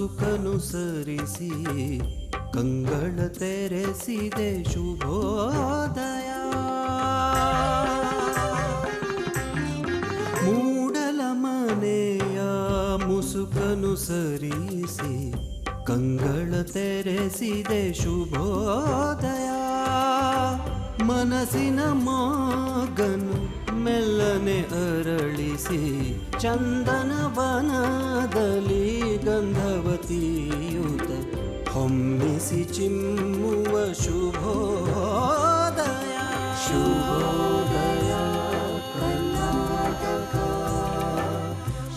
ಮುಸುಕನು ಸರಿಸಿ ಕಂಗಳ ತೆರೆಸಿದೆ ಶುಭೋದಯ. ಮೂಡಲ ಮನೆಯ ಮುಸುಕನು ಸರಿಸಿ ಕಂಗಳ ತೆರೆಸಿದೆ ಶುಭೋದಯ. ಮನಸ್ಸಿನ ಮಗನು ಮೆಲ್ಲನೆ ಅರಳಿಸಿ ಚಂದನವನದಲ್ಲಿ ಗಂಧವತಿಯುತ ಹೊಮ್ಮಿಸಿ ಚಿಮ್ಮುವ ಶುಭೋದಯ. ಶುಭೋದಯ ಕರ್ನಾಟಕ,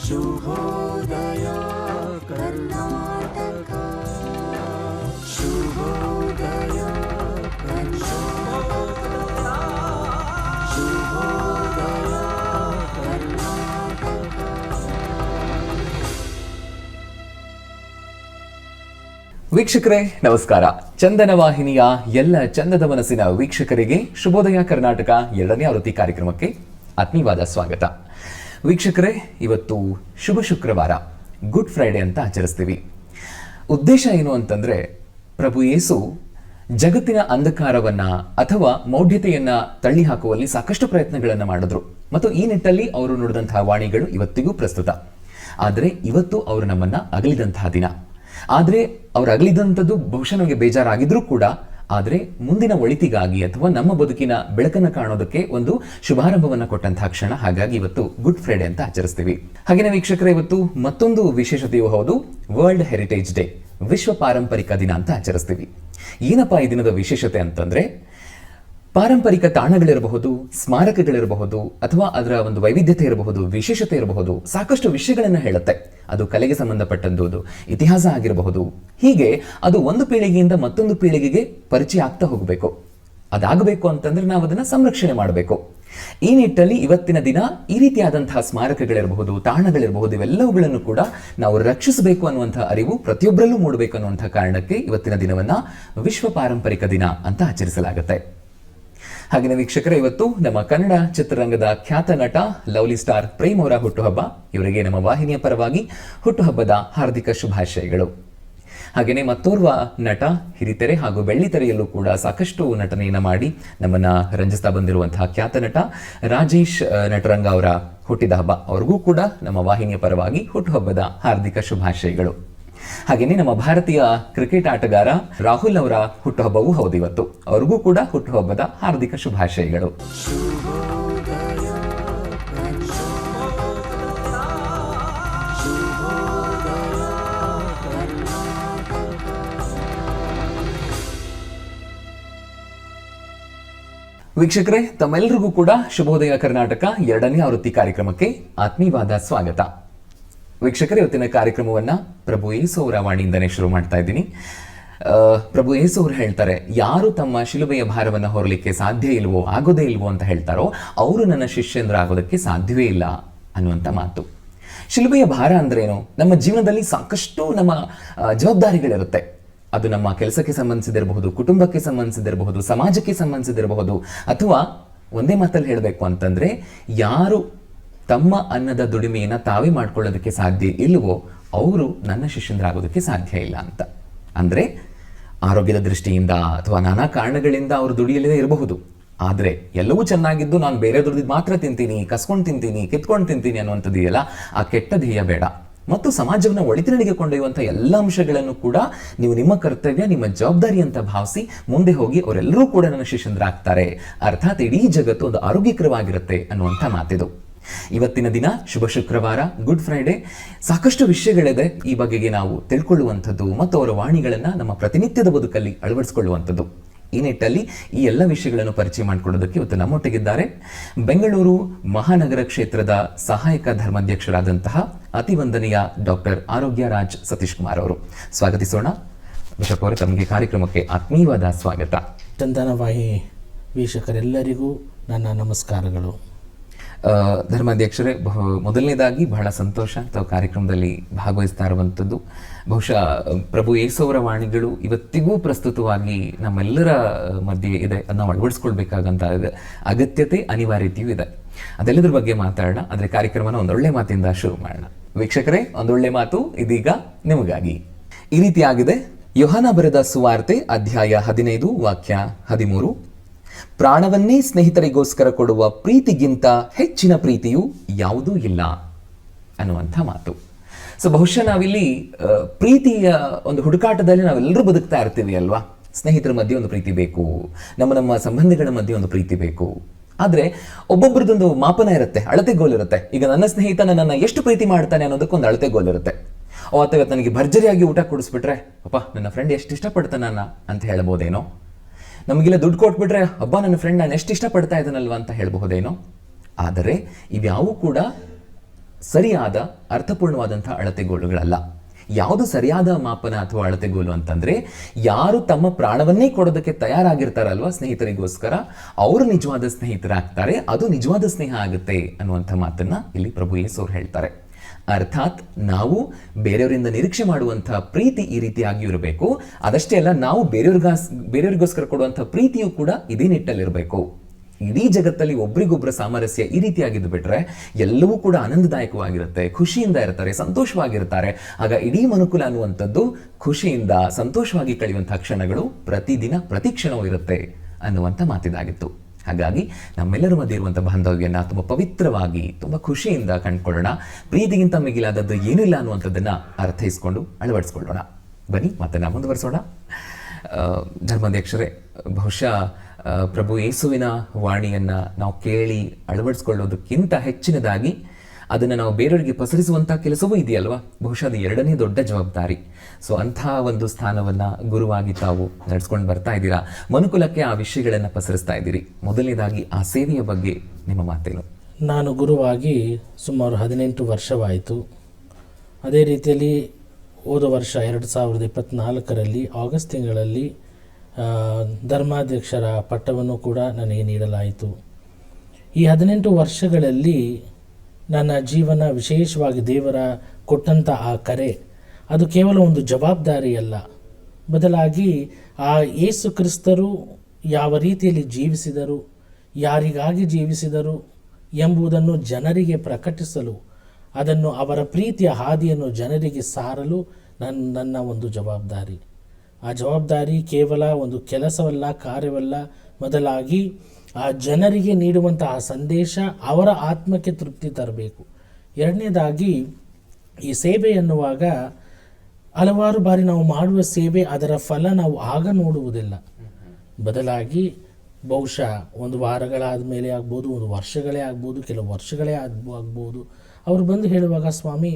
ಶುಭೋದಯ ಕರ್ನಾಟಕ, ಶುಭೋದಯ ವೀಕ್ಷಕರೇ ನಮಸ್ಕಾರ. ಚಂದನ ವಾಹಿನಿಯ ಎಲ್ಲ ಚಂದದ ಮನಸ್ಸಿನ ವೀಕ್ಷಕರಿಗೆ ಶುಭೋದಯ ಕರ್ನಾಟಕ 2ನೇ ಆವೃತ್ತಿ ಕಾರ್ಯಕ್ರಮಕ್ಕೆ ಆತ್ಮೀಯವಾದ ಸ್ವಾಗತ. ವೀಕ್ಷಕರೇ, ಇವತ್ತು ಶುಭ ಶುಕ್ರವಾರ, ಗುಡ್ ಫ್ರೈಡೆ ಅಂತ ಆಚರಿಸ್ತೀವಿ. ಉದ್ದೇಶ ಏನು ಅಂತಂದ್ರೆ, ಪ್ರಭು ಯೇಸು ಜಗತ್ತಿನ ಅಂಧಕಾರವನ್ನ ಅಥವಾ ಮೌಢ್ಯತೆಯನ್ನ ತಳ್ಳಿ ಹಾಕುವಲ್ಲಿ ಸಾಕಷ್ಟು ಪ್ರಯತ್ನಗಳನ್ನು ಮಾಡಿದ್ರು ಮತ್ತು ಈ ನಿಟ್ಟಲ್ಲಿ ಅವರು ನುಡಿದಂತಹ ವಾಣಿಗಳು ಇವತ್ತಿಗೂ ಪ್ರಸ್ತುತ. ಆದರೆ ಇವತ್ತು ಅವರು ನಮ್ಮನ್ನ ಅಗಲಿದಂತಹ ದಿನ. ಆದರೆ ಅವ್ರು ಅಗಲಿದಂಥದ್ದು ಬಹುಶಃ ನಮಗೆ ಬೇಜಾರಾಗಿದ್ರೂ ಕೂಡ, ಆದರೆ ಮುಂದಿನ ಒಳಿತಿಗಾಗಿ ಅಥವಾ ನಮ್ಮ ಬದುಕಿನ ಬೆಳಕನ್ನು ಕಾಣೋದಕ್ಕೆ ಒಂದು ಶುಭಾರಂಭವನ್ನು ಕೊಟ್ಟಂತಹ ಕ್ಷಣ. ಹಾಗಾಗಿ ಇವತ್ತು ಗುಡ್ ಫ್ರೈಡೆ ಅಂತ ಆಚರಿಸ್ತೀವಿ. ಹಾಗೆಯೇ ವೀಕ್ಷಕರೇ, ಇವತ್ತು ಮತ್ತೊಂದು ವಿಶೇಷತೆಯೂ ಹೌದು, ವರ್ಲ್ಡ್ ಹೆರಿಟೇಜ್ ಡೇ, ವಿಶ್ವ ಪಾರಂಪರಿಕ ದಿನ ಅಂತ ಆಚರಿಸ್ತೀವಿ. ಏನಪ್ಪಾ ಈ ದಿನದ ವಿಶೇಷತೆ ಅಂತಂದ್ರೆ, ಪಾರಂಪರಿಕ ತಾಣಗಳಿರಬಹುದು, ಸ್ಮಾರಕಗಳಿರಬಹುದು, ಅಥವಾ ಅದರ ಒಂದು ವೈವಿಧ್ಯತೆ ಇರಬಹುದು, ವಿಶೇಷತೆ ಇರಬಹುದು, ಸಾಕಷ್ಟು ವಿಷಯಗಳನ್ನು ಹೇಳುತ್ತೆ. ಅದು ಕಲೆಗೆ ಸಂಬಂಧಪಟ್ಟದ್ದು, ಇತಿಹಾಸ ಆಗಿರಬಹುದು. ಹೀಗೆ ಅದು ಒಂದು ಪೀಳಿಗೆಯಿಂದ ಮತ್ತೊಂದು ಪೀಳಿಗೆಗೆ ಪರಿಚಯ ಆಗ್ತಾ ಹೋಗಬೇಕು. ಅದಾಗಬೇಕು ಅಂತಂದ್ರೆ ನಾವು ಅದನ್ನ ಸಂರಕ್ಷಣೆ ಮಾಡಬೇಕು. ಈ ನಿಟ್ಟಲ್ಲಿ ಇವತ್ತಿನ ದಿನ ಈ ರೀತಿಯಾದಂತಹ ಸ್ಮಾರಕಗಳಿರಬಹುದು, ತಾಣಗಳಿರಬಹುದು, ಇವೆಲ್ಲವುಗಳನ್ನು ಕೂಡ ನಾವು ರಕ್ಷಿಸಬೇಕು ಅನ್ನುವಂತಹ ಅರಿವು ಪ್ರತಿಯೊಬ್ಬರಲ್ಲೂ ಮೂಡಬೇಕು ಅನ್ನುವಂತಹ ಕಾರಣಕ್ಕೆ ಇವತ್ತಿನ ದಿನವನ್ನ ವಿಶ್ವ ಪಾರಂಪರಿಕ ದಿನ ಅಂತ ಆಚರಿಸಲಾಗುತ್ತೆ. ಹಾಗೆಯೇ ವೀಕ್ಷಕರೇ, ಇವತ್ತು ನಮ್ಮ ಕನ್ನಡ ಚಿತ್ರರಂಗದ ಖ್ಯಾತ ನಟ ಲವ್ಲಿ ಸ್ಟಾರ್ ಪ್ರೇಮ್ ಅವರ ಹುಟ್ಟುಹಬ್ಬ. ಇವರಿಗೆ ನಮ್ಮ ವಾಹಿನಿಯ ಪರವಾಗಿ ಹುಟ್ಟುಹಬ್ಬದ ಹಾರ್ದಿಕ ಶುಭಾಶಯಗಳು. ಹಾಗೆಯೇ ಮತ್ತೋರ್ವ ನಟ, ಹಿರಿತೆರೆ ಹಾಗೂ ಬೆಳ್ಳಿತೆರೆಯಲ್ಲೂ ಕೂಡ ಸಾಕಷ್ಟು ನಟನೆಯನ್ನ ಮಾಡಿ ನಮ್ಮನ್ನ ರಂಜಿಸ್ತಾ ಬಂದಿರುವಂತಹ ಖ್ಯಾತ ನಟ ರಾಜೇಶ್ ನಟರಂಗ ಅವರ ಹುಟ್ಟಿದ ಹಬ್ಬ. ಅವ್ರಿಗೂ ಕೂಡ ನಮ್ಮ ವಾಹಿನಿಯ ಪರವಾಗಿ ಹುಟ್ಟುಹಬ್ಬದ ಹಾರ್ದಿಕ ಶುಭಾಶಯಗಳು. ಹಾಗೆಯೇ ನಮ್ಮ ಭಾರತೀಯ ಕ್ರಿಕೆಟ್ ಆಟಗಾರ ರಾಹುಲ್ ಅವರ ಹುಟ್ಟುಹಬ್ಬವೂ ಹೌದು ಇವತ್ತು. ಅವ್ರಿಗೂ ಕೂಡ ಹುಟ್ಟುಹಬ್ಬದ ಹಾರ್ದಿಕ ಶುಭಾಶಯಗಳು. ವೀಕ್ಷಕರೇ, ತಮ್ಮೆಲ್ಲರಿಗೂ ಕೂಡ ಶುಭೋದಯ ಕರ್ನಾಟಕ 2ನೇ ಆವೃತ್ತಿ ಕಾರ್ಯಕ್ರಮಕ್ಕೆ ಆತ್ಮೀಯವಾದ ಸ್ವಾಗತ. ವೀಕ್ಷಕರೇ, ಇವತ್ತಿನ ಕಾರ್ಯಕ್ರಮವನ್ನ ಪ್ರಭು ಯೇಸು ಅವರ ವಾಣಿಯಿಂದನೇ ಶುರು ಮಾಡ್ತಾ ಇದ್ದೀನಿ. ಪ್ರಭು ಯೇಸು ಅವರು ಹೇಳ್ತಾರೆ, ಯಾರು ತಮ್ಮ ಶಿಲುಬೆಯ ಭಾರವನ್ನು ಹೊರಲಿಕ್ಕೆ ಸಾಧ್ಯ ಇಲ್ವೋ, ಆಗೋದೇ ಇಲ್ವೋ ಅಂತ ಹೇಳ್ತಾರೋ ಅವರು ನನ್ನ ಶಿಷ್ಯಂದ್ರಾಗೋದಕ್ಕೆ ಸಾಧ್ಯವೇ ಇಲ್ಲ ಅನ್ನುವಂಥ ಮಾತು. ಶಿಲುಬೆಯ ಭಾರ ಅಂದ್ರೇನು? ನಮ್ಮ ಜೀವನದಲ್ಲಿ ಸಾಕಷ್ಟು ನಮ್ಮ ಜವಾಬ್ದಾರಿಗಳಿರುತ್ತೆ. ಅದು ನಮ್ಮ ಕೆಲಸಕ್ಕೆ ಸಂಬಂಧಿಸಿದಿರಬಹುದು, ಕುಟುಂಬಕ್ಕೆ ಸಂಬಂಧಿಸಿದಿರಬಹುದು, ಸಮಾಜಕ್ಕೆ ಸಂಬಂಧಿಸಿದಿರಬಹುದು, ಅಥವಾ ಒಂದೇ ಮಾತಲ್ಲಿ ಹೇಳಬೇಕು ಅಂತಂದ್ರೆ, ಯಾರು ತಮ್ಮ ಅನ್ನದ ದುಡಿಮೆಯನ್ನು ತಾವೇ ಮಾಡ್ಕೊಳ್ಳೋದಕ್ಕೆ ಸಾಧ್ಯ ಇಲ್ವೋ ಅವರು ನನ್ನ ಶಿಷ್ಯಂದ್ರಾಗೋದಕ್ಕೆ ಸಾಧ್ಯ ಇಲ್ಲ ಅಂತ. ಅಂದ್ರೆ ಆರೋಗ್ಯದ ದೃಷ್ಟಿಯಿಂದ ಅಥವಾ ನಾನಾ ಕಾರಣಗಳಿಂದ ಅವರು ದುಡಿಯಲೇ ಇರಬಹುದು. ಆದ್ರೆ ಎಲ್ಲವೂ ಚೆನ್ನಾಗಿದ್ದು ನಾನು ಬೇರೆ ದುಡಿದು ಮಾತ್ರ ತಿಂತೀನಿ, ಕಸ್ಕೊಂಡು ತಿಂತೀನಿ, ಕಿತ್ಕೊಂಡು ತಿಂತೀನಿ ಅನ್ನುವಂಥದ್ದು ಇದೆಯಲ್ಲ, ಆ ಕೆಟ್ಟ ಧ್ಯೇಯ ಬೇಡ. ಮತ್ತು ಸಮಾಜವನ್ನು ಒಳಿತಿನಡೆಗೆ ಕೊಂಡೊಯ್ಯುವಂಥ ಎಲ್ಲ ಅಂಶಗಳನ್ನು ಕೂಡ ನೀವು ನಿಮ್ಮ ಕರ್ತವ್ಯ, ನಿಮ್ಮ ಜವಾಬ್ದಾರಿ ಅಂತ ಭಾವಿಸಿ ಮುಂದೆ ಹೋಗಿ ಅವರೆಲ್ಲರೂ ಕೂಡ ನನ್ನ ಶಿಷ್ಯಂದ್ರಾಗ್ತಾರೆ. ಅರ್ಥಾತ್ ಇಡೀ ಜಗತ್ತು ಒಂದು ಆರೋಗ್ಯಕರವಾಗಿರುತ್ತೆ ಅನ್ನುವಂಥ ಮಾತಿದು. ಇವತ್ತಿನ ದಿನ ಶುಭ ಶುಕ್ರವಾರ, ಗುಡ್ ಫ್ರೈಡೆ. ಸಾಕಷ್ಟು ವಿಷಯಗಳಿದೆ ಈ ಬಗೆಗೆ ನಾವು ತಿಳ್ಕೊಳ್ಳುವಂಥದ್ದು ಮತ್ತು ಅವರ ವಾಣಿಗಳನ್ನ ನಮ್ಮ ಪ್ರತಿನಿತ್ಯದ ಬದುಕಲ್ಲಿ ಅಳವಡಿಸಿಕೊಳ್ಳುವಂಥದ್ದು. ಈ ನಿಟ್ಟಲ್ಲಿ ಈ ಎಲ್ಲ ವಿಷಯಗಳನ್ನು ಪರಿಚಯ ಮಾಡಿಕೊಳ್ಳೋದಕ್ಕೆ ಇವತ್ತು ನಮ್ಮೊಟ್ಟಿಗಿದ್ದಾರೆ ಬೆಂಗಳೂರು ಮಹಾನಗರ ಕ್ಷೇತ್ರದ ಸಹಾಯಕ ಧರ್ಮಾಧ್ಯಕ್ಷರಾದಂತಹ ಅತಿವಂದನೀಯ ಡಾಕ್ಟರ್ ಆರೋಗ್ಯ ರಾಜ್ ಸತೀಶ್ ಕುಮಾರ್ ಅವರು. ಸ್ವಾಗತಿಸೋಣ. ಬಿಷಪ್ ಅವರೇ, ತಮಗೆ ಕಾರ್ಯಕ್ರಮಕ್ಕೆ ಆತ್ಮೀಯವಾದ ಸ್ವಾಗತ. ಚಂದನವಾಹಿ ವೀಕ್ಷಕರೆಲ್ಲರಿಗೂ ನನ್ನ ನಮಸ್ಕಾರಗಳು. ಧರ್ಮಾಧ್ಯಕ್ಷರೇ, ಮೊದಲನೇದಾಗಿ ಬಹಳ ಸಂತೋಷ ತಾವು ಕಾರ್ಯಕ್ರಮದಲ್ಲಿ ಭಾಗವಹಿಸ್ತಾ ಇರುವಂಥದ್ದು. ಬಹುಶಃ ಪ್ರಭು ಯೇಸು ಅವರ ವಾಣಿಗಳು ಇವತ್ತಿಗೂ ಪ್ರಸ್ತುತವಾಗಿ ನಮ್ಮೆಲ್ಲರ ಮಧ್ಯೆ ಇದೆ. ಅದನ್ನ ಅಳವಡಿಸ್ಕೊಳ್ಬೇಕಾಗಂತ ಅಗತ್ಯತೆ, ಅನಿವಾರ್ಯತೆಯೂ ಇದೆ. ಅದೆಲ್ಲದ್ರ ಬಗ್ಗೆ ಮಾತಾಡೋಣ. ಆದರೆ ಕಾರ್ಯಕ್ರಮನ ಒಂದೊಳ್ಳೆ ಮಾತಿಂದ ಶುರು ಮಾಡೋಣ. ವೀಕ್ಷಕರೇ, ಒಂದೊಳ್ಳೆ ಮಾತು ಇದೀಗ ನಿಮಗಾಗಿ. ಈ ರೀತಿಯಾಗಿದೆ. ಯೋಹಾನ ಬರೆದ ಸುವಾರ್ತೆ ಅಧ್ಯಾಯ 15 ವಾಕ್ಯ 13. ಪ್ರಾಣವನ್ನೇ ಸ್ನೇಹಿತರಿಗೋಸ್ಕರ ಕೊಡುವ ಪ್ರೀತಿಗಿಂತ ಹೆಚ್ಚಿನ ಪ್ರೀತಿಯು ಯಾವುದೂ ಇಲ್ಲ ಅನ್ನುವಂಥ ಮಾತು. ಸೊ ಬಹುಶಃ ನಾವಿಲ್ಲಿ ಪ್ರೀತಿಯ ಒಂದು ಹುಡುಕಾಟದಲ್ಲಿ ನಾವೆಲ್ಲರೂ ಬದುಕ್ತಾ ಇರ್ತೀವಿ ಅಲ್ವಾ. ಸ್ನೇಹಿತರ ಮಧ್ಯೆ ಒಂದು ಪ್ರೀತಿ ಬೇಕು, ನಮ್ಮ ಸಂಬಂಧಿಗಳ ಮಧ್ಯೆ ಒಂದು ಪ್ರೀತಿ ಬೇಕು. ಆದರೆ ಒಬ್ಬೊಬ್ರದೊಂದು ಮಾಪನ ಇರುತ್ತೆ, ಅಳತೆಗೋಲಿರುತ್ತೆ. ಈಗ ನನ್ನ ಸ್ನೇಹಿತ ನನ್ನನ್ನು ಎಷ್ಟು ಪ್ರೀತಿ ಮಾಡ್ತಾನೆ ಅನ್ನೋದಕ್ಕೊಂದು ಅಳತೆಗೋಲಿರುತ್ತೆ. ಅಥವಾ ಇವತ್ತು ನನಗೆ ಭರ್ಜರಿಯಾಗಿ ಊಟ ಕೊಡಿಸ್ಬಿಟ್ರೆ ಅಪ್ಪ ನನ್ನ ಫ್ರೆಂಡ್ ಎಷ್ಟು ಇಷ್ಟಪಡ್ತಾನ ಅಂತ ಹೇಳ್ಬೋದೇನೋ. ನಮಗೆಲ್ಲ ದುಡ್ಡು ಕೊಟ್ಬಿಟ್ರೆ ಹಬ್ಬ ನನ್ನ ಫ್ರೆಂಡ್ ನಾನು ಎಷ್ಟು ಇಷ್ಟಪಡ್ತಾ ಇದ್ದಾನಲ್ವ ಅಂತ ಹೇಳ್ಬಹುದೇನೋ. ಆದರೆ ಇವ್ಯಾವೂ ಕೂಡ ಸರಿಯಾದ ಅರ್ಥಪೂರ್ಣವಾದಂಥ ಅಳತೆಗೋಲುಗಳಲ್ಲ. ಯಾವುದು ಸರಿಯಾದ ಮಾಪನ ಅಥವಾ ಅಳತೆಗೋಲು ಅಂತಂದ್ರೆ, ಯಾರು ತಮ್ಮ ಪ್ರಾಣವನ್ನೇ ಕೊಡೋದಕ್ಕೆ ತಯಾರಾಗಿರ್ತಾರಲ್ವ ಸ್ನೇಹಿತರಿಗೋಸ್ಕರ, ಅವರು ನಿಜವಾದ ಸ್ನೇಹಿತರಾಗ್ತಾರೆ. ಅದು ನಿಜವಾದ ಸ್ನೇಹ ಆಗುತ್ತೆ ಅನ್ನುವಂಥ ಮಾತನ್ನ ಇಲ್ಲಿ ಪ್ರಭು ಯೇಸು ಅವರು ಹೇಳ್ತಾರೆ. ಅರ್ಥಾತ್ ನಾವು ನಿರೀಕ್ಷೆ ಮಾಡುವಂಥ ಪ್ರೀತಿ ಈ ರೀತಿಯಾಗಿ ಇರಬೇಕು. ಅದಷ್ಟೇ ಅಲ್ಲ, ನಾವು ಬೇರೆಯವ್ರಿಗೋಸ್ಕರ ಕೊಡುವಂಥ ಪ್ರೀತಿಯೂ ಕೂಡ ಇದೇ ನಿಟ್ಟಲ್ಲಿರಬೇಕು. ಇಡೀ ಜಗತ್ತಲ್ಲಿ ಒಬ್ರಿಗೊಬ್ಬರ ಸಾಮರಸ್ಯ ಈ ರೀತಿಯಾಗಿದ್ದು ಬಿಟ್ರೆ ಎಲ್ಲವೂ ಕೂಡ ಆನಂದದಾಯಕವಾಗಿರುತ್ತೆ, ಖುಷಿಯಿಂದ ಇರ್ತಾರೆ, ಸಂತೋಷವಾಗಿರ್ತಾರೆ. ಆಗ ಇಡೀ ಮನುಕುಲ ಅನ್ನುವಂಥದ್ದು ಖುಷಿಯಿಂದ ಸಂತೋಷವಾಗಿ ಕಳೆಯುವಂತಹ ಕ್ಷಣಗಳು ಪ್ರತಿದಿನ ಪ್ರತಿ ಕ್ಷಣವೂ ಇರುತ್ತೆ ಅನ್ನುವಂಥ ಮಾತಿದಾಗಿತ್ತು. ಹಾಗಾಗಿ ನಮ್ಮೆಲ್ಲರ ಮಧ್ಯೆ ಇರುವಂಥ ಬಾಂಧವ್ಯನ ತುಂಬ ಪವಿತ್ರವಾಗಿ ತುಂಬ ಖುಷಿಯಿಂದ ಕಂಡುಕೊಳ್ಳೋಣ. ಪ್ರೀತಿಗಿಂತ ಮಿಗಿಲಾದದ್ದು ಏನೂ ಇಲ್ಲ ಅನ್ನುವಂಥದ್ದನ್ನ ಅರ್ಥೈಸ್ಕೊಂಡು ಅಳವಡಿಸ್ಕೊಳ್ಳೋಣ. ಬನ್ನಿ ಮತ್ತೆ ನಾವು ಮುಂದುವರಿಸೋಣ. ಧರ್ಮಾಧ್ಯಕ್ಷರೇ, ಬಹುಶಃ ಪ್ರಭು ಯೇಸುವಿನ ವಾಣಿಯನ್ನು ನಾವು ಕೇಳಿ ಅಳವಡಿಸ್ಕೊಳ್ಳೋದಕ್ಕಿಂತ ಹೆಚ್ಚಿನದಾಗಿ ಅದನ್ನು ನಾವು ಬೇರೆಯವರಿಗೆ ಪಸರಿಸುವಂಥ ಕೆಲಸವೂ ಇದೆಯಲ್ವಾ. ಬಹುಶಃ ಅದು ಎರಡನೇ ದೊಡ್ಡ ಜವಾಬ್ದಾರಿ. ಸೊ ಅಂಥ ಒಂದು ಸ್ಥಾನವನ್ನು ಗುರುವಾಗಿ ತಾವು ನಡೆಸ್ಕೊಂಡು ಬರ್ತಾ ಇದ್ದೀರಾ. ಮನುಕುಲಕ್ಕೆ ಆ ವಿಷಯಗಳನ್ನು ಪಸರಿಸ್ತಾ ಇದ್ದೀರಿ. ಮೊದಲನೇದಾಗಿ ಆ ಸೇವೆಯ ಬಗ್ಗೆ ನಿಮ್ಮ ಮಾತೇನು? ನಾನು ಗುರುವಾಗಿ ಸುಮಾರು 18 ವರ್ಷವಾಯಿತು. ಅದೇ ರೀತಿಯಲ್ಲಿ ಹೋದ ವರ್ಷ 2024ರಲ್ಲಿ ಆಗಸ್ಟ್ ತಿಂಗಳಲ್ಲಿ ಧರ್ಮಾಧ್ಯಕ್ಷರ ಪಟ್ಟವನ್ನು ಕೂಡ ನನಗೆ ನೀಡಲಾಯಿತು. ಈ 18 ವರ್ಷಗಳಲ್ಲಿ ನನ್ನ ಜೀವನ, ವಿಶೇಷವಾಗಿ ದೇವರ ಕೊಟ್ಟಂಥ ಆ ಕರೆ, ಅದು ಕೇವಲ ಒಂದು ಜವಾಬ್ದಾರಿಯಲ್ಲ, ಬದಲಾಗಿ ಆ ಯೇಸು ಕ್ರಿಸ್ತರು ಯಾವ ರೀತಿಯಲ್ಲಿ ಜೀವಿಸಿದರು, ಯಾರಿಗಾಗಿ ಜೀವಿಸಿದರು ಎಂಬುದನ್ನು ಜನರಿಗೆ ಪ್ರಕಟಿಸಲು, ಅದನ್ನು ಅವರ ಪ್ರೀತಿಯ ಹಾದಿಯನ್ನು ಜನರಿಗೆ ಸಾರಲು ನನ್ನ ಒಂದು ಜವಾಬ್ದಾರಿ. ಆ ಜವಾಬ್ದಾರಿ ಕೇವಲ ಒಂದು ಕೆಲಸವಲ್ಲ, ಕಾರ್ಯವಲ್ಲ, ಬದಲಾಗಿ ಆ ಜನರಿಗೆ ನೀಡುವಂತಹ ಸಂದೇಶ ಅವರ ಆತ್ಮಕ್ಕೆ ತೃಪ್ತಿ ತರಬೇಕು. ಎರಡನೇದಾಗಿ, ಈ ಸೇವೆ ಎನ್ನುವಾಗ ಹಲವಾರು ಬಾರಿ ನಾವು ಮಾಡುವ ಸೇವೆ, ಅದರ ಫಲ ನಾವು ಆಗ ನೋಡುವುದಿಲ್ಲ. ಬದಲಾಗಿ ಬಹುಶಃ ಒಂದು ವಾರಗಳಾದ ಮೇಲೆ ಆಗ್ಬೋದು, ಒಂದು ವರ್ಷಗಳೇ ಆಗ್ಬೋದು, ಕೆಲವು ವರ್ಷಗಳೇ ಆಗ್ಬೋದು. ಅವರು ಬಂದು ಹೇಳುವಾಗ, ಸ್ವಾಮಿ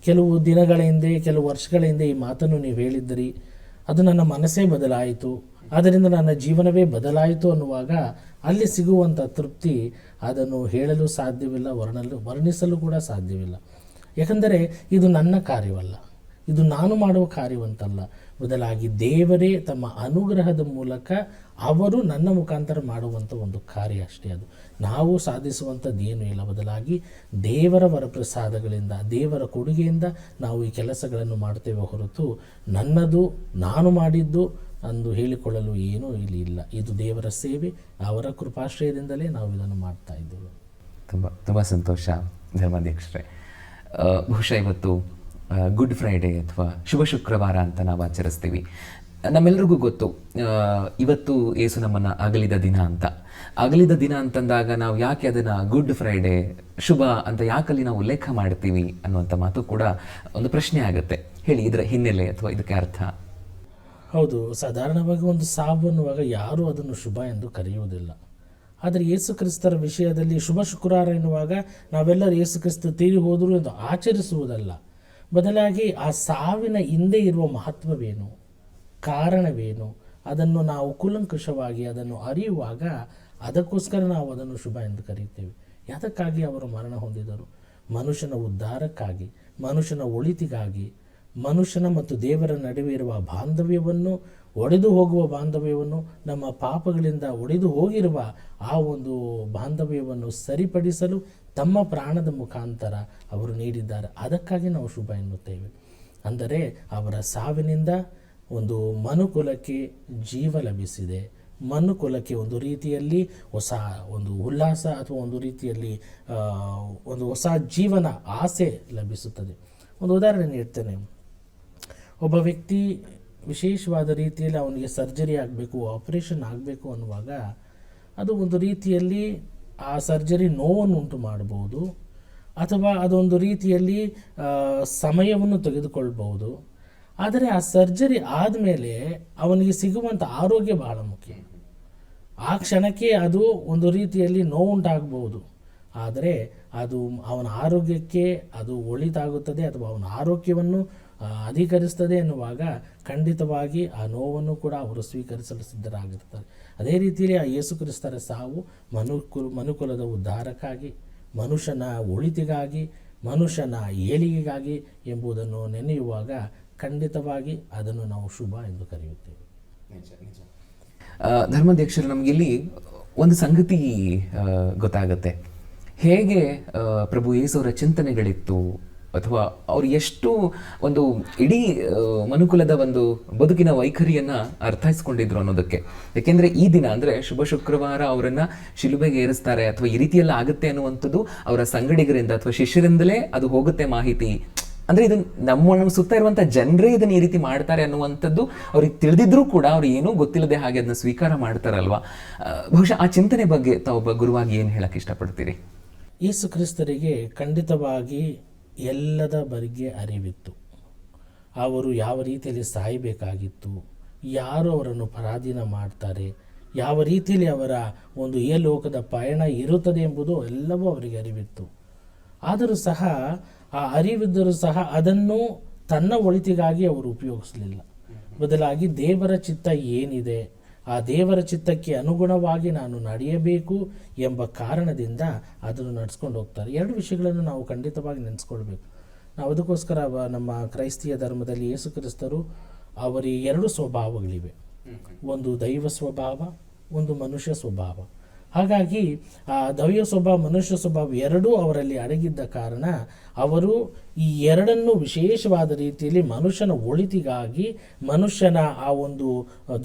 ಕೆಲವು ದಿನಗಳ ಹಿಂದೆ, ಕೆಲವು ವರ್ಷಗಳ ಹಿಂದೆ ಈ ಮಾತನ್ನು ನೀವು ಹೇಳಿದ್ದಿರಿ, ಅದು ನನ್ನ ಮನಸ್ಸೇ ಬದಲಾಯಿತು, ಆದ್ದರಿಂದ ನನ್ನ ಜೀವನವೇ ಬದಲಾಯಿತು ಅನ್ನುವಾಗ ಅಲ್ಲಿ ಸಿಗುವಂಥ ತೃಪ್ತಿ ಅದನ್ನು ಹೇಳಲು ಸಾಧ್ಯವಿಲ್ಲ, ವರ್ಣಿಸಲು ಕೂಡ ಸಾಧ್ಯವಿಲ್ಲ. ಯಾಕಂದರೆ ಇದು ನನ್ನ ಕಾರ್ಯವಲ್ಲ, ಇದು ನಾನು ಮಾಡುವ ಕಾರ್ಯವಂತಲ್ಲ, ಬದಲಾಗಿ ದೇವರೇ ತಮ್ಮ ಅನುಗ್ರಹದ ಮೂಲಕ ಅವರು ನನ್ನ ಮುಖಾಂತರ ಮಾಡುವಂಥ ಒಂದು ಕಾರ್ಯ ಅಷ್ಟೇ. ಅದು ನಾವು ಸಾಧಿಸುವಂಥದ್ದು ಏನೂ ಇಲ್ಲ, ಬದಲಾಗಿ ದೇವರ ವರಪ್ರಸಾದಗಳಿಂದ, ದೇವರ ಕೊಡುಗೆಯಿಂದ ನಾವು ಈ ಕೆಲಸಗಳನ್ನು ಮಾಡ್ತೇವೆ ಹೊರತು ನನ್ನದು, ನಾನು ಮಾಡಿದ್ದು ಅಂದು ಹೇಳಿಕೊಳ್ಳಲು ಏನೂ ಇಲ್ಲಿ ಇಲ್ಲ. ಇದು ದೇವರ ಸೇವೆ, ಅವರ ಕೃಪಾಶ್ರಯದಿಂದಲೇ ನಾವು ಇದನ್ನು ಮಾಡ್ತಾ ಇದ್ದೇವೆ. ತುಂಬ ಸಂತೋಷ ಧರ್ಮಾಧ್ಯಕ್ಷರೇ. ಬಹುಶಃ ಇವತ್ತು ಗುಡ್ ಫ್ರೈಡೇ ಅಥವಾ ಶುಭ ಶುಕ್ರವಾರ ಅಂತ ನಾವು ಆಚರಿಸ್ತೀವಿ. ನಮ್ಮೆಲ್ಲರಿಗೂ ಗೊತ್ತು ಇವತ್ತು ಯೇಸು ನಮ್ಮನ್ನು ಅಗಲಿದ ದಿನ ಅಂತ. ಅಗಲಿದ ದಿನ ಅಂತಂದಾಗ ನಾವು ಯಾಕೆ ಅದನ್ನು ಗುಡ್ ಫ್ರೈಡೇ, ಶುಭ ಅಂತ ಯಾಕಲ್ಲಿ ನಾವು ಉಲ್ಲೇಖ ಮಾಡ್ತೀವಿ ಅನ್ನುವಂಥ ಮಾತು ಕೂಡ ಒಂದು ಪ್ರಶ್ನೆ ಆಗುತ್ತೆ. ಹೇಳಿ, ಇದರ ಹಿನ್ನೆಲೆ ಅಥವಾ ಇದಕ್ಕೆ ಅರ್ಥ? ಹೌದು, ಸಾಧಾರಣವಾಗಿ ಒಂದು ಸಾವು ಅನ್ನುವಾಗ ಯಾರೂ ಅದನ್ನು ಶುಭ ಎಂದು ಕರೆಯುವುದಿಲ್ಲ. ಆದರೆ ಯೇಸು ಕ್ರಿಸ್ತರ ವಿಷಯದಲ್ಲಿ ಶುಭ ಶುಕ್ರವಾರ ಎನ್ನುವಾಗ ನಾವೆಲ್ಲರೂ ಯೇಸು ಕ್ರಿಸ್ತ ತೀರಿ ಹೋದರು ಎಂದು ಆಚರಿಸುವುದಲ್ಲ, ಬದಲಾಗಿ ಆ ಸಾವಿನ ಹಿಂದೆ ಇರುವ ಮಹತ್ವವೇನು, ಕಾರಣವೇನು, ಅದನ್ನು ನಾವು ಕೂಲಂಕುಷವಾಗಿ ಅದನ್ನು ಅರಿಯುವಾಗ ಅದಕ್ಕೋಸ್ಕರ ನಾವು ಅದನ್ನು ಶುಭ ಎಂದು ಕರೆಯುತ್ತೇವೆ. ಯಾತಕ್ಕಾಗಿ ಅವರು ಮರಣ ಹೊಂದಿದರು? ಮನುಷ್ಯನ ಉದ್ಧಾರಕ್ಕಾಗಿ, ಮನುಷ್ಯನ ಒಳಿತಿಗಾಗಿ, ಮನುಷ್ಯನ ಮತ್ತು ದೇವರ ನಡುವೆ ಇರುವ ಬಾಂಧವ್ಯವನ್ನು, ಒಡೆದು ಹೋಗುವ ಬಾಂಧವ್ಯವನ್ನು, ನಮ್ಮ ಪಾಪಗಳಿಂದ ಒಡೆದು ಹೋಗಿರುವ ಆ ಒಂದು ಬಾಂಧವ್ಯವನ್ನು ಸರಿಪಡಿಸಲು ತಮ್ಮ ಪ್ರಾಣದ ಮುಖಾಂತರ ಅವರು ನೀಡಿದ್ದಾರೆ. ಅದಕ್ಕಾಗಿ ನಾವು ಶುಭ ಎನ್ನುತ್ತೇವೆ. ಅಂದರೆ ಅವರ ಸಾವಿನಿಂದ ಒಂದು ಮನುಕುಲಕ್ಕೆ ಜೀವ ಲಭಿಸಿದೆ, ಮನುಕುಲಕ್ಕೆ ಒಂದು ರೀತಿಯಲ್ಲಿ ಹೊಸ ಒಂದು ಉಲ್ಲಾಸ ಅಥವಾ ಒಂದು ರೀತಿಯಲ್ಲಿ ಒಂದು ಹೊಸ ಜೀವನ ಆಸೆ ಲಭಿಸುತ್ತದೆ. ಒಂದು ಉದಾಹರಣೆ ನೀಡ್ತೇನೆ. ಒಬ್ಬ ವ್ಯಕ್ತಿ ವಿಶೇಷವಾದ ರೀತಿಯಲ್ಲಿ ಅವನಿಗೆ ಸರ್ಜರಿ ಆಗಬೇಕು, ಆಪರೇಷನ್ ಆಗಬೇಕು ಅನ್ನುವಾಗ ಅದು ಒಂದು ರೀತಿಯಲ್ಲಿ ಆ ಸರ್ಜರಿ ನೋವನ್ನು ಉಂಟು ಮಾಡಬಹುದು, ಅಥವಾ ಅದೊಂದು ರೀತಿಯಲ್ಲಿ ಸಮಯವನ್ನು ತೆಗೆದುಕೊಳ್ಬಹುದು. ಆದರೆ ಆ ಸರ್ಜರಿ ಆದಮೇಲೆ ಅವನಿಗೆ ಸಿಗುವಂಥ ಆರೋಗ್ಯ ಬಹಳ ಮುಖ್ಯ. ಆ ಕ್ಷಣಕ್ಕೆ ಅದು ಒಂದು ರೀತಿಯಲ್ಲಿ ನೋವುಂಟಾಗಬಹುದು, ಆದರೆ ಅದು ಅವನ ಆರೋಗ್ಯಕ್ಕೆ ಅದು ಒಳಿತಾಗುತ್ತದೆ ಅಥವಾ ಅವನ ಆರೋಗ್ಯವನ್ನು ಅಧಿಕರಿಸ್ತದೆ ಎನ್ನುವಾಗ ಖಂಡಿತವಾಗಿ ಆ ನೋವನ್ನು ಕೂಡ ಅವರು ಸ್ವೀಕರಿಸಲು ಸಿದ್ಧರಾಗಿರ್ತಾರೆ. ಅದೇ ರೀತಿಯಲ್ಲಿ ಆ ಯೇಸು ಕ್ರಿಸ್ತರ ಸಾವು ಮನುಕುಲದ ಉದ್ಧಾರಕ್ಕಾಗಿ, ಮನುಷ್ಯನ ಒಳಿತಿಗಾಗಿ, ಮನುಷ್ಯನ ಏಳಿಗೆಗಾಗಿ ಎಂಬುದನ್ನು ನೆನೆಯುವಾಗ ಖಂಡಿತವಾಗಿ ಅದನ್ನು ನಾವು ಶುಭ ಎಂದು ಕರೆಯುತ್ತೇವೆ. ಧರ್ಮಾಧ್ಯಕ್ಷರು, ನಮಗಿಲ್ಲಿ ಒಂದು ಸಂಗತಿ ಗೊತ್ತಾಗುತ್ತೆ. ಹೇಗೆ ಪ್ರಭು ಯೇಸುವರ ಚಿಂತನೆಗಳಿತ್ತು, ಅಥವಾ ಅವರು ಎಷ್ಟು ಒಂದು ಇಡೀ ಮನುಕುಲದ ಒಂದು ಬದುಕಿನ ವೈಖರಿಯನ್ನ ಅರ್ಥೈಸ್ಕೊಂಡಿದ್ರು ಅನ್ನೋದಕ್ಕೆ. ಯಾಕೆಂದ್ರೆ ಈ ದಿನ ಅಂದ್ರೆ ಶುಭ ಶುಕ್ರವಾರ ಅವರನ್ನ ಶಿಲುಬೆಗೆ ಏರಿಸ್ತಾರೆ ಅಥವಾ ಈ ರೀತಿಯೆಲ್ಲ ಆಗುತ್ತೆ ಅನ್ನುವಂಥದ್ದು ಅವರ ಸಂಗಡಿಗರಿಂದ ಅಥವಾ ಶಿಷ್ಯರಿಂದಲೇ ಅದು ಹೋಗುತ್ತೆ ಮಾಹಿತಿ. ಅಂದ್ರೆ ಇದು ನಮ್ಮ ಸುತ್ತ ಇರುವಂತಹ ಜನರೇ ಇದನ್ನ ಈ ರೀತಿ ಮಾಡ್ತಾರೆ ಅನ್ನುವಂಥದ್ದು ಅವ್ರಿಗೆ ತಿಳಿದಿದ್ರೂ ಕೂಡ ಅವ್ರು ಏನೂ ಗೊತ್ತಿಲ್ಲದೆ ಹಾಗೆ ಅದನ್ನ ಸ್ವೀಕಾರ ಮಾಡ್ತಾರಲ್ವಾ. ಬಹುಶಃ ಆ ಚಿಂತನೆ ಬಗ್ಗೆ ತಾವೊಬ್ಬ ಗುರುವಾಗಿ ಏನು ಹೇಳಕ್ ಇಷ್ಟಪಡ್ತೀರಿ? ಯೇಸು ಕ್ರಿಸ್ತರಿಗೆ ಖಂಡಿತವಾಗಿ ಎಲ್ಲದ ಬಗ್ಗೆ ಅರಿವಿತ್ತು. ಅವರು ಯಾವ ರೀತಿಯಲ್ಲಿ ಸಾಯಬೇಕಾಗಿತ್ತು, ಯಾರು ಅವರನ್ನು ಪರಾಧೀನ ಮಾಡ್ತಾರೆ, ಯಾವ ರೀತಿಯಲ್ಲಿ ಅವರ ಒಂದು ಲೋಕದ ಪಯಣ ಇರುತ್ತದೆ ಎಂಬುದು ಎಲ್ಲವೂ ಅವರಿಗೆ ಅರಿವಿತ್ತು. ಆದರೂ ಸಹ ಆ ಅರಿವಿದ್ದರೂ ಸಹ ಅದನ್ನು ತನ್ನ ಒಳಿತಿಗಾಗಿ ಅವರು ಉಪಯೋಗಿಸಲಿಲ್ಲ. ಬದಲಾಗಿ ದೇವರ ಚಿತ್ತ ಏನಿದೆ, ಆ ದೇವರ ಚಿತ್ತಕ್ಕೆ ಅನುಗುಣವಾಗಿ ನಾನು ನಡೆಯಬೇಕು ಎಂಬ ಕಾರಣದಿಂದ ಅದನ್ನು ನಡೆಸ್ಕೊಂಡು ಹೋಗ್ತಾರೆ. ಎರಡು ವಿಷಯಗಳನ್ನು ನಾವು ಖಂಡಿತವಾಗಿ ನೆನೆಸ್ಕೊಳ್ಬೇಕು. ನಾವು ಅದಕ್ಕೋಸ್ಕರ ನಮ್ಮ ಕ್ರೈಸ್ತಿಯ ಧರ್ಮದಲ್ಲಿ ಯೇಸು ಕ್ರಿಸ್ತರು ಅವರಿಗೆ ಎರಡು ಸ್ವಭಾವಗಳಿವೆ. ಒಂದು ದೈವ ಸ್ವಭಾವ, ಒಂದು ಮನುಷ್ಯ ಸ್ವಭಾವ. ಹಾಗಾಗಿ ಆ ದೈವ ಸ್ವಭಾವ, ಮನುಷ್ಯ ಸ್ವಭಾವ ಎರಡೂ ಅವರಲ್ಲಿ ಅಡಗಿದ್ದ ಕಾರಣ ಅವರು ಈ ಎರಡನ್ನು ವಿಶೇಷವಾದ ರೀತಿಯಲ್ಲಿ ಮನುಷ್ಯನ ಒಳಿತಿಗಾಗಿ, ಮನುಷ್ಯನ ಆ ಒಂದು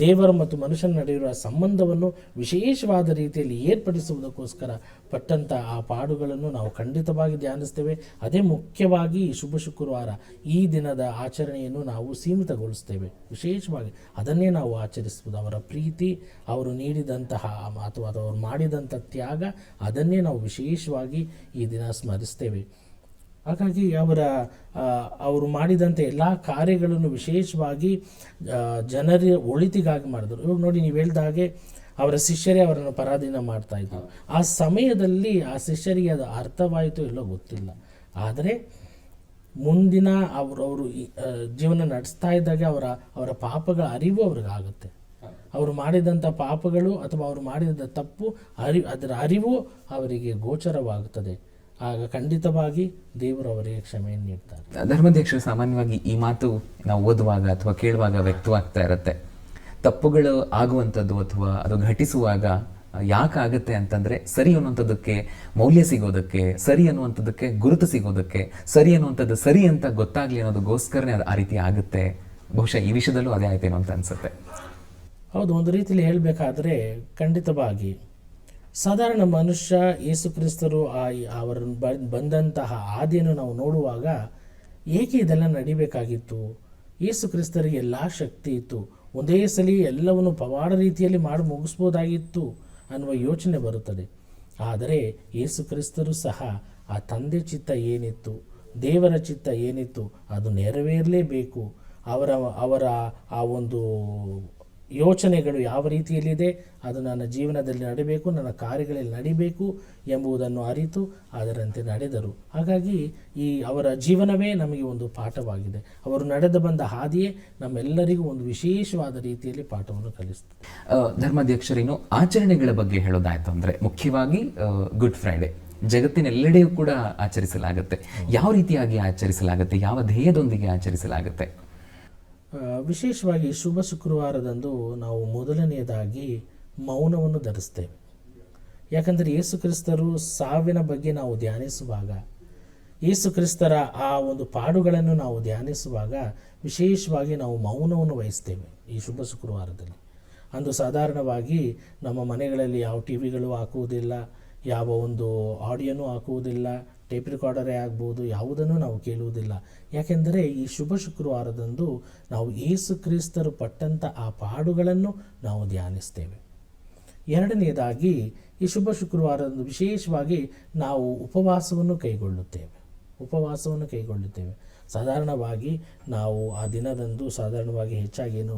ದೇವರ ಮತ್ತು ಮನುಷ್ಯನ ನಡೆಯುವ ಸಂಬಂಧವನ್ನು ವಿಶೇಷವಾದ ರೀತಿಯಲ್ಲಿ ಏರ್ಪಡಿಸುವುದಕ್ಕೋಸ್ಕರ ಪಟ್ಟಂಥ ಆ ಪಾಡುಗಳನ್ನು ನಾವು ಖಂಡಿತವಾಗಿ ಧ್ಯಾನಿಸ್ತೇವೆ. ಅದೇ ಮುಖ್ಯವಾಗಿ ಈ ಶುಭ ಶುಕ್ರವಾರ ಈ ದಿನದ ಆಚರಣೆಯನ್ನು ನಾವು ಸೀಮಿತಗೊಳಿಸ್ತೇವೆ. ವಿಶೇಷವಾಗಿ ಅದನ್ನೇ ನಾವು ಆಚರಿಸುವುದು. ಅವರ ಪ್ರೀತಿ, ಅವರು ನೀಡಿದಂತಹ ಅಥವಾ ಅವರು ಮಾಡಿದಂಥ ತ್ಯಾಗ, ಅದನ್ನೇ ನಾವು ವಿಶೇಷವಾಗಿ ಈ ದಿನ ಸ್ಮರಿಸ್ತೇವೆ. ಹಾಗಾಗಿ ಅವರು ಮಾಡಿದಂಥ ಎಲ್ಲ ಕಾರ್ಯಗಳನ್ನು ವಿಶೇಷವಾಗಿ ಜನರ ಒಳಿತಿಗಾಗಿ ಮಾಡಿದರು. ಇವಾಗ ನೋಡಿ, ನೀವು ಹೇಳಿದ ಹಾಗೆ ಅವರ ಶಿಷ್ಯರೇ ಅವರನ್ನು ಪರಾಧೀನ ಮಾಡ್ತಾ ಇದ್ರು. ಆ ಸಮಯದಲ್ಲಿ ಆ ಶಿಷ್ಯರಿಗೆ ಅದು ಅರ್ಥವಾಯಿತು ಇಲ್ಲೋ ಗೊತ್ತಿಲ್ಲ, ಆದರೆ ಮುಂದಿನ ಅವರು ಜೀವನ ನಡೆಸ್ತಾ ಇದ್ದಾಗ ಅವರ ಪಾಪಗಳ ಅರಿವು ಅವ್ರಿಗಾಗುತ್ತೆ. ಅವರು ಮಾಡಿದಂಥ ಪಾಪಗಳು ಅಥವಾ ಅವರು ಮಾಡಿದ ತಪ್ಪು ಅದರ ಅರಿವು ಅವರಿಗೆ ಗೋಚರವಾಗುತ್ತದೆ. ಆಗ ಖಂಡಿತವಾಗಿ ದೇವರು ಅವರಿಗೆ ಕ್ಷಮೆಯನ್ನು ನೀಡ್ತಾರೆ. ಧರ್ಮಾಧ್ಯಕ್ಷರು, ಸಾಮಾನ್ಯವಾಗಿ ಈ ಮಾತು ನಾವು ಓದುವಾಗ ಅಥವಾ ಕೇಳುವಾಗ ವ್ಯಕ್ತವಾಗ್ತಾ ಇರುತ್ತೆ. ತಪ್ಪುಗಳು ಆಗುವಂಥದ್ದು ಅಥವಾ ಅದು ಘಟಿಸುವಾಗ ಯಾಕಾಗುತ್ತೆ ಅಂತಂದ್ರೆ ಸರಿ ಅನ್ನುವಂಥದ್ದಕ್ಕೆ ಮೌಲ್ಯ ಸಿಗೋದಕ್ಕೆ, ಸರಿ ಅನ್ನುವಂಥದ್ದಕ್ಕೆ ಗುರುತು ಸಿಗೋದಕ್ಕೆ, ಸರಿ ಅನ್ನುವಂಥದ್ದು ಸರಿ ಅಂತ ಗೊತ್ತಾಗ್ಲಿ ಅನ್ನೋದಕ್ಕೋಸ್ಕರನೇ ಅದು ಆ ರೀತಿ ಆಗುತ್ತೆ. ಬಹುಶಃ ಈ ವಿಷಯದಲ್ಲೂ ಅದೇ ಆಯ್ತೇನೋ ಅಂತ ಅನ್ಸುತ್ತೆ. ಹೌದು, ಒಂದು ರೀತಿಯಲ್ಲಿ ಹೇಳಬೇಕಾದ್ರೆ ಖಂಡಿತವಾಗಿ ಸಾಧಾರಣ ಮನುಷ್ಯ ಯೇಸು ಕ್ರಿಸ್ತರು ಅವರನ್ನು ಬಂದಂತಹ ಹಾದಿಯನ್ನು ನಾವು ನೋಡುವಾಗ ಏಕೆ ಇದೆಲ್ಲ ನಡಿಬೇಕಾಗಿತ್ತು? ಯೇಸು ಕ್ರಿಸ್ತರಿಗೆ ಎಲ್ಲ ಶಕ್ತಿ ಇತ್ತು, ಒಂದೇ ಸಲ ಎಲ್ಲವನ್ನು ಪವಾಡ ರೀತಿಯಲ್ಲಿ ಮಾಡಿ ಮುಗಿಸ್ಬೋದಾಗಿತ್ತು ಅನ್ನುವ ಯೋಚನೆ ಬರುತ್ತದೆ. ಆದರೆ ಯೇಸು ಕ್ರಿಸ್ತರು ಸಹ ಆ ತಂದೆ ಚಿತ್ತ ಏನಿತ್ತು, ದೇವರ ಚಿತ್ತ ಏನಿತ್ತು ಅದು ನೆರವೇರಲೇಬೇಕು. ಅವರ ಆ ಒಂದು ಯೋಚನೆಗಳು ಯಾವ ರೀತಿಯಲ್ಲಿದೆ, ಅದು ನನ್ನ ಜೀವನದಲ್ಲಿ ನಡೀಬೇಕು, ನನ್ನ ಕಾರ್ಯಗಳಲ್ಲಿ ನಡಿಬೇಕು ಎಂಬುದನ್ನು ಅರಿತು ಅದರಂತೆ ನಡೆದರು. ಹಾಗಾಗಿ ಈ ಅವರ ಜೀವನವೇ ನಮಗೆ ಒಂದು ಪಾಠವಾಗಿದೆ. ಅವರು ನಡೆದು ಬಂದ ಹಾದಿಯೇ ನಮ್ಮೆಲ್ಲರಿಗೂ ಒಂದು ವಿಶೇಷವಾದ ರೀತಿಯಲ್ಲಿ ಪಾಠವನ್ನು ಕಲಿಸ್ತದೆ. ಧರ್ಮಾಧ್ಯಕ್ಷರೇನು ಆಚರಣೆಗಳ ಬಗ್ಗೆ ಹೇಳೋದಾಯ್ತು ಅಂದರೆ ಮುಖ್ಯವಾಗಿ ಗುಡ್ ಫ್ರೈಡೆ ಜಗತ್ತಿನೆಲ್ಲೆಡೆಯೂ ಕೂಡ ಆಚರಿಸಲಾಗುತ್ತೆ. ಯಾವ ರೀತಿಯಾಗಿ ಆಚರಿಸಲಾಗುತ್ತೆ, ಯಾವ ಧ್ಯೇಯದೊಂದಿಗೆ ಆಚರಿಸಲಾಗುತ್ತೆ? ವಿಶೇಷವಾಗಿ ಶುಭ ಶುಕ್ರವಾರದಂದು ನಾವು ಮೊದಲನೆಯದಾಗಿ ಮೌನವನ್ನು ಧರಿಸ್ತೇವೆ. ಯಾಕಂದರೆ ಯೇಸು ಕ್ರಿಸ್ತರು ಸಾವಿನ ಬಗ್ಗೆ ನಾವು ಧ್ಯಾನಿಸುವಾಗ, ಯೇಸು ಕ್ರಿಸ್ತರ ಆ ಒಂದು ಪಾಡುಗಳನ್ನು ನಾವು ಧ್ಯಾನಿಸುವಾಗ ವಿಶೇಷವಾಗಿ ನಾವು ಮೌನವನ್ನು ವಹಿಸ್ತೇವೆ. ಈ ಶುಭ ಶುಕ್ರವಾರದಲ್ಲಿ ಅಂದು ಸಾಧಾರಣವಾಗಿ ನಮ್ಮ ಮನೆಗಳಲ್ಲಿ ಯಾವ ಟಿ ವಿಗಳು ಹಾಕುವುದಿಲ್ಲ, ಯಾವ ಒಂದು ಆಡಿಯೋನೂ ಹಾಕುವುದಿಲ್ಲ, ಟೇಪ್ ರೆಕಾರ್ಡರೇ ಆಗ್ಬೋದು, ಯಾವುದನ್ನು ನಾವು ಕೇಳುವುದಿಲ್ಲ. ಯಾಕೆಂದರೆ ಈ ಶುಭ ಶುಕ್ರವಾರದಂದು ನಾವು ಯೇಸು ಕ್ರಿಸ್ತರು ಪಟ್ಟಂಥ ಆ ಪಾಡುಗಳನ್ನು ನಾವು ಧ್ಯಾನಿಸ್ತೇವೆ. ಎರಡನೆಯದಾಗಿ ಈ ಶುಭ ಶುಕ್ರವಾರದಂದು ವಿಶೇಷವಾಗಿ ನಾವು ಉಪವಾಸವನ್ನು ಕೈಗೊಳ್ಳುತ್ತೇವೆ. ಸಾಧಾರಣವಾಗಿ ನಾವು ಆ ದಿನದಂದು ಸಾಧಾರಣವಾಗಿ ಹೆಚ್ಚಾಗೇನು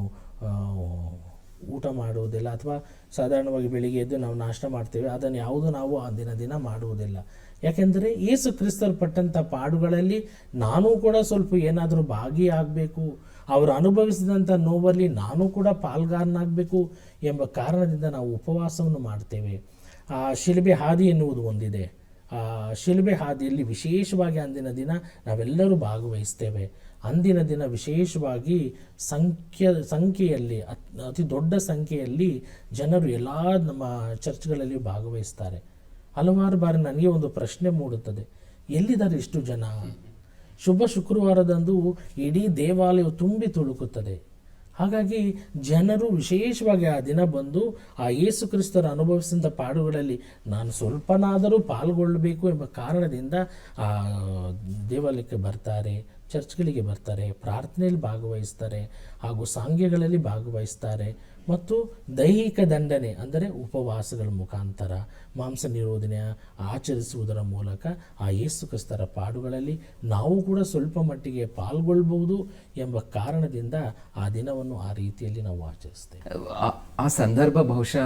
ಊಟ ಮಾಡುವುದಿಲ್ಲ, ಅಥವಾ ಸಾಧಾರಣವಾಗಿ ಬೆಳಿಗ್ಗೆ ಎದ್ದು ನಾವು ನಾಷ್ಟ ಮಾಡ್ತೇವೆ, ಅದನ್ನು ಯಾವುದು ನಾವು ಆ ದಿನ ಮಾಡುವುದಿಲ್ಲ. ಯಾಕೆಂದರೆ ಯೇಸು ಕ್ರಿಸ್ತರು ಪಟ್ಟಂಥ ಪಾಡುಗಳಲ್ಲಿ ನಾನು ಕೂಡ ಸ್ವಲ್ಪ ಏನಾದರೂ ಭಾಗಿಯಾಗಬೇಕು, ಅವರು ಅನುಭವಿಸಿದಂಥ ನೋವಲ್ಲಿ ನಾನು ಕೂಡ ಪಾಲ್ಗಾರನಾಗಬೇಕು ಎಂಬ ಕಾರಣದಿಂದ ನಾವು ಉಪವಾಸವನ್ನು ಮಾಡ್ತೇವೆ. ಆ ಶಿಲುಬೆ ಹಾದಿ ಎನ್ನುವುದು ಒಂದಿದೆ. ಆ ಶಿಲುಬೆ ಹಾದಿಯಲ್ಲಿ ವಿಶೇಷವಾಗಿ ಅಂದಿನ ದಿನ ನಾವೆಲ್ಲರೂ ಭಾಗವಹಿಸ್ತೇವೆ. ಅಂದಿನ ದಿನ ವಿಶೇಷವಾಗಿ ಸಂಖ್ಯೆಯಲ್ಲಿ ಅತಿ ದೊಡ್ಡ ಸಂಖ್ಯೆಯಲ್ಲಿ ಜನರು ಎಲ್ಲ ನಮ್ಮ ಚರ್ಚ್ಗಳಲ್ಲಿ ಭಾಗವಹಿಸ್ತಾರೆ. ಹಲವಾರು ಬಾರಿ ನನಗೆ ಒಂದು ಪ್ರಶ್ನೆ ಮೂಡುತ್ತದೆ, ಎಲ್ಲಿದ್ದಾರೆ ಇಷ್ಟು ಜನ? ಶುಭ ಶುಕ್ರವಾರದಂದು ಇಡೀ ದೇವಾಲಯವು ತುಂಬಿ ತುಳುಕುತ್ತದೆ. ಹಾಗಾಗಿ ಜನರು ವಿಶೇಷವಾಗಿ ಆ ದಿನ ಬಂದು ಆ ಯೇಸು ಕ್ರಿಸ್ತರು ಅನುಭವಿಸಿದ ಪಾಡುಗಳಲ್ಲಿ ನಾನು ಸ್ವಲ್ಪನಾದರೂ ಪಾಲ್ಗೊಳ್ಳಬೇಕು ಎಂಬ ಕಾರಣದಿಂದ ಆ ದೇವಾಲಯಕ್ಕೆ ಬರ್ತಾರೆ, ಚರ್ಚ್ಗಳಿಗೆ ಬರ್ತಾರೆ, ಪ್ರಾರ್ಥನೆಯಲ್ಲಿ ಭಾಗವಹಿಸ್ತಾರೆ, ಹಾಗೂ ಸಾಂಗ್ಯಗಳಲ್ಲಿ ಭಾಗವಹಿಸ್ತಾರೆ. ಮತ್ತು ದೈಹಿಕ ದಂಡನೆ ಅಂದರೆ ಉಪವಾಸಗಳ ಮುಖಾಂತರ ಮಾಂಸ ನಿರೋಧನೆ ಆಚರಿಸುವುದರ ಮೂಲಕ ಆ ಯೇಸು ಕ್ರಿಸ್ತರ ಪಾಡುಗಳಲ್ಲಿ ನಾವು ಕೂಡ ಸ್ವಲ್ಪ ಮಟ್ಟಿಗೆ ಪಾಲ್ಗೊಳ್ಬಹುದು ಎಂಬ ಕಾರಣದಿಂದ ಆ ದಿನವನ್ನು ಆ ರೀತಿಯಲ್ಲಿ ನಾವು ಆಚರಿಸ್ತೇವೆ. ಆ ಸಂದರ್ಭ ಬಹುಶಃ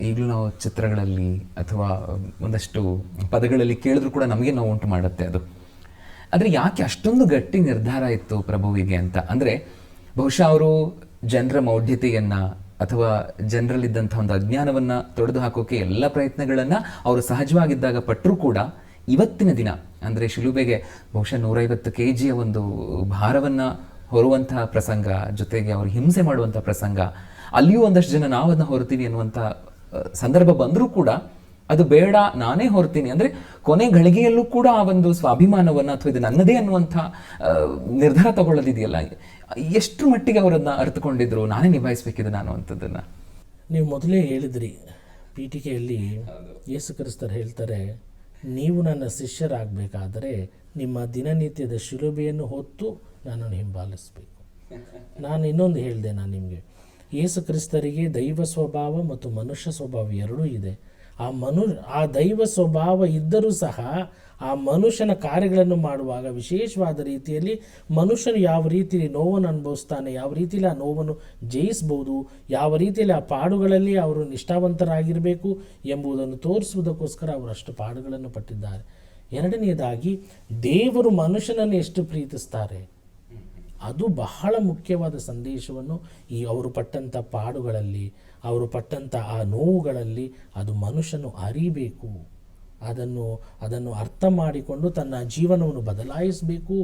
ಈಗಲೂ ನಾವು ಚಿತ್ರಗಳಲ್ಲಿ ಅಥವಾ ಒಂದಷ್ಟು ಪದಗಳಲ್ಲಿ ಕೇಳಿದ್ರು ಕೂಡ ನಮಗೆ ನಾವು ಉಂಟು ಮಾಡುತ್ತೆ ಅದು. ಆದರೆ ಯಾಕೆ ಅಷ್ಟೊಂದು ಗಟ್ಟಿ ನಿರ್ಧಾರ ಇತ್ತು ಪ್ರಭುವಿಗೆ ಅಂತ ಅಂದರೆ, ಬಹುಶಃ ಅವರು ಜನರ ಮೌಢ್ಯತೆಯನ್ನು ಅಥವಾ ಜನರಲ್ಲಿದ್ದಂಥ ಒಂದು ಅಜ್ಞಾನವನ್ನು ತೊಡೆದು ಹಾಕೋಕೆ ಎಲ್ಲ ಪ್ರಯತ್ನಗಳನ್ನು ಅವರು ಸಹಜವಾಗಿದ್ದಾಗ ಪಟ್ಟರೂ ಕೂಡ ಇವತ್ತಿನ ದಿನ ಅಂದರೆ ಶಿಲುಬೆಗೆ ಬಹುಶಃ 150 kg ಒಂದು ಭಾರವನ್ನು ಹೊರುವಂತಹ ಪ್ರಸಂಗ, ಜೊತೆಗೆ ಅವರು ಹಿಂಸೆ ಮಾಡುವಂಥ ಪ್ರಸಂಗ, ಅಲ್ಲಿಯೂ ಒಂದಷ್ಟು ಜನ ನಾವನ್ನ ಹೊರ್ತೀವಿ ಅನ್ನುವಂಥ ಸಂದರ್ಭ ಬಂದರೂ ಕೂಡ ಅದು ಬೇಡ, ನಾನೇ ಹೊರ್ತೀನಿ ಅಂದರೆ ಕೊನೆ ಗಳಿಗೆಯಲ್ಲೂ ಕೂಡ ಆ ಒಂದು ಸ್ವಾಭಿಮಾನವನ್ನು ಅಥವಾ ಇದು ನನ್ನದೇ ಅನ್ನುವಂಥ ನಿರ್ಧಾರ ತಗೊಳ್ಳೋದಿದೆಯಲ್ಲ, ಎಷ್ಟು ಮಟ್ಟಿಗೆ ಅವರನ್ನು ಅರ್ಥಕೊಂಡಿದ್ರು, ನಾನೇ ನಿಭಾಯಿಸಬೇಕಿದೆ ನಾನು ಅಂಥದ್ದನ್ನು? ನೀವು ಮೊದಲೇ ಹೇಳಿದ್ರಿ ಪೀಠಿಕೆಯಲ್ಲಿ ಯೇಸು ಕ್ರಿಸ್ತರು ಹೇಳ್ತಾರೆ, ನೀವು ನನ್ನ ಶಿಷ್ಯರಾಗಬೇಕಾದರೆ ನಿಮ್ಮ ದಿನನಿತ್ಯದ ಶಿಲುಬೆಯನ್ನು ಹೊತ್ತು ನನ್ನನ್ನು ಹಿಂಬಾಲಿಸಬೇಕು. ನಾನು ಇನ್ನೊಂದು ಹೇಳಿದೆ, ನಾನು ನಿಮಗೆ ಯೇಸು ಕ್ರಿಸ್ತರಿಗೆ ದೈವ ಸ್ವಭಾವ ಮತ್ತು ಮನುಷ್ಯ ಸ್ವಭಾವ ಎರಡೂ ಇದೆ. ಆ ದೈವ ಸ್ವಭಾವ ಇದ್ದರೂ ಸಹ ಆ ಮನುಷ್ಯನ ಕಾರ್ಯಗಳನ್ನು ಮಾಡುವಾಗ ವಿಶೇಷವಾದ ರೀತಿಯಲ್ಲಿ ಮನುಷ್ಯನು ಯಾವ ರೀತಿಯಲ್ಲಿ ನೋವನ್ನು ಅನುಭವಿಸ್ತಾನೆ, ಯಾವ ರೀತಿಯಲ್ಲಿ ಆ ನೋವನ್ನು ಜಯಿಸ್ಬೋದು, ಯಾವ ರೀತಿಯಲ್ಲಿ ಆ ಪಾಡುಗಳಲ್ಲಿ ಅವರು ನಿಷ್ಠಾವಂತರಾಗಿರಬೇಕು ಎಂಬುದನ್ನು ತೋರಿಸುವುದಕ್ಕೋಸ್ಕರ ಅವರು ಅಷ್ಟು ಪಾಡುಗಳನ್ನು ಪಟ್ಟಿದ್ದಾರೆ. ಎರಡನೆಯದಾಗಿ ದೇವರು ಮನುಷ್ಯನನ್ನು ಎಷ್ಟು ಪ್ರೀತಿಸ್ತಾರೆ, ಅದು ಬಹಳ ಮುಖ್ಯವಾದ ಸಂದೇಶವನ್ನು ಈ ಅವರು ಪಟ್ಟಂಥ ಪಾಡುಗಳಲ್ಲಿ, ಅವರು ಪಟ್ಟಂಥ ಆ ನೋವುಗಳಲ್ಲಿ ಅದು ಮನುಷ್ಯನು ಅರಿಬೇಕು, ಅದನ್ನು ಅರ್ಥ ಮಾಡಿಕೊಂಡು ತನ್ನ ಜೀವನವನ್ನು ಬದಲಾಯಿಸಬೇಕು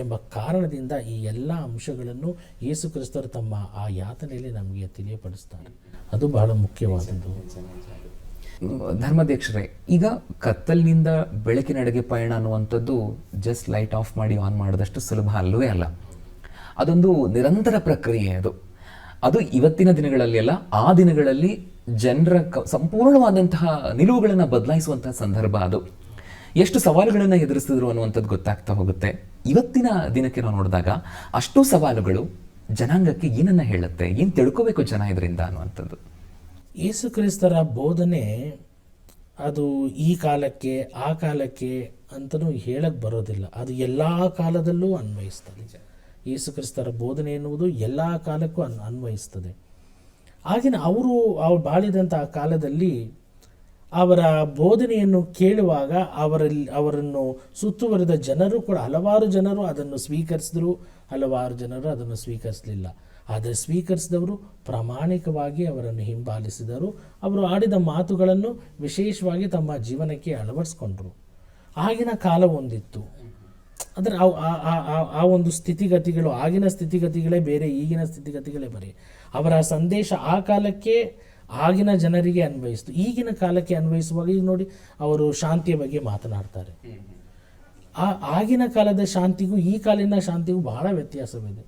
ಎಂಬ ಕಾರಣದಿಂದ ಈ ಎಲ್ಲ ಅಂಶಗಳನ್ನು ಯೇಸು ಕ್ರಿಸ್ತರು ತಮ್ಮ ಆ ಯಾತನೆಯಲ್ಲಿ ನಮಗೆ ತಿಳಿಯಪಡಿಸ್ತಾರೆ. ಅದು ಬಹಳ ಮುಖ್ಯವಾದದ್ದು. ಧರ್ಮಾಧ್ಯಕ್ಷರೇ, ಈಗ ಕತ್ತಲಿನಿಂದ ಬೆಳಕಿನೆಡೆಗೆ ಪಯಣ ಅನ್ನುವಂಥದ್ದು ಜಸ್ಟ್ ಲೈಟ್ ಆಫ್ ಮಾಡಿ ಆನ್ ಮಾಡಿದಷ್ಟು ಸುಲಭ ಅಲ್ಲವೇ ಅಲ್ಲ. ಅದೊಂದು ನಿರಂತರ ಪ್ರಕ್ರಿಯೆ. ಅದು ಇವತ್ತಿನ ದಿನಗಳಲ್ಲಿ ಅಲ್ಲ, ಆ ದಿನಗಳಲ್ಲಿ ಜನರ ಸಂಪೂರ್ಣವಾದಂತಹ ನಿಲುವುಗಳನ್ನು ಬದಲಾಯಿಸುವಂತಹ ಸಂದರ್ಭ. ಅದು ಎಷ್ಟು ಸವಾಲುಗಳನ್ನು ಎದುರಿಸಿದ್ರು ಅನ್ನುವಂಥದ್ದು ಗೊತ್ತಾಗ್ತಾ ಹೋಗುತ್ತೆ. ಇವತ್ತಿನ ದಿನಕ್ಕೆ ನಾವು ನೋಡಿದಾಗ ಅಷ್ಟು ಸವಾಲುಗಳು ಜನಾಂಗಕ್ಕೆ ಏನನ್ನ ಹೇಳುತ್ತೆ, ಏನು ತಿಳ್ಕೋಬೇಕು ಜನ ಇದರಿಂದ ಅನ್ನುವಂಥದ್ದು? ಯೇಸು ಕ್ರಿಸ್ತರ ಬೋಧನೆ ಅದು ಈ ಕಾಲಕ್ಕೆ ಆ ಕಾಲಕ್ಕೆ ಅಂತಲೂ ಹೇಳಕ್ಕೆ ಬರೋದಿಲ್ಲ, ಅದು ಎಲ್ಲ ಕಾಲದಲ್ಲೂ ಅನ್ವಯಿಸ್ತದೆ. ಯೇಸು ಕ್ರಿಸ್ತರ ಬೋಧನೆ ಎನ್ನುವುದು ಎಲ್ಲ ಕಾಲಕ್ಕೂ ಅನ್ವಯಿಸ್ತದೆ. ಆಗಿನ ಅವರು ಬಾಳಿದಂಥ ಕಾಲದಲ್ಲಿ ಅವರ ಬೋಧನೆಯನ್ನು ಕೇಳುವಾಗ ಅವರನ್ನು ಸುತ್ತುವರಿದ ಜನರು ಕೂಡ ಹಲವಾರು ಜನರು ಅದನ್ನು ಸ್ವೀಕರಿಸಿದ್ರು, ಹಲವಾರು ಜನರು ಅದನ್ನು ಸ್ವೀಕರಿಸಲಿಲ್ಲ. ಆದರೆ ಸ್ವೀಕರಿಸಿದವರು ಪ್ರಾಮಾಣಿಕವಾಗಿ ಅವರನ್ನು ಹಿಂಬಾಲಿಸಿದರು. ಅವರು ಆಡಿದ ಮಾತುಗಳನ್ನು ವಿಶೇಷವಾಗಿ ತಮ್ಮ ಜೀವನಕ್ಕೆ ಅಳವಡಿಸ್ಕೊಂಡ್ರು. ಆಗಿನ ಕಾಲ ಒಂದಿತ್ತು, ಅಂದರೆ ಆ ಒಂದು ಸ್ಥಿತಿಗತಿಗಳು, ಆಗಿನ ಸ್ಥಿತಿಗತಿಗಳೇ ಬೇರೆ, ಈಗಿನ ಸ್ಥಿತಿಗತಿಗಳೇ ಬೇರೆ. ಅವರ ಸಂದೇಶ ಆ ಕಾಲಕ್ಕೆ ಆಗಿನ ಜನರಿಗೆ ಅನ್ವಯಿಸ್ತು. ಈಗಿನ ಕಾಲಕ್ಕೆ ಅನ್ವಯಿಸುವಾಗ ಈಗ ನೋಡಿ, ಅವರು ಶಾಂತಿಯ ಬಗ್ಗೆ ಮಾತನಾಡ್ತಾರೆ. ಆಗಿನ ಕಾಲದ ಶಾಂತಿಗೂ ಈ ಕಾಲಿನ ಶಾಂತಿಗೂ ಬಹಳ ವ್ಯತ್ಯಾಸವಿದೆ.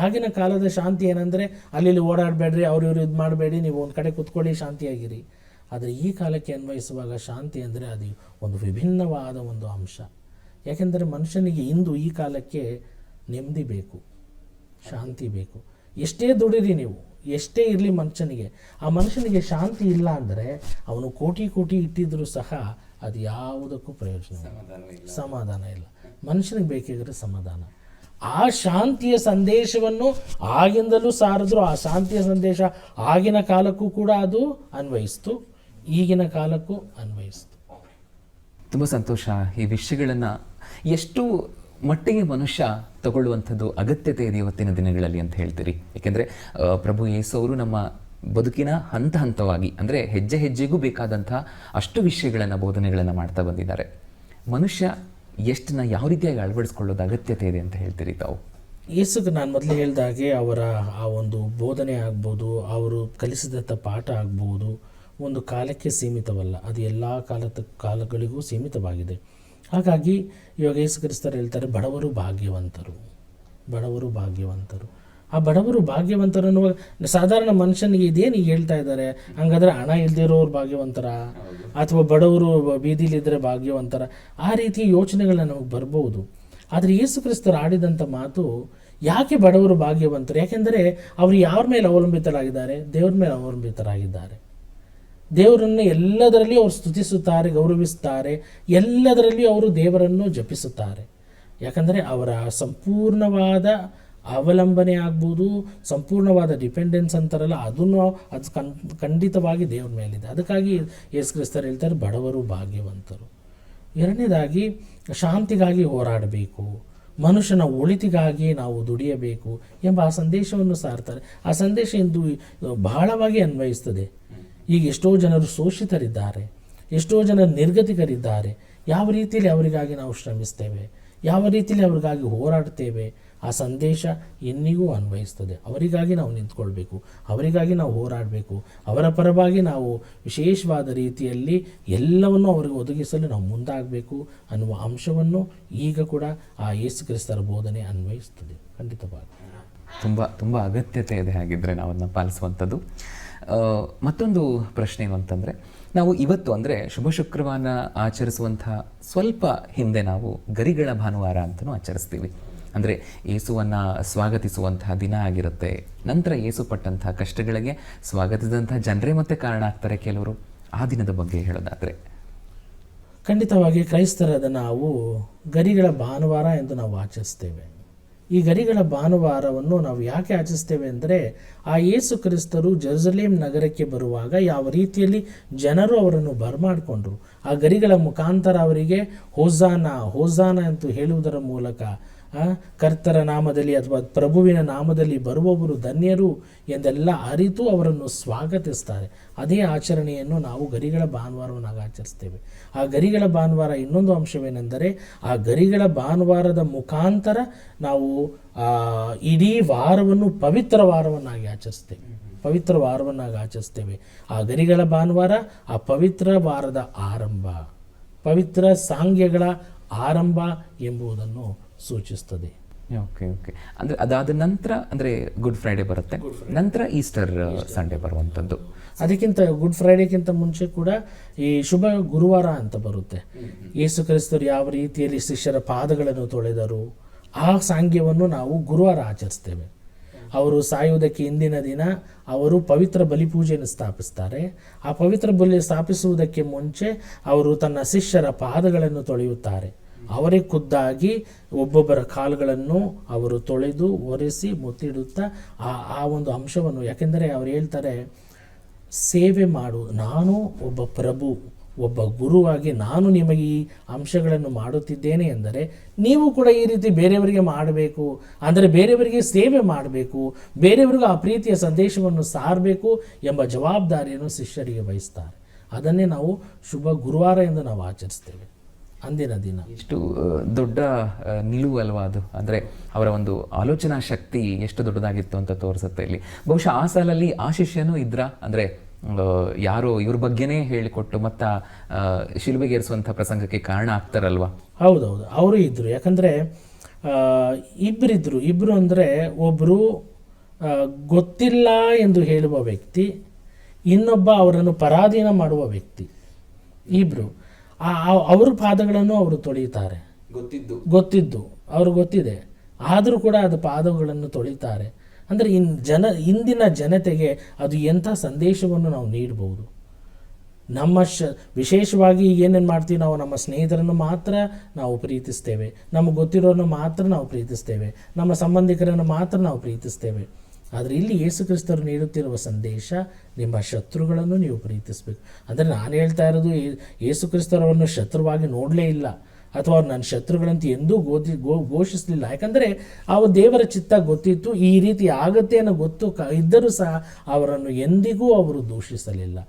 ಆಗಿನ ಕಾಲದ ಶಾಂತಿ ಏನಂದರೆ ಅಲ್ಲಿ ಓಡಾಡಬೇಡ್ರಿ, ಇವರು ಇದು ಮಾಡಬೇಡಿ, ನೀವು ಒಂದು ಕಡೆ ಕೂತ್ಕೊಳ್ಳಿ, ಶಾಂತಿಯಾಗಿರಿ. ಆದರೆ ಈ ಕಾಲಕ್ಕೆ ಅನ್ವಯಿಸುವಾಗ ಶಾಂತಿ ಅಂದರೆ ಅದು ಒಂದು ವಿಭಿನ್ನವಾದ ಒಂದು ಅಂಶ. ಯಾಕೆಂದರೆ ಮನುಷ್ಯನಿಗೆ ಇಂದು ಈ ಕಾಲಕ್ಕೆ ನೆಮ್ಮದಿ ಬೇಕು, ಶಾಂತಿ ಬೇಕು. ಎಷ್ಟೇ ದುಡಿರಿ ನೀವು, ಎಷ್ಟೇ ಇರಲಿ ಮನುಷ್ಯನಿಗೆ, ಆ ಮನುಷ್ಯನಿಗೆ ಶಾಂತಿ ಇಲ್ಲ ಅಂದರೆ ಅವನು ಕೋಟಿ ಕೋಟಿ ಇಟ್ಟಿದ್ರೂ ಸಹ ಅದು ಯಾವುದಕ್ಕೂ ಪ್ರಯೋಜನ ಇಲ್ಲ, ಸಮಾಧಾನ ಇಲ್ಲ. ಮನುಷ್ಯನಿಗೆ ಬೇಕಾಗಿರೋ ಸಮಾಧಾನ. ಆ ಶಾಂತಿಯ ಸಂದೇಶವನ್ನು ಆಗಿಂದಲೂ ಸಾರಿದ್ರು. ಆ ಶಾಂತಿಯ ಸಂದೇಶ ಆಗಿನ ಕಾಲಕ್ಕೂ ಕೂಡ ಅದು ಅನ್ವಯಿಸ್ತು, ಈಗಿನ ಕಾಲಕ್ಕೂ ಅನ್ವಯಿಸ್ತು. ತುಂಬ ಸಂತೋಷ. ಈ ವಿಷಯಗಳನ್ನು ಎಷ್ಟು ಮಟ್ಟಿಗೆ ಮನುಷ್ಯ ತಗೊಳ್ಳುವಂಥದ್ದು ಅಗತ್ಯತೆ ಇದೆ ಇವತ್ತಿನ ದಿನಗಳಲ್ಲಿ ಅಂತ ಹೇಳ್ತೀರಿ? ಏಕೆಂದರೆ ಪ್ರಭು ಯೇಸು ಅವರು ನಮ್ಮ ಬದುಕಿನ ಹಂತ ಹಂತವಾಗಿ, ಅಂದರೆ ಹೆಜ್ಜೆ ಹೆಜ್ಜೆಗೂ ಬೇಕಾದಂಥ ಅಷ್ಟು ವಿಷಯಗಳನ್ನು, ಬೋಧನೆಗಳನ್ನು ಮಾಡ್ತಾ ಬಂದಿದ್ದಾರೆ. ಮನುಷ್ಯ ಎಷ್ಟನ್ನ ಯಾವ ರೀತಿಯಾಗಿ ಅಳವಡಿಸ್ಕೊಳ್ಳೋದು ಅಗತ್ಯತೆ ಇದೆ ಅಂತ ಹೇಳ್ತೀರಿ ತಾವು? ಯೇಸುಗೆ ನಾನು ಮೊದಲೇ ಹೇಳಿದಾಗೆ ಅವರ ಆ ಒಂದು ಬೋಧನೆ ಆಗ್ಬೋದು, ಅವರು ಕಲಿಸಿದಂಥ ಪಾಠ ಆಗ್ಬೋದು, ಒಂದು ಕಾಲಕ್ಕೆ ಸೀಮಿತವಲ್ಲ, ಅದು ಎಲ್ಲ ಕಾಲಗಳಿಗೂ ಸೀಮಿತವಾಗಿದೆ. ಹಾಗಾಗಿ ಇವಾಗ ಯೇಸು ಕ್ರಿಸ್ತರು ಹೇಳ್ತಾರೆ, ಬಡವರು ಭಾಗ್ಯವಂತರು, ಬಡವರು ಭಾಗ್ಯವಂತರು. ಆ ಬಡವರು ಭಾಗ್ಯವಂತರು ಅನ್ನುವ ಸಾಧಾರಣ ಮನುಷ್ಯನಿಗೆ ಇದೇನು ಹೇಳ್ತಾ ಇದ್ದಾರೆ? ಹಂಗಾದ್ರೆ ಹಣ ಇಲ್ದಿರೋರು ಭಾಗ್ಯವಂತರ, ಅಥವಾ ಬಡವರು ಬೀದಿಲಿದ್ದರೆ ಭಾಗ್ಯವಂತರ, ಆ ರೀತಿ ಯೋಚನೆಗಳನ್ನ ನಮಗೆ ಬರ್ಬೋದು. ಆದರೆ ಯೇಸು ಕ್ರಿಸ್ತರು ಆಡಿದಂಥ ಮಾತು, ಯಾಕೆ ಬಡವರು ಭಾಗ್ಯವಂತರು? ಯಾಕೆಂದರೆ ಅವರು ಯಾರ ಮೇಲೆ ಅವಲಂಬಿತರಾಗಿದ್ದಾರೆ? ದೇವ್ರ ಮೇಲೆ ಅವಲಂಬಿತರಾಗಿದ್ದಾರೆ. ದೇವರನ್ನು ಎಲ್ಲದರಲ್ಲಿ ಅವರು ಸ್ತುತಿಸುತ್ತಾರೆ, ಗೌರವಿಸುತ್ತಾರೆ, ಎಲ್ಲದರಲ್ಲಿ ಅವರು ದೇವರನ್ನು ಜಪಿಸುತ್ತಾರೆ. ಯಾಕಂದರೆ ಅವರ ಸಂಪೂರ್ಣವಾದ ಅವಲಂಬನೆ ಆಗ್ಬೋದು, ಸಂಪೂರ್ಣವಾದ ಡಿಪೆಂಡೆನ್ಸ್ ಅಂತಾರಲ್ಲ, ಅದನ್ನು ಅದು ಖಂಡಿತವಾಗಿ ದೇವ್ರ ಮೇಲಿದೆ. ಅದಕ್ಕಾಗಿ ಯೇಸು ಕ್ರಿಸ್ತರು ಹೇಳ್ತಾರೆ, ಬಡವರು ಭಾಗ್ಯವಂತರು. ಎರಡನೇದಾಗಿ ಶಾಂತಿಗಾಗಿ ಹೋರಾಡಬೇಕು, ಮನುಷ್ಯನ ಒಳಿತಿಗಾಗಿ ನಾವು ದುಡಿಯಬೇಕು ಎಂಬ ಆ ಸಂದೇಶವನ್ನು ಸಾರ್ತಾರೆ. ಆ ಸಂದೇಶ ಇಂದು ಬಹಳವಾಗಿ ಅನ್ವಯಿಸ್ತದೆ. ಈಗ ಎಷ್ಟೋ ಜನರು ಶೋಷಿತರಿದ್ದಾರೆ, ಎಷ್ಟೋ ಜನರು ನಿರ್ಗತಿಕರಿದ್ದಾರೆ. ಯಾವ ರೀತಿಯಲ್ಲಿ ಅವರಿಗಾಗಿ ನಾವು ಶ್ರಮಿಸ್ತೇವೆ, ಯಾವ ರೀತಿಯಲ್ಲಿ ಅವರಿಗಾಗಿ ಹೋರಾಡ್ತೇವೆ, ಆ ಸಂದೇಶ ಎಂದಿಗೂ ಅನ್ವಯಿಸ್ತದೆ. ಅವರಿಗಾಗಿ ನಾವು ನಿಂತ್ಕೊಳ್ಬೇಕು, ಅವರಿಗಾಗಿ ನಾವು ಹೋರಾಡಬೇಕು, ಅವರ ಪರವಾಗಿ ನಾವು ವಿಶೇಷವಾದ ರೀತಿಯಲ್ಲಿ ಎಲ್ಲವನ್ನು ಅವರಿಗೆ ಒದಗಿಸಲು ನಾವು ಮುಂದಾಗಬೇಕು ಅನ್ನುವ ಅಂಶವನ್ನು ಈಗ ಕೂಡ ಆ ಯೇಸು ಕ್ರಿಸ್ತರ ಬೋಧನೆ ಅನ್ವಯಿಸ್ತದೆ. ಖಂಡಿತವಾಗಿ ತುಂಬ ಅಗತ್ಯತೆ ಇದೆ ಹಾಗಿದ್ರೆ ನಾವು ಅದನ್ನು ಪಾಲಿಸುವಂಥದ್ದು. ಮತ್ತೊಂದು ಪ್ರಶ್ನೆ ಏನು ಅಂತಂದರೆ, ನಾವು ಇವತ್ತು ಅಂದರೆ ಶುಭ ಶುಕ್ರವಾರ ಆಚರಿಸುವಂಥ ಸ್ವಲ್ಪ ಹಿಂದೆ ನಾವು ಗರಿಗಳ ಭಾನುವಾರ ಅಂತಲೂ ಆಚರಿಸ್ತೀವಿ. ಅಂದರೆ ಯೇಸುವನ್ನು ಸ್ವಾಗತಿಸುವಂತಹ ದಿನ ಆಗಿರುತ್ತೆ. ನಂತರ ಯೇಸು ಪಟ್ಟಂಥ ಕಷ್ಟಗಳಿಗೆ ಸ್ವಾಗತಿಸಿದಂಥ ಜನರೇ ಮತ್ತೆ ಕಾರಣ ಆಗ್ತಾರೆ ಕೆಲವರು. ಆ ದಿನದ ಬಗ್ಗೆ ಹೇಳೋದಾದರೆ, ಖಂಡಿತವಾಗಿ ಕ್ರೈಸ್ತರಾದ ನಾವು ಗರಿಗಳ ಭಾನುವಾರ ಎಂದು ನಾವು ಆಚರಿಸ್ತೇವೆ. ಈ ಗರಿಗಳ ಭಾನುವಾರವನ್ನು ನಾವು ಯಾಕೆ ಆಚರಿಸ್ತೇವೆ ಅಂದರೆ, ಆ ಯೇಸು ಕ್ರಿಸ್ತರು ಜೆರುಸಲೇಮ್ ನಗರಕ್ಕೆ ಬರುವಾಗ ಯಾವ ರೀತಿಯಲ್ಲಿ ಜನರು ಅವರನ್ನು ಬರಮಾಡಿಕೊಂಡ್ರು, ಆ ಗರಿಗಳ ಮುಖಾಂತರ ಅವರಿಗೆ ಹೋಸಾನ ಹೋಸಾನ ಅಂತ ಹೇಳುವುದರ ಮೂಲಕ ಕರ್ತರ ನಾಮದಲ್ಲಿ ಅಥವಾ ಪ್ರಭುವಿನ ನಾಮದಲ್ಲಿ ಬರುವವರು ಧನ್ಯರು ಎಂದೆಲ್ಲ ಅರಿತು ಅವರನ್ನು ಸ್ವಾಗತಿಸ್ತಾರೆ. ಅದೇ ಆಚರಣೆಯನ್ನು ನಾವು ಗರಿಗಳ ಭಾನುವಾರವನ್ನು ಆಚರಿಸ್ತೇವೆ. ಆ ಗರಿಗಳ ಭಾನುವಾರ ಇನ್ನೊಂದು ಅಂಶವೇನೆಂದರೆ, ಆ ಗರಿಗಳ ಭಾನುವಾರದ ಮುಖಾಂತರ ನಾವು ಇಡೀ ವಾರವನ್ನು ಪವಿತ್ರ ವಾರವನ್ನಾಗಿ ಆಚರಿಸ್ತೇವೆ, ಪವಿತ್ರ ವಾರವನ್ನಾಗಿ ಆಚರಿಸ್ತೇವೆ. ಆ ಗರಿಗಳ ಭಾನುವಾರ ಆ ಪವಿತ್ರ ವಾರದ ಆರಂಭ, ಪವಿತ್ರ ಸಾಂಗ್ಯಗಳ ಆರಂಭ ಎಂಬುದನ್ನು ಸೂಚಿಸ್ತದೆ. ಓಕೆ. ಅಂದರೆ ಅದಾದ ನಂತರ ಅಂದರೆ ಗುಡ್ ಫ್ರೈಡೆ ಬರುತ್ತೆ, ನಂತರ ಈಸ್ಟರ್ ಸಂಡೇ ಬರುವಂಥದ್ದು. ಅದಕ್ಕಿಂತ ಗುಡ್ ಫ್ರೈಡೇಕ್ಕಿಂತ ಮುಂಚೆ ಕೂಡ ಈ ಶುಭ ಗುರುವಾರ ಅಂತ ಬರುತ್ತೆ. ಯೇಸು ಕ್ರಿಸ್ತರು ಯಾವ ರೀತಿಯಲ್ಲಿ ಶಿಷ್ಯರ ಪಾದಗಳನ್ನು ತೊಳೆದರು, ಆ ಸಾಂಗ್ಯವನ್ನು ನಾವು ಗುರುವಾರ ಆಚರಿಸ್ತೇವೆ. ಅವರು ಸಾಯುವುದಕ್ಕೆ ಹಿಂದಿನ ದಿನ ಅವರು ಪವಿತ್ರ ಬಲಿಪೂಜೆಯನ್ನು ಸ್ಥಾಪಿಸ್ತಾರೆ. ಆ ಪವಿತ್ರ ಬಲಿ ಸ್ಥಾಪಿಸುವುದಕ್ಕೆ ಮುಂಚೆ ಅವರು ತನ್ನ ಶಿಷ್ಯರ ಪಾದಗಳನ್ನು ತೊಳೆಯುತ್ತಾರೆ. ಅವರೇ ಖುದ್ದಾಗಿ ಒಬ್ಬೊಬ್ಬರ ಕಾಲುಗಳನ್ನು ಅವರು ತೊಳೆದು ಒರೆಸಿ ಮುತ್ತಿಡುತ್ತಾ ಆ ಒಂದು ಅಂಶವನ್ನು, ಯಾಕೆಂದರೆ ಅವರು ಹೇಳ್ತಾರೆ, ಸೇವೆ ಮಾಡು, ನಾನು ಒಬ್ಬ ಪ್ರಭು, ಒಬ್ಬ ಗುರುವಾಗಿ ನಾನು ನಿಮಗೆ ಈ ಅಂಶಗಳನ್ನು ಮಾಡುತ್ತಿದ್ದೇನೆ ಎಂದರೆ ನೀವು ಕೂಡ ಈ ರೀತಿ ಬೇರೆಯವರಿಗೆ ಮಾಡಬೇಕು. ಅಂದರೆ ಬೇರೆಯವರಿಗೆ ಸೇವೆ ಮಾಡಬೇಕು, ಬೇರೆಯವರಿಗೂ ಆ ಪ್ರೀತಿಯ ಸಂದೇಶವನ್ನು ಸಾರಬೇಕು ಎಂಬ ಜವಾಬ್ದಾರಿಯನ್ನು ಶಿಷ್ಯರಿಗೆ ವಹಿಸ್ತಾರೆ. ಅದನ್ನೇ ನಾವು ಶುಭ ಗುರುವಾರ ಎಂದು ನಾವು ಆಚರಿಸ್ತೇವೆ. ಅಂದಿನ ದಿನ ಎಷ್ಟು ದೊಡ್ಡ ನಿಲುವು ಅಲ್ವಾ ಅದು. ಅಂದರೆ ಅವರ ಒಂದು ಆಲೋಚನಾ ಶಕ್ತಿ ಎಷ್ಟು ದೊಡ್ಡದಾಗಿತ್ತು ಅಂತ ತೋರಿಸುತ್ತೆ ಇಲ್ಲಿ. ಬಹುಶಃ ಆ ಸಾಲಲ್ಲಿ ಆ ಶಿಷ್ಯನೂ ಇದ್ರ, ಅಂದರೆ ಯಾರೋ ಇವ್ರ ಬಗ್ಗೆನೇ ಹೇಳಿಕೊಟ್ಟು ಮತ್ತು ಶಿಲುಬೆಗೇರಿಸುವಂಥ ಪ್ರಸಂಗಕ್ಕೆ ಕಾರಣ ಆಗ್ತಾರಲ್ವಾ? ಹೌದೌದು, ಅವರು ಇದ್ದರು. ಯಾಕಂದರೆ ಇಬ್ಬರು ಅಂದರೆ ಒಬ್ಬರು ಗೊತ್ತಿಲ್ಲ ಎಂದು ಹೇಳುವ ವ್ಯಕ್ತಿ, ಇನ್ನೊಬ್ಬ ಅವರನ್ನು ಪರಾಧೀನ ಮಾಡುವ ವ್ಯಕ್ತಿ. ಇಬ್ಬರು ಅವ್ರ ಪಾದಗಳನ್ನು ಅವರು ತೊಳೆಯುತ್ತಾರೆ. ಗೊತ್ತಿದ್ದು ಅವ್ರಿಗೆ ಗೊತ್ತಿದೆ, ಆದರೂ ಕೂಡ ಅದು ಪಾದಗಳನ್ನು ತೊಳಿತಾರೆ. ಅಂದರೆ ಇಂದಿನ ಜನತೆಗೆ ಅದು ಎಂಥ ಸಂದೇಶವನ್ನು ನಾವು ನೀಡಬಹುದು. ವಿಶೇಷವಾಗಿ ಏನೇನು ಮಾಡ್ತೀವಿ, ನಾವು ನಮ್ಮ ಸ್ನೇಹಿತರನ್ನು ಮಾತ್ರ ನಾವು ಪ್ರೀತಿಸ್ತೇವೆ, ನಮಗೆ ಗೊತ್ತಿರೋರನ್ನು ಮಾತ್ರ ನಾವು ಪ್ರೀತಿಸ್ತೇವೆ, ನಮ್ಮ ಸಂಬಂಧಿಕರನ್ನು ಮಾತ್ರ ನಾವು ಪ್ರೀತಿಸ್ತೇವೆ. ಆದರೆ ಇಲ್ಲಿ ಯೇಸು ಕ್ರಿಸ್ತರು ನೀಡುತ್ತಿರುವ ಸಂದೇಶ, ನಿಮ್ಮ ಶತ್ರುಗಳನ್ನು ನೀವು ಪ್ರೀತಿಸಬೇಕು. ಅಂದರೆ ನಾನು ಹೇಳ್ತಾ ಇರೋದು ಯೇಸು ಕ್ರಿಸ್ತರವನ್ನು ಶತ್ರುವಾಗಿ ನೋಡಲೇ ಇಲ್ಲ, ಅಥವಾ ನನ್ನ ಶತ್ರುಗಳಂತ ಎಂದೂ ಘೋಷಿಸಲಿಲ್ಲ. ಯಾಕಂದರೆ ಅವ ದೇವರ ಚಿತ್ತ ಗೊತ್ತಿತ್ತು, ಈ ರೀತಿ ಆಗತ್ತೆ ಅನ್ನೋ ಗೊತ್ತು ಇದ್ದರೂ ಸಹ ಅವರನ್ನು ಎಂದಿಗೂ ಅವರು ದೂಷಿಸಲಿಲ್ಲ,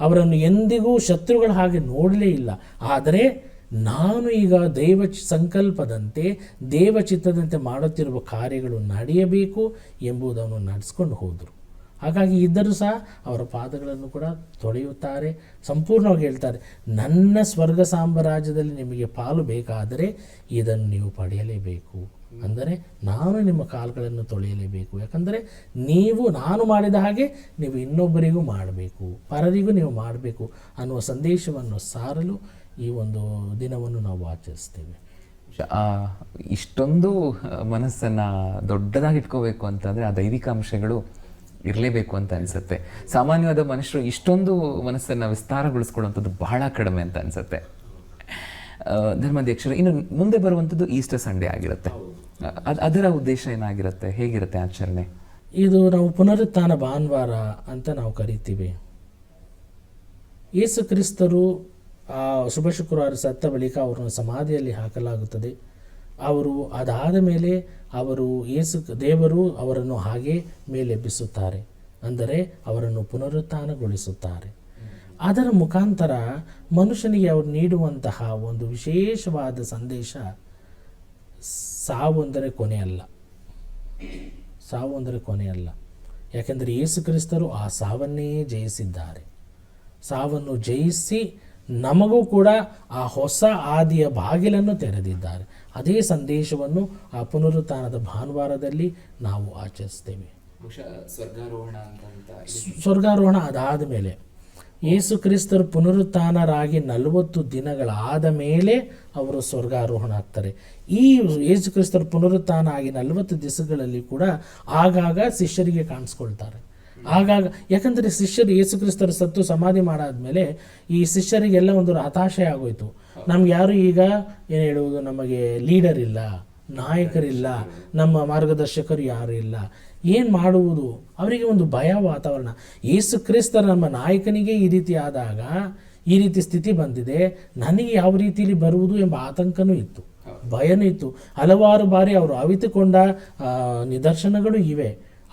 ಅವರನ್ನು ಎಂದಿಗೂ ಶತ್ರುಗಳ ಹಾಗೆ ನೋಡಲೇ ಇಲ್ಲ. ಆದರೆ ನಾನು ಈಗ ದೈವ ಸಂಕಲ್ಪದಂತೆ, ದೇವ ಚಿತ್ತದಂತೆ ಮಾಡುತ್ತಿರುವ ಕಾರ್ಯಗಳು ನಡೆಯಬೇಕು ಎಂಬುದನ್ನು ನಡೆಸ್ಕೊಂಡು ಹೋದರು. ಹಾಗಾಗಿ ಇದ್ದರೂ ಸಹ ಅವರ ಪಾದಗಳನ್ನು ಕೂಡ ತೊಳೆಯುತ್ತಾರೆ. ಸಂಪೂರ್ಣವಾಗಿ ಹೇಳ್ತಾರೆ, ನನ್ನ ಸ್ವರ್ಗ ಸಾಮ್ರಾಜ್ಯದಲ್ಲಿ ನಿಮಗೆ ಪಾಲು ಬೇಕಾದರೆ ಇದನ್ನು ನೀವು ಪಡೆಯಲೇಬೇಕು. ಅಂದರೆ ನಾನು ನಿಮ್ಮ ಕಾಲುಗಳನ್ನು ತೊಳೆಯಲೇಬೇಕು. ಯಾಕಂದರೆ ನಾನು ಮಾಡಿದ ಹಾಗೆ ನೀವು ಇನ್ನೊಬ್ಬರಿಗೂ ಮಾಡಬೇಕು, ಪರರಿಗೂ ನೀವು ಮಾಡಬೇಕು ಅನ್ನುವ ಸಂದೇಶವನ್ನು ಸಾರಲು ಈ ಒಂದು ದಿನವನ್ನು ನಾವು ಆಚರಿಸ್ತೇವೆ. ಇಷ್ಟೊಂದು ಮನಸ್ಸನ್ನು ದೊಡ್ಡದಾಗಿ ಇಟ್ಕೋಬೇಕು ಅಂತಂದರೆ ಆ ದೈವಿಕ ಅಂಶಗಳು ಇರಲೇಬೇಕು ಅಂತ ಅನಿಸುತ್ತೆ. ಸಾಮಾನ್ಯವಾದ ಮನುಷ್ಯರು ಇಷ್ಟೊಂದು ಮನಸ್ಸನ್ನು ವಿಸ್ತಾರಗೊಳಿಸ್ಕೊಳ್ಳುವಂಥದ್ದು ಬಹಳ ಕಡಿಮೆ ಅಂತ ಅನಿಸುತ್ತೆ. ಧರ್ಮಾಧ್ಯಕ್ಷರು, ಇನ್ನು ಮುಂದೆ ಬರುವಂಥದ್ದು ಈಸ್ಟರ್ ಸಂಡೇ ಆಗಿರುತ್ತೆ. ಅದರ ಉದ್ದೇಶ ಏನಾಗಿರುತ್ತೆ, ಹೇಗಿರುತ್ತೆ ಆಚರಣೆ? ಇದು ನಾವು ಪುನರುತ್ಥಾನ ಭಾನುವಾರ ಅಂತ ನಾವು ಕರಿತೀವಿ. ಯೇಸು ಕ್ರಿಸ್ತರು ಶುಭ ಶುಕ್ರವಾರ ಸತ್ತ ಬಳಿಕ ಅವರನ್ನು ಸಮಾಧಿಯಲ್ಲಿ ಹಾಕಲಾಗುತ್ತದೆ. ಅದಾದ ಮೇಲೆ ದೇವರು ಅವರನ್ನು ಹಾಗೆ ಮೇಲೆಬ್ಬಿಸುತ್ತಾರೆ, ಅಂದರೆ ಅವರನ್ನು ಪುನರುತ್ಥಾನಗೊಳಿಸುತ್ತಾರೆ. ಅದರ ಮುಖಾಂತರ ಮನುಷ್ಯನಿಗೆ ಅವರು ನೀಡುವಂತಹ ಒಂದು ವಿಶೇಷವಾದ ಸಂದೇಶ, ಸಾವು ಅಂದರೆ ಕೊನೆಯಲ್ಲ. ಯಾಕೆಂದರೆ ಯೇಸು ಕ್ರಿಸ್ತರು ಆ ಸಾವನ್ನೇ ಜಯಿಸಿದ್ದಾರೆ. ಸಾವನ್ನು ಜಯಿಸಿ ನಮಗೂ ಕೂಡ ಆ ಹೊಸ ಆದಿಯ ಬಾಗಿಲನ್ನು ತೆರೆದಿದ್ದಾರೆ. ಅದೇ ಸಂದೇಶವನ್ನು ಆ ಪುನರುತ್ಥಾನದ ಭಾನುವಾರದಲ್ಲಿ ನಾವು ಆಚರಿಸ್ತೇವೆ. ಸ್ವರ್ಗಾರೋಹಣ ಅದಾದ ಮೇಲೆ ಯೇಸು ಕ್ರಿಸ್ತರು ಪುನರುತ್ಥಾನರಾಗಿ 40 ದಿನಗಳಾದ ಮೇಲೆ ಅವರು ಸ್ವರ್ಗಾರೋಹಣ ಆಗ್ತಾರೆ. ಈ ಯೇಸು ಕ್ರಿಸ್ತರು ಪುನರುತ್ಥಾನ ಆಗಿ 40 ದಿವಸಗಳಲ್ಲಿ ಕೂಡ ಆಗಾಗ ಶಿಷ್ಯರಿಗೆ ಕಾಣಿಸ್ಕೊಳ್ತಾರೆ. ಯಾಕಂದರೆ ಶಿಷ್ಯರು ಯೇಸು ಕ್ರಿಸ್ತರು ಸತ್ತು ಸಮಾಧಿ ಮಾಡಾದ್ಮೇಲೆ ಈ ಶಿಷ್ಯರಿಗೆಲ್ಲ ಒಂದು ಹತಾಶೆ ಆಗೋಯ್ತು. ನಮ್ಗೆ ಯಾರು ಈಗ ಏನು ಹೇಳುವುದು, ನಮಗೆ ಲೀಡರ್ ಇಲ್ಲ, ನಾಯಕರಿಲ್ಲ, ನಮ್ಮ ಮಾರ್ಗದರ್ಶಕರು ಯಾರು ಇಲ್ಲ, ಏನು ಮಾಡುವುದು? ಅವರಿಗೆ ಒಂದು ಭಯ ವಾತಾವರಣ. ಯೇಸು ಕ್ರಿಸ್ತರ ನಮ್ಮ ನಾಯಕನಿಗೆ ಈ ರೀತಿ ಆದಾಗ, ಈ ರೀತಿ ಸ್ಥಿತಿ ಬಂದಿದೆ, ನನಗೆ ಯಾವ ರೀತಿಯಲ್ಲಿ ಬರುವುದು ಎಂಬ ಆತಂಕನೂ ಇತ್ತು, ಭಯನೂ ಇತ್ತು. ಹಲವಾರು ಬಾರಿ ಅವರು ಅವಿತುಕೊಂಡ ನಿದರ್ಶನಗಳು ಇವೆ.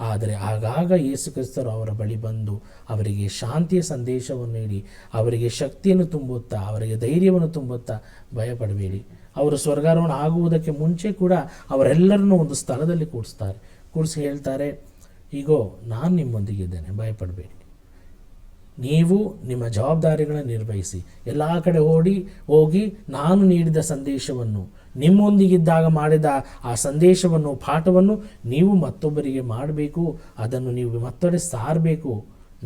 ಆದರೆ ಆಗಾಗ ಯೇಸು ಕ್ರಿಸ್ತರು ಅವರ ಬಳಿ ಬಂದು ಅವರಿಗೆ ಶಾಂತಿಯ ಸಂದೇಶವನ್ನು ನೀಡಿ ಅವರಿಗೆ ಶಕ್ತಿಯನ್ನು ತುಂಬುತ್ತಾ, ಅವರಿಗೆ ಧೈರ್ಯವನ್ನು ತುಂಬುತ್ತಾ, ಭಯಪಡಬೇಡಿ. ಅವರು ಸ್ವರ್ಗಾರೋಹಣ ಆಗುವುದಕ್ಕೆ ಮುಂಚೆ ಕೂಡ ಅವರೆಲ್ಲರನ್ನೂ ಒಂದು ಸ್ಥಳದಲ್ಲಿ ಕೂಡಿಸಿ ಹೇಳ್ತಾರೆ, ಈಗೋ ನಾನು ನಿಮ್ಮೊಂದಿಗಿದ್ದೇನೆ, ಭಯಪಡಬೇಡಿ. ನೀವು ನಿಮ್ಮ ಜವಾಬ್ದಾರಿಗಳನ್ನು ನಿರ್ವಹಿಸಿ, ಎಲ್ಲ ಕಡೆ ಹೋಗಿ ನಾನು ನೀಡಿದ ಸಂದೇಶವನ್ನು, ನಿಮ್ಮೊಂದಿಗಿದ್ದಾಗ ಮಾಡಿದ ಆ ಸಂದೇಶವನ್ನು, ಪಾಠವನ್ನು ನೀವು ಮತ್ತೊಬ್ಬರಿಗೆ ಮಾಡಬೇಕು, ಅದನ್ನು ನೀವು ಮತ್ತೊಡೆ ಸಾರಬೇಕು.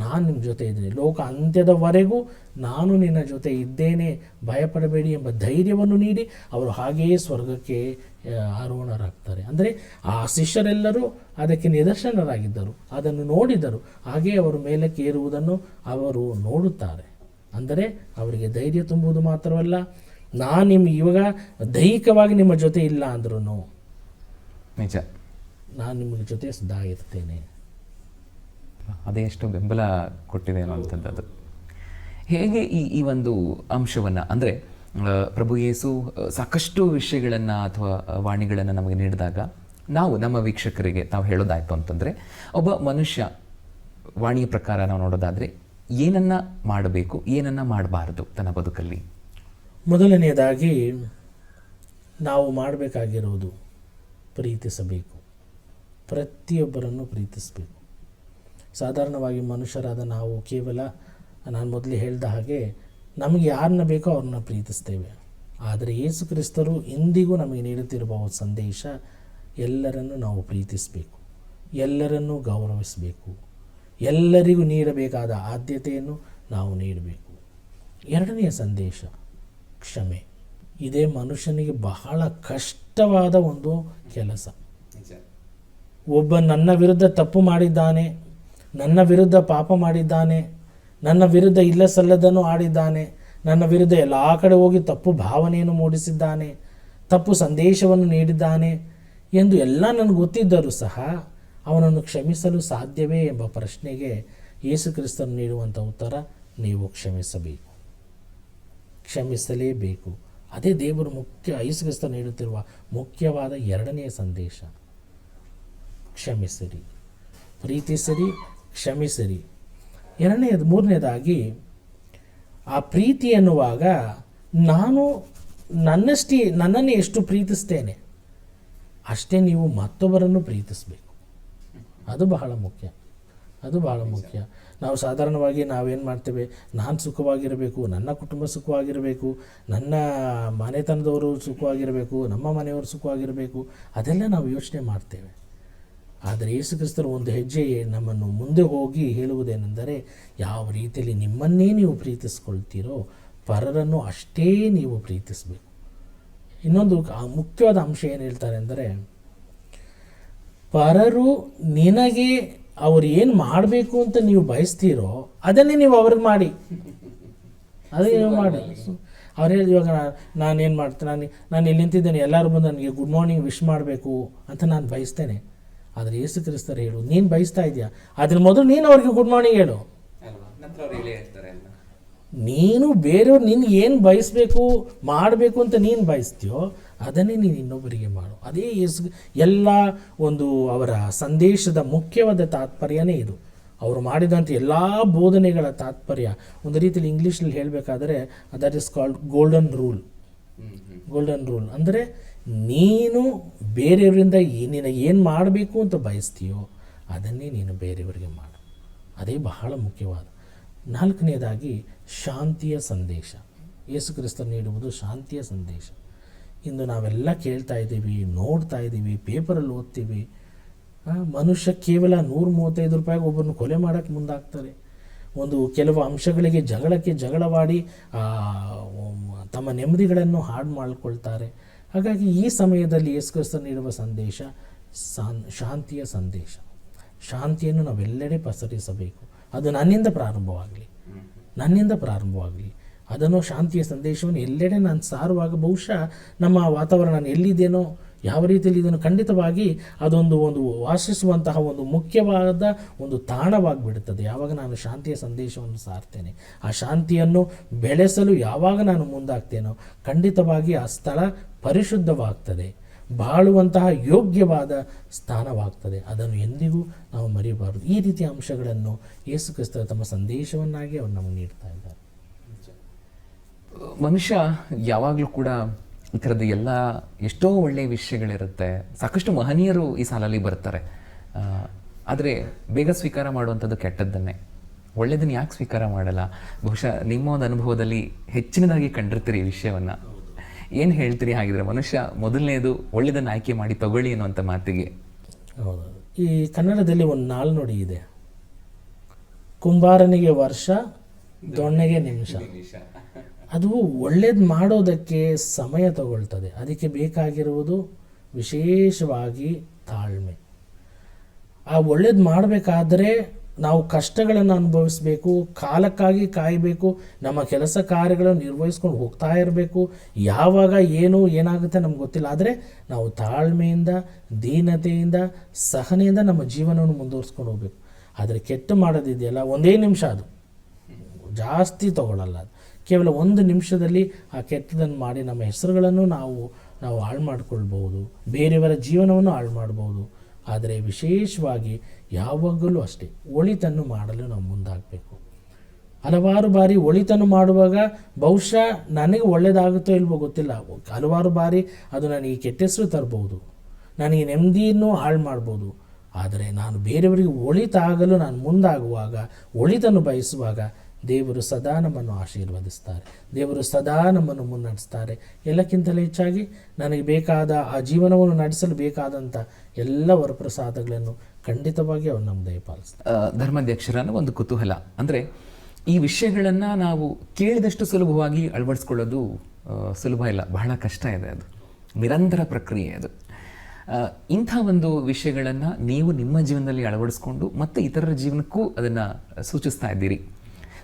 ನಾನು ನಿಮ್ಮ ಜೊತೆ ಇದ್ದೇನೆ, ಲೋಕ ಅಂತ್ಯದವರೆಗೂ ನಾನು ನಿನ್ನ ಜೊತೆ ಇದ್ದೇನೆ, ಭಯಪಡಬೇಡಿ ಎಂಬ ಧೈರ್ಯವನ್ನು ನೀಡಿ ಅವರು ಹಾಗೆಯೇ ಸ್ವರ್ಗಕ್ಕೆ ಆರೋಹಣರಾಗ್ತಾರೆ. ಅಂದರೆ ಆ ಶಿಷ್ಯರೆಲ್ಲರೂ ಅದಕ್ಕೆ ನಿದರ್ಶನರಾಗಿದ್ದರು, ಅದನ್ನು ನೋಡಿದರು. ಹಾಗೆಯೇ ಅವರು ಮೇಲಕ್ಕೆ ಏರುವುದನ್ನು ಅವರು ನೋಡುತ್ತಾರೆ. ಅಂದರೆ ಅವರಿಗೆ ಧೈರ್ಯ ತುಂಬುವುದು ಮಾತ್ರವಲ್ಲ, ನಾನು ಇವಾಗ ದೈಹಿಕವಾಗಿ ನಿಮ್ಮ ಜೊತೆ ಇಲ್ಲ ಅಂದ್ರೂ ನಿಜ, ನಾನು ನಿಮ್ಮ ಜೊತೆ ಸದಾ ಇರ್ತೇನೆ. ಅದೇ ಎಷ್ಟು ಬೆಂಬಲ ಕೊಟ್ಟಿದೆ ಅನ್ನುವಂಥದ್ದು. ಹೇಗೆ ಈ ಒಂದು ಅಂಶವನ್ನು, ಅಂದರೆ ಪ್ರಭು ಯೇಸು ಸಾಕಷ್ಟು ವಿಷಯಗಳನ್ನು ಅಥವಾ ವಾಣಿಗಳನ್ನು ನಮಗೆ ನೀಡಿದಾಗ ನಾವು ನಮ್ಮ ವೀಕ್ಷಕರಿಗೆ ನಾವು ಹೇಳೋದಾಯಿತು ಅಂತಂದರೆ, ಒಬ್ಬ ಮನುಷ್ಯ ವಾಣಿಯ ಪ್ರಕಾರ ನಾವು ನೋಡೋದಾದರೆ ಏನನ್ನು ಮಾಡಬೇಕು, ಏನನ್ನು ಮಾಡಬಾರ್ದು ತನ್ನ ಬದುಕಲ್ಲಿ? ಮೊದಲನೆಯದಾಗಿ ನಾವು ಮಾಡಬೇಕಾಗಿರುವುದು ಪ್ರೀತಿಸಬೇಕು, ಪ್ರತಿಯೊಬ್ಬರನ್ನು ಪ್ರೀತಿಸಬೇಕು. ಸಾಧಾರಣವಾಗಿ ಮನುಷ್ಯರಾದ ನಾವು ಕೇವಲ, ನಾನು ಮೊದಲೇ ಹೇಳಿದ ಹಾಗೆ, ನಮಗೆ ಯಾರನ್ನ ಬೇಕೋ ಅವ್ರನ್ನ ಪ್ರೀತಿಸ್ತೇವೆ. ಆದರೆ ಯೇಸು ಕ್ರಿಸ್ತರು ಇಂದಿಗೂ ನಮಗೆ ನೀಡುತ್ತಿರುವ ಸಂದೇಶ, ಎಲ್ಲರನ್ನು ನಾವು ಪ್ರೀತಿಸಬೇಕು, ಎಲ್ಲರನ್ನೂ ಗೌರವಿಸಬೇಕು, ಎಲ್ಲರಿಗೂ ನೀಡಬೇಕಾದ ಆದ್ಯತೆಯನ್ನು ನಾವು ನೀಡಬೇಕು. ಎರಡನೆಯ ಸಂದೇಶ ಕ್ಷಮೆ. ಇದೇ ಮನುಷ್ಯನಿಗೆ ಬಹಳ ಕಷ್ಟವಾದ ಒಂದು ಕೆಲಸ. ಒಬ್ಬ ನನ್ನ ವಿರುದ್ಧ ತಪ್ಪು ಮಾಡಿದ್ದಾನೆ, ನನ್ನ ವಿರುದ್ಧ ಪಾಪ ಮಾಡಿದ್ದಾನೆ, ನನ್ನ ವಿರುದ್ಧ ಇಲ್ಲ ಸಲ್ಲದನ್ನು ಆಡಿದ್ದಾನೆ, ನನ್ನ ವಿರುದ್ಧ ಎಲ್ಲ ಕಡೆ ಹೋಗಿ ತಪ್ಪು ಭಾವನೆಯನ್ನು ಮೂಡಿಸಿದ್ದಾನೆ, ತಪ್ಪು ಸಂದೇಶವನ್ನು ನೀಡಿದ್ದಾನೆ ಎಂದು ಎಲ್ಲ ನನಗೆ ಗೊತ್ತಿದ್ದರೂ ಸಹ ಅವನನ್ನು ಕ್ಷಮಿಸಲು ಸಾಧ್ಯವೇ ಎಂಬ ಪ್ರಶ್ನೆಗೆ ಯೇಸು ಕ್ರಿಸ್ತನು ನೀಡುವಂಥ ಉತ್ತರ, ನೀವು ಕ್ಷಮಿಸಬೇಕು, ಕ್ಷಮಿಸಲೇಬೇಕು. ಅದೇ ದೇವರು ಯೇಸು ಕ್ರಿಸ್ತನು ನೀಡುತ್ತಿರುವ ಮುಖ್ಯವಾದ ಎರಡನೆಯ ಸಂದೇಶ. ಕ್ಷಮಿಸಿರಿ, ಪ್ರೀತಿಸಿರಿ, ಕ್ಷಮಿಸಿರಿ. ಮೂರನೇದಾಗಿ ಆ ಪ್ರೀತಿ ಎನ್ನುವಾಗ ನಾನು ನನ್ನನ್ನು ಎಷ್ಟು ಪ್ರೀತಿಸ್ತೇನೆ ಅಷ್ಟೇ ನೀವು ಮತ್ತೊಬ್ಬರನ್ನು ಪ್ರೀತಿಸಬೇಕು. ಅದು ಬಹಳ ಮುಖ್ಯ. ನಾವು ಸಾಧಾರಣವಾಗಿ ನಾವೇನು ಮಾಡ್ತೇವೆ, ನಾನು ಸುಖವಾಗಿರಬೇಕು, ನನ್ನ ಕುಟುಂಬ ಸುಖವಾಗಿರಬೇಕು, ನನ್ನ ಮನೆತನದವರು ಸುಖವಾಗಿರಬೇಕು, ನಮ್ಮ ಮನೆಯವರು ಸುಖವಾಗಿರಬೇಕು, ಅದೆಲ್ಲ ನಾವು ಯೋಚನೆ ಮಾಡ್ತೇವೆ. ಆದರೆ ಯೇಸು ಕ್ರಿಸ್ತರು ಒಂದು ಹೆಜ್ಜೆ ನಮ್ಮನ್ನು ಮುಂದೆ ಹೋಗಿ ಹೇಳುವುದೇನೆಂದರೆ, ಯಾವ ರೀತಿಯಲ್ಲಿ ನಿಮ್ಮನ್ನೇ ನೀವು ಪ್ರೀತಿಸ್ಕೊಳ್ತೀರೋ ಪರರನ್ನು ಅಷ್ಟೇ ನೀವು ಪ್ರೀತಿಸಬೇಕು. ಇನ್ನೊಂದು ಮುಖ್ಯವಾದ ಅಂಶ ಏನು ಹೇಳ್ತಾರೆ ಅಂದರೆ, ಪರರು ನಿನಗೆ ಅವ್ರು ಏನು ಮಾಡಬೇಕು ಅಂತ ನೀವು ಬಯಸ್ತೀರೋ ಅದನ್ನೇ ನೀವು ಅವ್ರಿಗೆ ಮಾಡಿ, ಅದೇ ನೀವು ಮಾಡಿ. ಅವ್ರು ಹೇಳಿ, ಇವಾಗ ನಾನೇನು ಮಾಡ್ತೇನೆ, ನಾನು ಇಲ್ಲಿ ನಿಂತಿದ್ದೇನೆ, ಎಲ್ಲರೂ ಬಂದು ನನಗೆ ಗುಡ್ ಮಾರ್ನಿಂಗ್ ವಿಶ್ ಮಾಡಬೇಕು ಅಂತ ನಾನು ಬಯಸ್ತೇನೆ. ಆದರೆ ಯೇಸು ಕ್ರಿಸ್ತರು ಹೇಳು, ನೀನು ಬಯಸ್ತಾ ಇದೆಯಾ, ಅದ್ರ ಮೊದಲು ನೀನು ಅವ್ರಿಗೆ ಗುಡ್ ಮಾರ್ನಿಂಗ್ ಹೇಳು. ನೀನು ಬೇರೆಯವ್ರು ನಿನ್ಗೆ ಏನು ಬಯಸಬೇಕು ಮಾಡಬೇಕು ಅಂತ ನೀನು ಬಯಸ್ತೀಯೋ ಅದನ್ನೇ ನೀನು ಇನ್ನೊಬ್ಬರಿಗೆ ಮಾಡು. ಅದೇ ಎಲ್ಲ ಒಂದು ಅವರ ಸಂದೇಶದ ಮುಖ್ಯವಾದ ತಾತ್ಪರ್ಯನೇ ಇದು. ಅವರು ಮಾಡಿದಂಥ ಎಲ್ಲ ಬೋಧನೆಗಳ ತಾತ್ಪರ್ಯ ಒಂದು ರೀತಿಯಲ್ಲಿ ಇಂಗ್ಲೀಷಲ್ಲಿ ಹೇಳಬೇಕಾದ್ರೆ that is called golden rule. ಅಂದರೆ ನೀನು ಬೇರೆಯವರಿಂದ ನಿನಗೆ ಏನು ಮಾಡಬೇಕು ಅಂತ ಬಯಸ್ತೀಯೋ ಅದನ್ನೇ ನೀನು ಬೇರೆಯವರಿಗೆ ಮಾಡು. ಅದೇ ಬಹಳ ಮುಖ್ಯವಾದ. ನಾಲ್ಕನೇದಾಗಿ ಶಾಂತಿಯ ಸಂದೇಶ. ಯೇಸು ಕ್ರಿಸ್ತನು ನೀಡುವುದು ಶಾಂತಿಯ ಸಂದೇಶ. ಇಂದು ನಾವೆಲ್ಲ ಕೇಳ್ತಾ ಇದ್ದೀವಿ, ನೋಡ್ತಾ ಇದ್ದೀವಿ, ಪೇಪರಲ್ಲಿ ಓದ್ತೀವಿ, ಮನುಷ್ಯ ಕೇವಲ 135 ರೂಪಾಯಿಗೆ ಒಬ್ಬರನ್ನು ಕೊಲೆ ಮಾಡೋಕ್ಕೆ ಮುಂದಾಗ್ತಾರೆ. ಕೆಲವು ಅಂಶಗಳಿಗೆ ಜಗಳವಾಡಿ ತಮ್ಮ ನೆಮ್ಮದಿಗಳನ್ನು ಹಾಳು ಮಾಡಿಕೊಳ್ತಾರೆ. ಹಾಗಾಗಿ ಈ ಸಮಯದಲ್ಲಿ ಯೇಸು ಕ್ರಿಸ್ತನು ನೀಡುವ ಸಂದೇಶ ಶಾಂತಿಯ ಸಂದೇಶ. ಶಾಂತಿಯನ್ನು ನಾವೆಲ್ಲೆಡೆ ಪಸರಿಸಬೇಕು. ಅದು ನನ್ನಿಂದ ಪ್ರಾರಂಭವಾಗಲಿ. ಅದನ್ನು ಶಾಂತಿಯ ಸಂದೇಶವನ್ನು ಎಲ್ಲೆಡೆ ನಾನು ಸಾರುವಾಗ ಬಹುಶಃ ನಮ್ಮ ವಾತಾವರಣ, ನಾನು ಎಲ್ಲಿದ್ದೇನೋ ಯಾವ ರೀತಿಯಲ್ಲಿ ಇದನ್ನು ಖಂಡಿತವಾಗಿ ಅದೊಂದು ವಾಸಿಸುವಂತಹ ಒಂದು ಮುಖ್ಯವಾದ ಒಂದು ತಾಣವಾಗಿಬಿಡುತ್ತದೆ ಯಾವಾಗ ನಾನು ಶಾಂತಿಯ ಸಂದೇಶವನ್ನು ಸಾರ್ತೇನೆ. ಆ ಶಾಂತಿಯನ್ನು ಬೆಳೆಸಲು ಯಾವಾಗ ನಾನು ಮುಂದಾಗ್ತೇನೋ ಖಂಡಿತವಾಗಿ ಆ ಸ್ಥಳ ಪರಿಶುದ್ಧವಾಗ್ತದೆ, ಬಾಳುವಂತಹ ಯೋಗ್ಯವಾದ ಸ್ಥಾನವಾಗ್ತದೆ. ಅದನ್ನು ಎಂದಿಗೂ ನಾವು ಮರೆಯಬಾರದು. ಈ ರೀತಿಯ ಅಂಶಗಳನ್ನು ಯೇಸು ಕ್ರಿಸ್ತರು ತಮ್ಮ ಸಂದೇಶವನ್ನಾಗಿ ಅವರು ನಮಗೆ ನೀಡ್ತಾ ಇದ್ದಾರೆ. ಮನುಷ್ಯ ಯಾವಾಗಲೂ ಕೂಡ ಈ ಥರದ್ದು ಎಷ್ಟೋ ಒಳ್ಳೆಯ ವಿಷಯಗಳಿರುತ್ತೆ, ಸಾಕಷ್ಟು ಮಹನೀಯರು ಈ ಸಾಲಲ್ಲಿ ಬರ್ತಾರೆ. ಆದರೆ ಬೇಗ ಸ್ವೀಕಾರ ಮಾಡುವಂಥದ್ದು ಕೆಟ್ಟದ್ದನ್ನೇ. ಒಳ್ಳೆಯದನ್ನು ಯಾಕೆ ಸ್ವೀಕಾರ ಮಾಡಲ್ಲ? ಬಹುಶಃ ನಿಮ್ಮ ಒಂದು ಅನುಭವದಲ್ಲಿ ಹೆಚ್ಚಿನದಾಗಿ ಕಂಡಿರ್ತೀರಿ ಈ ವಿಷಯವನ್ನು. ಏನು ಹೇಳ್ತೀರಿ ಹಾಗಿದ್ರೆ? ಮನುಷ್ಯ ಮೊದಲನೇದು ಒಳ್ಳೆಯದನ್ನು ಆಯ್ಕೆ ಮಾಡಿ ತಗೊಳ್ಳಿ ಅನ್ನುವಂಥ ಮಾತಿಗೆ. ಹೌದು, ಈ ಕನ್ನಡದಲ್ಲಿ ಒಂದು ನಾಲ್ನುಡಿ ಇದೆ, ಕುಂಬಾರನಿಗೆ ವರ್ಷ, ದೊಣ್ಣೆಗೆ ನಿಮಿಷ. ಅದು ಒಳ್ಳೇದು ಮಾಡೋದಕ್ಕೆ ಸಮಯ ತಗೊಳ್ತದೆ. ಅದಕ್ಕೆ ಬೇಕಾಗಿರುವುದು ವಿಶೇಷವಾಗಿ ತಾಳ್ಮೆ. ಆ ಒಳ್ಳೇದು ಮಾಡಬೇಕಾದ್ರೆ ನಾವು ಕಷ್ಟಗಳನ್ನು ಅನುಭವಿಸಬೇಕು, ಕಾಲಕ್ಕಾಗಿ ಕಾಯಬೇಕು, ನಮ್ಮ ಕೆಲಸ ಕಾರ್ಯಗಳನ್ನು ನಿರ್ವಹಿಸ್ಕೊಂಡು ಹೋಗ್ತಾ ಇರಬೇಕು. ಯಾವಾಗ ಏನಾಗುತ್ತೆ ನಮ್ಗೆ ಗೊತ್ತಿಲ್ಲ. ಆದರೆ ನಾವು ತಾಳ್ಮೆಯಿಂದ, ದೀನತೆಯಿಂದ, ಸಹನೆಯಿಂದ ನಮ್ಮ ಜೀವನವನ್ನು ಮುಂದುವರಿಸ್ಕೊಂಡು ಹೋಗ್ಬೇಕು. ಆದರೆ ಕೆಟ್ಟ ಮಾಡೋದಿದೆಯಲ್ಲ, 1 ನಿಮಿಷ, ಅದು ಜಾಸ್ತಿ ತಗೊಳ್ಳಲ್ಲ. ಅದು ಕೇವಲ 1 ನಿಮಿಷದಲ್ಲಿ ಆ ಕೆಟ್ಟದನ್ನು ಮಾಡಿ ನಮ್ಮ ಹೆಸರುಗಳನ್ನು ನಾವು ಹಾಳು ಮಾಡಿಕೊಳ್ಬೋದು, ಬೇರೆಯವರ ಜೀವನವನ್ನು ಹಾಳು ಮಾಡ್ಬೋದು. ಆದರೆ ವಿಶೇಷವಾಗಿ ಯಾವಾಗಲೂ ಅಷ್ಟೇ ಒಳಿತನ್ನು ಮಾಡಲು ನಾವು ಮುಂದಾಗಬೇಕು. ಹಲವಾರು ಬಾರಿ ಒಳಿತನ್ನು ಮಾಡುವಾಗ ಬಹುಶಃ ನನಗೆ ಒಳ್ಳೆಯದಾಗುತ್ತೋ ಇಲ್ವೋ ಗೊತ್ತಿಲ್ಲ, ಹಲವಾರು ಬಾರಿ ಅದು ನನಗೆ ಕೆಟ್ಟ ಹೆಸರು ತರ್ಬೋದು, ನನಗೆ ನೆಮ್ಮದಿಯನ್ನು ಹಾಳು ಮಾಡ್ಬೋದು. ಆದರೆ ನಾನು ಬೇರೆಯವರಿಗೆ ಒಳಿತಾಗಲು ನಾನು ಮುಂದಾಗುವಾಗ, ಒಳಿತನ್ನು ಬಯಸುವಾಗ ದೇವರು ಸದಾ ನಮ್ಮನ್ನು ಆಶೀರ್ವದಿಸ್ತಾರೆ, ದೇವರು ಸದಾ ನಮ್ಮನ್ನು ಮುನ್ನಡೆಸ್ತಾರೆ. ಎಲ್ಲಕ್ಕಿಂತಲೂ ಹೆಚ್ಚಾಗಿ ನನಗೆ ಬೇಕಾದ ಆ ಜೀವನವನ್ನು ನಡೆಸಲು ಬೇಕಾದಂಥ ಎಲ್ಲ ವರಪ್ರಸಾದಗಳನ್ನು ಖಂಡಿತವಾಗಿ ಅವರು ನಮ್ಮ ದಯಪಾಲಿಸ್ತಾರೆ. ಧರ್ಮಾಧ್ಯಕ್ಷರನ್ನು ಒಂದು ಕುತೂಹಲ ಅಂದರೆ, ಈ ವಿಷಯಗಳನ್ನು ನಾವು ಕೇಳಿದಷ್ಟು ಸುಲಭವಾಗಿ ಅಳವಡಿಸ್ಕೊಳ್ಳೋದು ಸುಲಭ ಇಲ್ಲ, ಬಹಳ ಕಷ್ಟ ಇದೆ. ಅದು ನಿರಂತರ ಪ್ರಕ್ರಿಯೆ. ಅದು ಇಂಥ ಒಂದು ವಿಷಯಗಳನ್ನು ನೀವು ನಿಮ್ಮ ಜೀವನದಲ್ಲಿ ಅಳವಡಿಸ್ಕೊಂಡು ಮತ್ತು ಇತರರ ಜೀವನಕ್ಕೂ ಅದನ್ನು ಸೂಚಿಸ್ತಾ ಇದ್ದೀರಿ.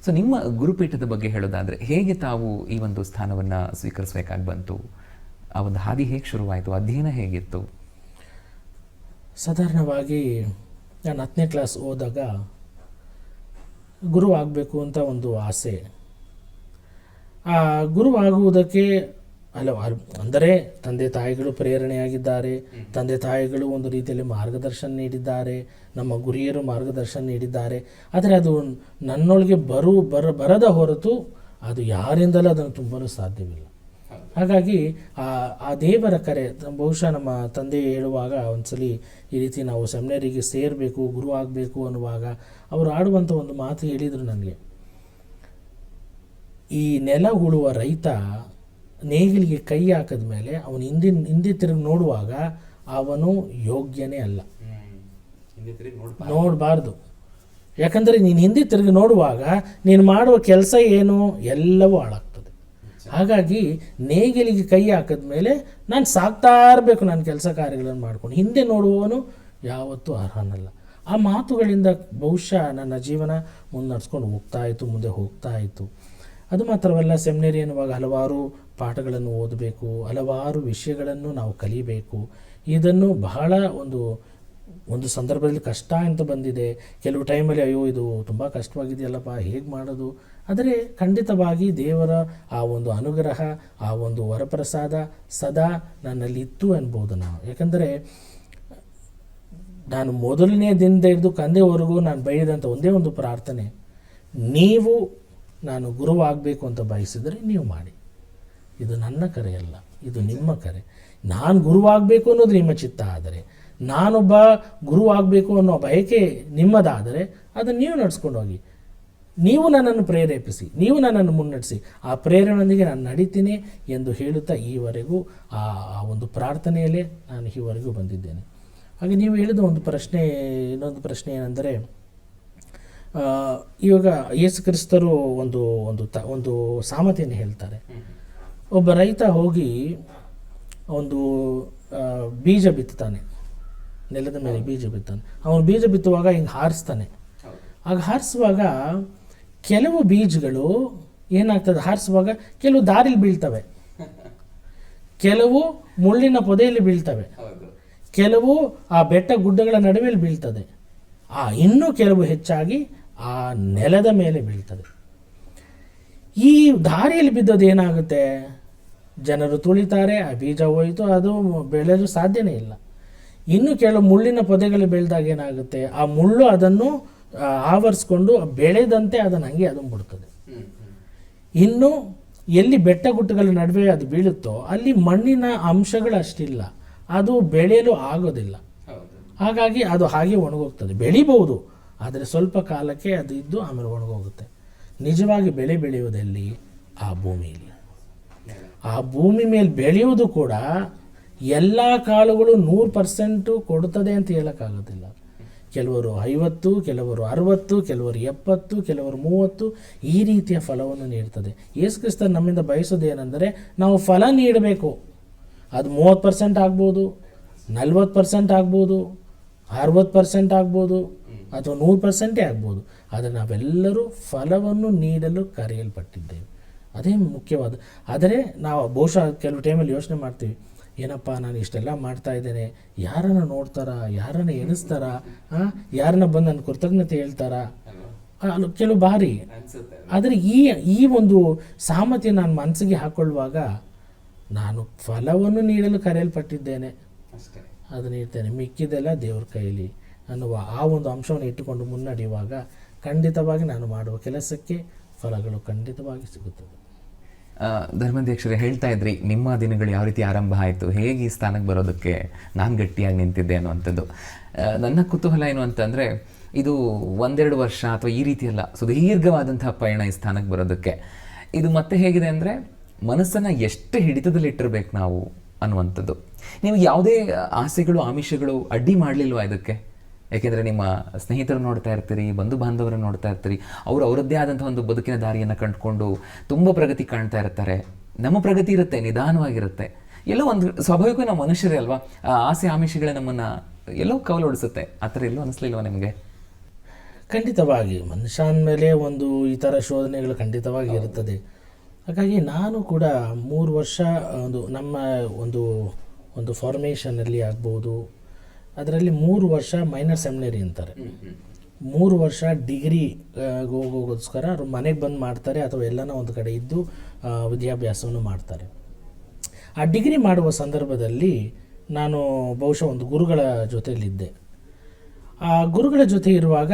ಸೊ ನಿಮ್ಮ ಗುರುಪೀಠದ ಬಗ್ಗೆ ಹೇಳೋದಾದರೆ, ಹೇಗೆ ತಾವು ಈ ಒಂದು ಸ್ಥಾನವನ್ನು ಸ್ವೀಕರಿಸಬೇಕಾಗಿ ಬಂತು? ಆ ಒಂದು ಹಾದಿ ಹೇಗೆ ಶುರುವಾಯಿತು? ಅಧ್ಯಯನ ಹೇಗಿತ್ತು? ಸಾಧಾರಣವಾಗಿ ನಾನು 10ನೇ ಕ್ಲಾಸ್ ಹೋದಾಗ ಗುರು ಆಗಬೇಕು ಅಂತ ಒಂದು ಆಸೆ. ಆ ಗುರು ಆಗುವುದಕ್ಕೆ ಹಲವಾರು, ಅಂದರೆ ತಂದೆ ತಾಯಿಗಳು ಪ್ರೇರಣೆಯಾಗಿದ್ದಾರೆ, ತಂದೆ ತಾಯಿಗಳು ಒಂದು ರೀತಿಯಲ್ಲಿ ಮಾರ್ಗದರ್ಶನ ನೀಡಿದ್ದಾರೆ, ನಮ್ಮ ಗುರಿಯರು ಮಾರ್ಗದರ್ಶನ ನೀಡಿದ್ದಾರೆ. ಆದರೆ ಅದು ನನ್ನೊಳಗೆ ಬರದ ಹೊರತು ಅದು ಯಾರಿಂದಲೂ ಅದನ್ನು ತುಂಬಲು ಸಾಧ್ಯವಿಲ್ಲ. ಹಾಗಾಗಿ ಆ ದೇವರ ಕರೆ, ಬಹುಶಃ ನಮ್ಮ ತಂದೆ ಹೇಳುವಾಗ ಒಂದ್ಸಲಿ ಈ ರೀತಿ ನಾವು ಸೆಮಿನರಿಗೆ ಸೇರಬೇಕು, ಗುರು ಆಗಬೇಕು ಅನ್ನುವಾಗ ಅವರು ಆಡುವಂಥ ಒಂದು ಮಾತು ಹೇಳಿದರು ನನಗೆ. ಈ ನೆಲ ಉಳುವ ರೈತ ನೇಗಿಲಿಗೆ ಕೈ ಹಾಕಿದ ಮೇಲೆ ಅವನು ಹಿಂದೆ ತಿರುಗಿ ನೋಡುವಾಗ ಅವನು ಯೋಗ್ಯನೇ ಅಲ್ಲ, ನೋಡಬಾರ್ದು. ಯಾಕಂದರೆ ನೀನು ಹಿಂದೆ ತಿರುಗಿ ನೋಡುವಾಗ ನೀನು ಮಾಡುವ ಕೆಲಸ ಏನು ಎಲ್ಲವೂ ಹಾಳಾಗ್ತದೆ. ಹಾಗಾಗಿ ನೇಗಿಲಿಗೆ ಕೈ ಹಾಕಿದ ಮೇಲೆ ನಾನು ಸಾಕ್ತಾ ಇರಬೇಕು ನನ್ನ ಕೆಲಸ ಕಾರ್ಯಗಳನ್ನು ಮಾಡ್ಕೊಂಡು, ಹಿಂದೆ ನೋಡುವವನು ಯಾವತ್ತೂ ಅರ್ಹನಲ್ಲ. ಆ ಮಾತುಗಳಿಂದ ಬಹುಶಃ ನನ್ನ ಜೀವನ ಮುನ್ನಡೆಸ್ಕೊಂಡು ಮುಂದೆ ಹೋಗ್ತಾ ಇತ್ತು. ಅದು ಮಾತ್ರವಲ್ಲ, ಸೆಮಿನರಿ ಎನ್ನುವಾಗ ಹಲವಾರು ಪಾಠಗಳನ್ನು ಓದಬೇಕು, ಹಲವಾರು ವಿಷಯಗಳನ್ನು ನಾವು ಕಲಿಬೇಕು. ಇದನ್ನು ಬಹಳ ಒಂದು ಸಂದರ್ಭದಲ್ಲಿ ಕಷ್ಟ ಅಂತ ಬಂದಿದೆ. ಕೆಲವು ಟೈಮಲ್ಲಿ ಅಯ್ಯೋ ಇದು ತುಂಬ ಕಷ್ಟವಾಗಿದೆಯಲ್ಲಪ್ಪ, ಹೇಗೆ ಮಾಡೋದು? ಆದರೆ ಖಂಡಿತವಾಗಿ ದೇವರ ಆ ಒಂದು ಅನುಗ್ರಹ, ಆ ಒಂದು ವರಪ್ರಸಾದ ಸದಾ ನನ್ನಲ್ಲಿ ಇತ್ತು ಅನ್ಬೋದು ನಾವು. ಯಾಕಂದರೆ ನಾನು ಮೊದಲನೇ ದಿನದ ಹಿಡಿದು ಕಂದೆವರೆಗೂ ನಾನು ಬೈದಂಥ ಒಂದೇ ಒಂದು ಪ್ರಾರ್ಥನೆ, ನೀವು ನಾನು ಗುರುವಾಗಬೇಕು ಅಂತ ಬಯಸಿದರೆ ನೀವು ಮಾಡಿ. ಇದು ನನ್ನ ಕರೆಯಲ್ಲ, ಇದು ನಿಮ್ಮ ಕರೆ. ನಾನು ಗುರುವಾಗಬೇಕು ಅನ್ನೋದು ನಿಮ್ಮ ಚಿತ್ತ ಆದರೆ, ನಾನೊಬ್ಬ ಗುರುವಾಗಬೇಕು ಅನ್ನೋ ಬಯಕೆ ನಿಮ್ಮದಾದರೆ ಅದನ್ನು ನೀವು ನಡ್ಸ್ಕೊಂಡು ಹೋಗಿ. ನೀವು ನನ್ನನ್ನು ಪ್ರೇರೇಪಿಸಿ, ನೀವು ನನ್ನನ್ನು ಮುನ್ನಡೆಸಿ, ಆ ಪ್ರೇರಣೆಯೊಂದಿಗೆ ನಾನು ನಡೀತೀನಿ ಎಂದು ಹೇಳುತ್ತಾ ಈವರೆಗೂ ಆ ಒಂದು ಪ್ರಾರ್ಥನೆಯಲ್ಲೇ ನಾನು ಈವರೆಗೂ ಬಂದಿದ್ದೇನೆ. ಹಾಗೆ ನೀವು ಹೇಳಿದ ಇನ್ನೊಂದು ಪ್ರಶ್ನೆ ಏನೆಂದರೆ, ಇವಾಗ ಯೇಸು ಕ್ರಿಸ್ತರು ಒಂದು ಸಾಮತೆಯನ್ನು ಹೇಳ್ತಾರೆ. ಒಬ್ಬ ರೈತ ಹೋಗಿ ಒಂದು ಬೀಜ ಬಿತ್ತಾನೆ, ನೆಲದ ಮೇಲೆ ಬೀಜ ಬಿತ್ತಾನೆ. ಅವನು ಬೀಜ ಬಿತ್ತುವಾಗ ಹಿಂಗೆ ಹಾರಿಸ್ತಾನೆ. ಆಗ ಹಾರಿಸುವಾಗ ಕೆಲವು ಬೀಜಗಳು ಏನಾಗ್ತದೆ, ಹಾರಿಸುವಾಗ ಕೆಲವು ದಾರಿಲಿ ಬೀಳ್ತವೆ, ಕೆಲವು ಮುಳ್ಳಿನ ಪೊದೆಯಲ್ಲಿ ಬೀಳ್ತವೆ, ಕೆಲವು ಆ ಬೆಟ್ಟ ಗುಡ್ಡಗಳ ನಡುವೆ ಬೀಳ್ತದೆ, ಇನ್ನೂ ಕೆಲವು ಹೆಚ್ಚಾಗಿ ಆ ನೆಲದ ಮೇಲೆ ಬೀಳ್ತದೆ. ಈ ದಾರಿಯಲ್ಲಿ ಬಿದ್ದೋದು ಏನಾಗುತ್ತೆ, ಜನರು ತುಳಿತಾರೆ, ಆ ಬೀಜ ಹೋಯಿತು, ಅದು ಬೆಳೆಯಲು ಸಾಧ್ಯನೇ ಇಲ್ಲ. ಇನ್ನು ಕೆಲವು ಮುಳ್ಳಿನ ಪೊದೆಗಳು ಬೆಳೆದಾಗ ಏನಾಗುತ್ತೆ, ಆ ಮುಳ್ಳು ಅದನ್ನು ಆವರಿಸ್ಕೊಂಡು ಬೆಳೆದಂತೆ ಅದನ್ನು ಹಂಗೆ ಅದನ್ನು ಬಿಡ್ತದೆ. ಇನ್ನು ಎಲ್ಲಿ ಬೆಟ್ಟ ಗುಟ್ಟಗಳ ನಡುವೆ ಅದು ಬೀಳುತ್ತೋ ಅಲ್ಲಿ ಮಣ್ಣಿನ ಅಂಶಗಳು ಅಷ್ಟಿಲ್ಲ, ಅದು ಬೆಳೆಯಲು ಆಗೋದಿಲ್ಲ. ಹಾಗಾಗಿ ಅದು ಹಾಗೆ ಒಣಗೋಗ್ತದೆ. ಬೆಳಿಬಹುದು, ಆದರೆ ಸ್ವಲ್ಪ ಕಾಲಕ್ಕೆ ಅದು ಇದ್ದು ಆಮೇಲೆ ಒಣಗೋಗುತ್ತೆ. ನಿಜವಾಗಿ ಬೆಳೆ ಬೆಳೆಯುವುದಲ್ಲಿ ಆ ಭೂಮಿಯಲ್ಲಿ, ಆ ಭೂಮಿ ಮೇಲೆ ಬೆಳೆಯುವುದು ಕೂಡ ಎಲ್ಲ ಕಾಳುಗಳು 100% ಕೊಡುತ್ತದೆ ಅಂತ ಹೇಳೋಕ್ಕಾಗೋದಿಲ್ಲ. ಕೆಲವರು 50, ಕೆಲವರು 60, ಕೆಲವರು 70, ಕೆಲವರು 30 ಈ ರೀತಿಯ ಫಲವನ್ನು ನೀಡ್ತದೆ. ಯೇಸು ಕ್ರಿಸ್ತರು ನಮ್ಮಿಂದ ಬಯಸೋದು ಏನೆಂದರೆ ನಾವು ಫಲ ನೀಡಬೇಕು. ಅದು 30% ಆಗ್ಬೋದು, 40% ಆಗ್ಬೋದು, 60% ಆಗ್ಬೋದು, ಅಥವಾ 100% ಆಗ್ಬೋದು. ಆದರೆ ನಾವೆಲ್ಲರೂ ಫಲವನ್ನು ನೀಡಲು ಕರೆಯಲ್ಪಟ್ಟಿದ್ದೇವೆ. ಅದೇ ಮುಖ್ಯವಾದ. ಆದರೆ ನಾವು ಬಹುಶಃ ಕೆಲವು ಟೈಮಲ್ಲಿ ಯೋಚನೆ ಮಾಡ್ತೀವಿ, ಏನಪ್ಪ ನಾನು ಇಷ್ಟೆಲ್ಲ ಮಾಡ್ತಾ ಇದ್ದೇನೆ, ಯಾರನ್ನು ನೋಡ್ತಾರಾ, ಯಾರನ್ನು ಎಣಿಸ್ತಾರಾ, ಯಾರನ್ನ ಬಂದು ನನ್ನ ಕೃತಜ್ಞತೆ ಹೇಳ್ತಾರಾ, ಕೆಲವು ಬಾರಿ. ಆದರೆ ಈ ಒಂದು ಸಾಮರ್ಥ್ಯ ನಾನು ಮನಸ್ಸಿಗೆ ಹಾಕೊಳ್ಳುವಾಗ ನಾನು ಫಲವನ್ನು ನೀಡಲು ಕರೆಯಲ್ಪಟ್ಟಿದ್ದೇನೆ, ಅದು ನೀಡ್ತೇನೆ, ಮಿಕ್ಕಿದೆಲ್ಲ ದೇವ್ರ ಕೈಲಿ ಅನ್ನುವ ಆ ಒಂದು ಅಂಶವನ್ನು ಇಟ್ಟುಕೊಂಡು ಮುನ್ನಡೆಯುವಾಗ ಖಂಡಿತವಾಗಿ ನಾನು ಮಾಡುವ ಕೆಲಸಕ್ಕೆ ಫಲಗಳು ಖಂಡಿತವಾಗಿ ಸಿಗುತ್ತದೆ. ಧರ್ಮಾಧ್ಯಕ್ಷರೇ, ಹೇಳ್ತಾ ಇದ್ರಿ ನಿಮ್ಮ ದಿನಗಳು ಯಾವ ರೀತಿ ಆರಂಭ ಆಯಿತು, ಹೇಗೆ ಈ ಸ್ಥಾನಕ್ಕೆ ಬರೋದಕ್ಕೆ ನಾನು ಗಟ್ಟಿಯಾಗಿ ನಿಂತಿದ್ದೆ ಅನ್ನುವಂಥದ್ದು. ನನ್ನ ಕುತೂಹಲ ಏನು ಅಂತಂದರೆ, ಇದು 1-2 ವರ್ಷ ಅಥವಾ ಈ ರೀತಿಯಲ್ಲ, ಸುದೀರ್ಘವಾದಂತಹ ಪಯಣ ಈ ಸ್ಥಾನಕ್ಕೆ ಬರೋದಕ್ಕೆ. ಇದು ಮತ್ತೆ ಹೇಗಿದೆ ಅಂದರೆ, ಮನಸ್ಸನ್ನು ಎಷ್ಟು ಹಿಡಿತದಲ್ಲಿಟ್ಟಿರ್ಬೇಕು ನಾವು ಅನ್ನುವಂಥದ್ದು. ನೀವು ಯಾವುದೇ ಆಸೆಗಳು ಆಮಿಷಗಳು ಅಡ್ಡಿ ಮಾಡಲಿಲ್ವಾ ಇದಕ್ಕೆ? ಯಾಕೆಂದರೆ ನಿಮ್ಮ ಸ್ನೇಹಿತರು ನೋಡ್ತಾ ಇರ್ತೀರಿ, ಬಂಧು ಬಾಂಧವರನ್ನು ನೋಡ್ತಾ ಇರ್ತೀರಿ, ಅವರು ಅವರದ್ದೇ ಆದಂಥ ಒಂದು ಬದುಕಿನ ದಾರಿಯನ್ನು ಕಂಡುಕೊಂಡು ತುಂಬ ಪ್ರಗತಿ ಕಾಣ್ತಾ ಇರ್ತಾರೆ. ನಮ್ಮ ಪ್ರಗತಿ ಇರುತ್ತೆ, ನಿಧಾನವಾಗಿರುತ್ತೆ. ಎಲ್ಲೋ ಒಂದು ಸ್ವಾಭಾವಿಕ ನಾವು ಮನುಷ್ಯರೇ ಅಲ್ವಾ, ಆಸೆ ಆಮಿಷಗಳೇ ನಮ್ಮನ್ನು ಎಲ್ಲೋ ಕವಲೊಡಿಸುತ್ತೆ. ಆ ಥರ ಎಲ್ಲೋ ಅನಿಸ್ಲಿಲ್ವ ನಿಮಗೆ? ಖಂಡಿತವಾಗಿ ಮನುಷ್ಯ ಅಂದಮೇಲೆ ಒಂದು ಈ ಥರ ಶೋಧನೆಗಳು ಖಂಡಿತವಾಗಿ ಇರುತ್ತದೆ. ಹಾಗಾಗಿ ನಾನು ಕೂಡ 3 ವರ್ಷ ನಮ್ಮ ಒಂದು ಫಾರ್ಮೇಷನಲ್ಲಿ ಆಗ್ಬೋದು, ಅದರಲ್ಲಿ 3 ವರ್ಷ ಮೈನರ್ ಸೆಮಿನರಿ ಅಂತಾರೆ. 3 ವರ್ಷ ಡಿಗ್ರಿ ಹೋಗೋಗೋಸ್ಕರ ಅವ್ರು ಮನೆಗೆ ಬಂದು ಮಾಡ್ತಾರೆ ಅಥವಾ ಎಲ್ಲನೋ ಒಂದು ಕಡೆ ಇದ್ದು ವಿದ್ಯಾಭ್ಯಾಸವನ್ನು ಮಾಡ್ತಾರೆ. ಆ ಡಿಗ್ರಿ ಮಾಡುವ ಸಂದರ್ಭದಲ್ಲಿ ನಾನು ಬಹುಶಃ ಒಂದು ಗುರುಗಳ ಜೊತೆಯಲ್ಲಿದ್ದೆ. ಆ ಗುರುಗಳ ಜೊತೆ ಇರುವಾಗ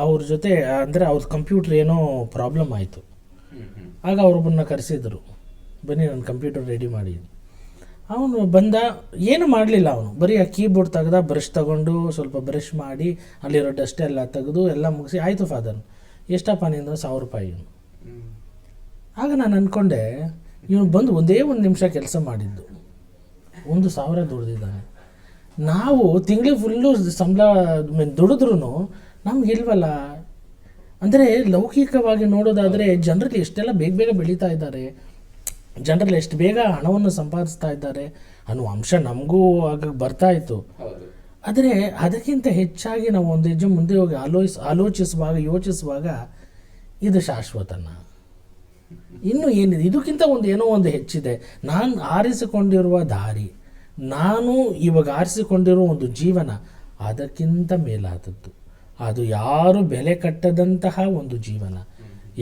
ಅವ್ರ ಜೊತೆ ಅಂದರೆ ಅವ್ರ ಕಂಪ್ಯೂಟರ್ ಏನೋ ಪ್ರಾಬ್ಲಮ್ ಆಯಿತು. ಆಗ ಅವರೊಬ್ಬರನ್ನ ಕರೆಸಿದ್ರು, ಬನ್ನಿ ನನ್ನ ಕಂಪ್ಯೂಟರ್ ರೆಡಿ ಮಾಡಿ. ಅವನು ಬಂದ, ಏನು ಮಾಡಲಿಲ್ಲ, ಅವನು ಬರೀ ಆ ಕೀಬೋರ್ಡ್ ತೆಗೆದ, ಬ್ರಷ್ ತಗೊಂಡು ಸ್ವಲ್ಪ ಬ್ರಷ್ ಮಾಡಿ ಅಲ್ಲಿರೋ ಡಸ್ಟ್ ಎಲ್ಲ ತೆಗೆದು ಎಲ್ಲ ಮುಗಿಸಿ, ಆಯಿತು ಫಾದರ್ ಎಷ್ಟಪ್ಪ ನಿಂದ? 1000 ರೂಪಾಯಿ. ಆಗ ನಾನು ಅಂದ್ಕೊಂಡೆ, ಇವನು ಬಂದು ಒಂದೇ 1 ನಿಮಿಷ ಕೆಲಸ ಮಾಡಿದ್ದು 1000 ದುಡ್ದಿದ್ದಾನೆ. ನಾವು ತಿಂಗಳು ಫುಲ್ಲು ಸಂಬಳ ದುಡಿದ್ರೂ ನಮಗಿಲ್ವಲ್ಲ. ಅಂದರೆ ಲೌಕಿಕವಾಗಿ ನೋಡೋದಾದರೆ ಜನರಲ್ಲಿ ಎಷ್ಟೆಲ್ಲ ಬೇಗ ಬೇಗ ಬೆಳೀತಾ ಇದ್ದಾರೆ, ಜನರಲ್ಲಿ ಎಷ್ಟು ಬೇಗ ಹಣವನ್ನು ಸಂಪಾದಿಸ್ತಾ ಇದ್ದಾರೆ ಅನ್ನೋ ಅಂಶ ನಮಗೂ ಆಗ ಬರ್ತಾ ಇತ್ತು. ಆದರೆ ಅದಕ್ಕಿಂತ ಹೆಚ್ಚಾಗಿ ನಾವು ಒಂದು ಹೆಜ್ಜೆ ಮುಂದೆ ಹೋಗಿ ಯೋಚಿಸುವಾಗ ಇದು ಶಾಶ್ವತನ, ಇನ್ನೂ ಏನಿದೆ, ಇದಕ್ಕಿಂತ ಏನೋ ಒಂದು ಹೆಚ್ಚಿದೆ. ನಾನು ಆರಿಸಿಕೊಂಡಿರುವ ದಾರಿ, ನಾನು ಇವಾಗ ಆರಿಸಿಕೊಂಡಿರುವ ಒಂದು ಜೀವನ ಅದಕ್ಕಿಂತ ಮೇಲಾದದ್ದು. ಅದು ಯಾರು ಬೆಲೆ ಕಟ್ಟದಂತಹ ಒಂದು ಜೀವನ,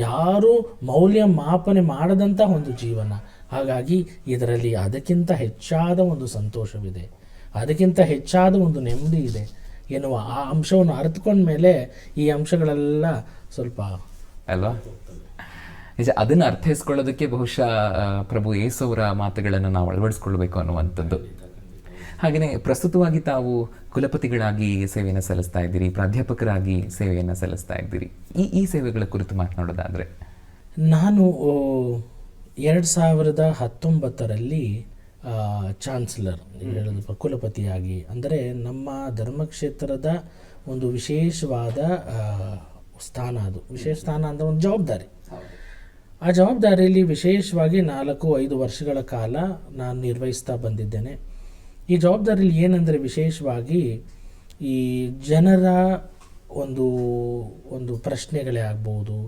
ಯಾರು ಮೌಲ್ಯ ಮಾಪನೆ ಮಾಡದಂತಹ ಒಂದು ಜೀವನ. ಹಾಗಾಗಿ ಇದರಲ್ಲಿ ಅದಕ್ಕಿಂತ ಹೆಚ್ಚಾದ ಒಂದು ಸಂತೋಷವಿದೆ, ಅದಕ್ಕಿಂತ ಹೆಚ್ಚಾದ ಒಂದು ನೆಮ್ಮದಿ ಇದೆ ಎನ್ನುವ ಆ ಅಂಶವನ್ನು ಅರ್ಥಕೊಂಡ ಮೇಲೆ ಈ ಅಂಶಗಳೆಲ್ಲ ಸ್ವಲ್ಪ ಅಲ್ವಾ ನಿಜ. ಅದನ್ನು ಅರ್ಥೈಸ್ಕೊಳ್ಳೋದಕ್ಕೆ ಬಹುಶಃ ಪ್ರಭು ಯೇಸು ಅವರ ಮಾತುಗಳನ್ನು ನಾವು ಅಳವಡಿಸ್ಕೊಳ್ಬೇಕು ಅನ್ನುವಂಥದ್ದು. ಹಾಗೆಯೇ ಪ್ರಸ್ತುತವಾಗಿ ತಾವು ಕುಲಪತಿಗಳಾಗಿ ಸೇವೆಯನ್ನು ಸಲ್ಲಿಸ್ತಾ ಇದ್ದೀರಿ, ಪ್ರಾಧ್ಯಾಪಕರಾಗಿ ಸೇವೆಯನ್ನು ಸಲ್ಲಿಸ್ತಾ ಇದ್ದೀರಿ. ಈ ಸೇವೆಗಳ ಕುರಿತು ಮಾತನಾಡೋದಾದರೆ, ನಾನು 2019ರಲ್ಲಿ ಚಾನ್ಸಲರ್ ಹೇಳೋದು ಕುಲಪತಿಯಾಗಿ, ಅಂದರೆ ನಮ್ಮ ಧರ್ಮಕ್ಷೇತ್ರದ ಒಂದು ವಿಶೇಷವಾದ ಸ್ಥಾನ, ಅದು ವಿಶೇಷ ಸ್ಥಾನ ಅಂದರೆ ಒಂದು ಜವಾಬ್ದಾರಿ. ಆ ಜವಾಬ್ದಾರಿಯಲ್ಲಿ ವಿಶೇಷವಾಗಿ 4-5 ವರ್ಷಗಳ ಕಾಲ ನಾನು ನಿರ್ವಹಿಸ್ತಾ ಬಂದಿದ್ದೇನೆ. ಈ ಜವಾಬ್ದಾರಿಯಲ್ಲಿ ಏನಂದರೆ ವಿಶೇಷವಾಗಿ ಈ ಜನರ ಒಂದು ಪ್ರಶ್ನೆಗಳೇ ಆಗ್ಬೋದು,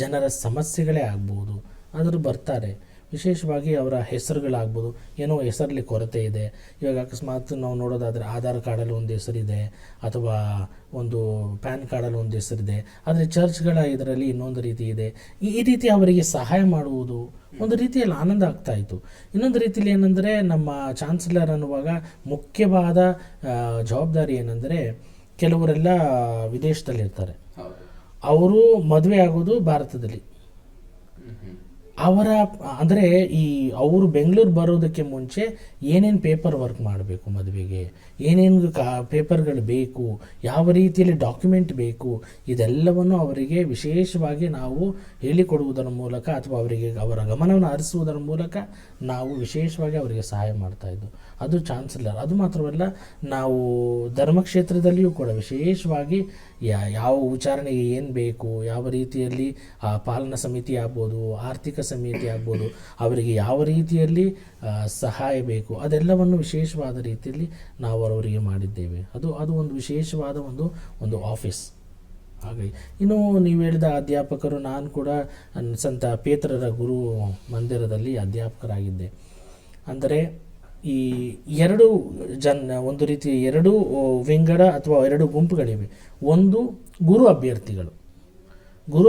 ಜನರ ಸಮಸ್ಯೆಗಳೇ ಆಗ್ಬೋದು, ಅದ್ರ ಬರ್ತಾರೆ. ವಿಶೇಷವಾಗಿ ಅವರ ಹೆಸರುಗಳಾಗ್ಬೋದು, ಏನೋ ಹೆಸರಲ್ಲಿ ಕೊರತೆ ಇದೆ. ಇವಾಗ ಅಕಸ್ಮಾತ್ ನಾವು ನೋಡೋದಾದರೆ ಆಧಾರ್ ಕಾರ್ಡಲ್ಲಿ ಒಂದು ಹೆಸರಿದೆ, ಅಥವಾ ಒಂದು ಪ್ಯಾನ್ ಕಾರ್ಡಲ್ಲಿ ಒಂದು ಹೆಸರಿದೆ, ಆದರೆ ಚರ್ಚ್ಗಳ ಇದರಲ್ಲಿ ಇನ್ನೊಂದು ರೀತಿ ಇದೆ. ಈ ರೀತಿ ಅವರಿಗೆ ಸಹಾಯ ಮಾಡುವುದು ಒಂದು ರೀತಿಯಲ್ಲಿ ಆನಂದ ಆಗ್ತಾಯಿತ್ತು. ಇನ್ನೊಂದು ರೀತಿಯಲ್ಲಿ ಏನಂದರೆ, ನಮ್ಮ ಚಾನ್ಸಲರ್ ಅನ್ನುವಾಗ ಮುಖ್ಯವಾದ ಜವಾಬ್ದಾರಿ ಏನಂದರೆ, ಕೆಲವರೆಲ್ಲ ವಿದೇಶದಲ್ಲಿರ್ತಾರೆ, ಅವರು ಮದುವೆ ಆಗೋದು ಭಾರತದಲ್ಲಿ. ಅಂದರೆ ಅವರು ಬೆಂಗಳೂರು ಬರೋದಕ್ಕೆ ಮುಂಚೆ ಏನೇನು ಪೇಪರ್ ವರ್ಕ್ ಮಾಡಬೇಕು, ಮದುವೆಗೆ ಏನೇನು ಪೇಪರ್ಗಳು ಬೇಕು, ಯಾವ ರೀತಿಯಲ್ಲಿ ಡಾಕ್ಯುಮೆಂಟ್ ಬೇಕು, ಇದೆಲ್ಲವನ್ನು ಅವರಿಗೆ ವಿಶೇಷವಾಗಿ ನಾವು ಹೇಳಿಕೊಡುವುದರ ಮೂಲಕ ಅಥವಾ ಅವರ ಗಮನವನ್ನು ಹರಿಸುವುದರ ಮೂಲಕ ನಾವು ವಿಶೇಷವಾಗಿ ಅವರಿಗೆ ಸಹಾಯ ಮಾಡ್ತಾಯಿದ್ದು. ಅದು ಚಾನ್ಸಲರ್. ಅದು ಮಾತ್ರವಲ್ಲ, ನಾವು ಧರ್ಮಕ್ಷೇತ್ರದಲ್ಲಿಯೂ ಕೂಡ ವಿಶೇಷವಾಗಿ ಯಾವ ವಿಚಾರಣೆಗೆ ಏನು ಬೇಕು, ಯಾವ ರೀತಿಯಲ್ಲಿ ಪಾಲನಾ ಸಮಿತಿ ಆಗ್ಬೋದು, ಆರ್ಥಿಕ ಸಮಿತಿ ಆಗ್ಬೋದು, ಅವರಿಗೆ ಯಾವ ರೀತಿಯಲ್ಲಿ ಸಹಾಯ ಬೇಕು, ಅದೆಲ್ಲವನ್ನು ವಿಶೇಷವಾದ ರೀತಿಯಲ್ಲಿ ನಾವು ಅವರಿಗೆ ಮಾಡಿದ್ದೇವೆ. ಅದು ಒಂದು ವಿಶೇಷವಾದ ಒಂದು ಆಫೀಸ್. ಹಾಗಾಗಿ ಇನ್ನು ನೀವು ಹೇಳಿದ ಅಧ್ಯಾಪಕರು, ನಾನು ಕೂಡ ಸಂತ ಪೇತ್ರರ ಗುರು ಮಂದಿರದಲ್ಲಿ ಅಧ್ಯಾಪಕರಾಗಿದ್ದೆ. ಅಂದರೆ ಈ ಒಂದು ರೀತಿ 2 ವಿಂಗಡ ಅಥವಾ 2 ಗುಂಪುಗಳಿವೆ. ಒಂದು ಗುರು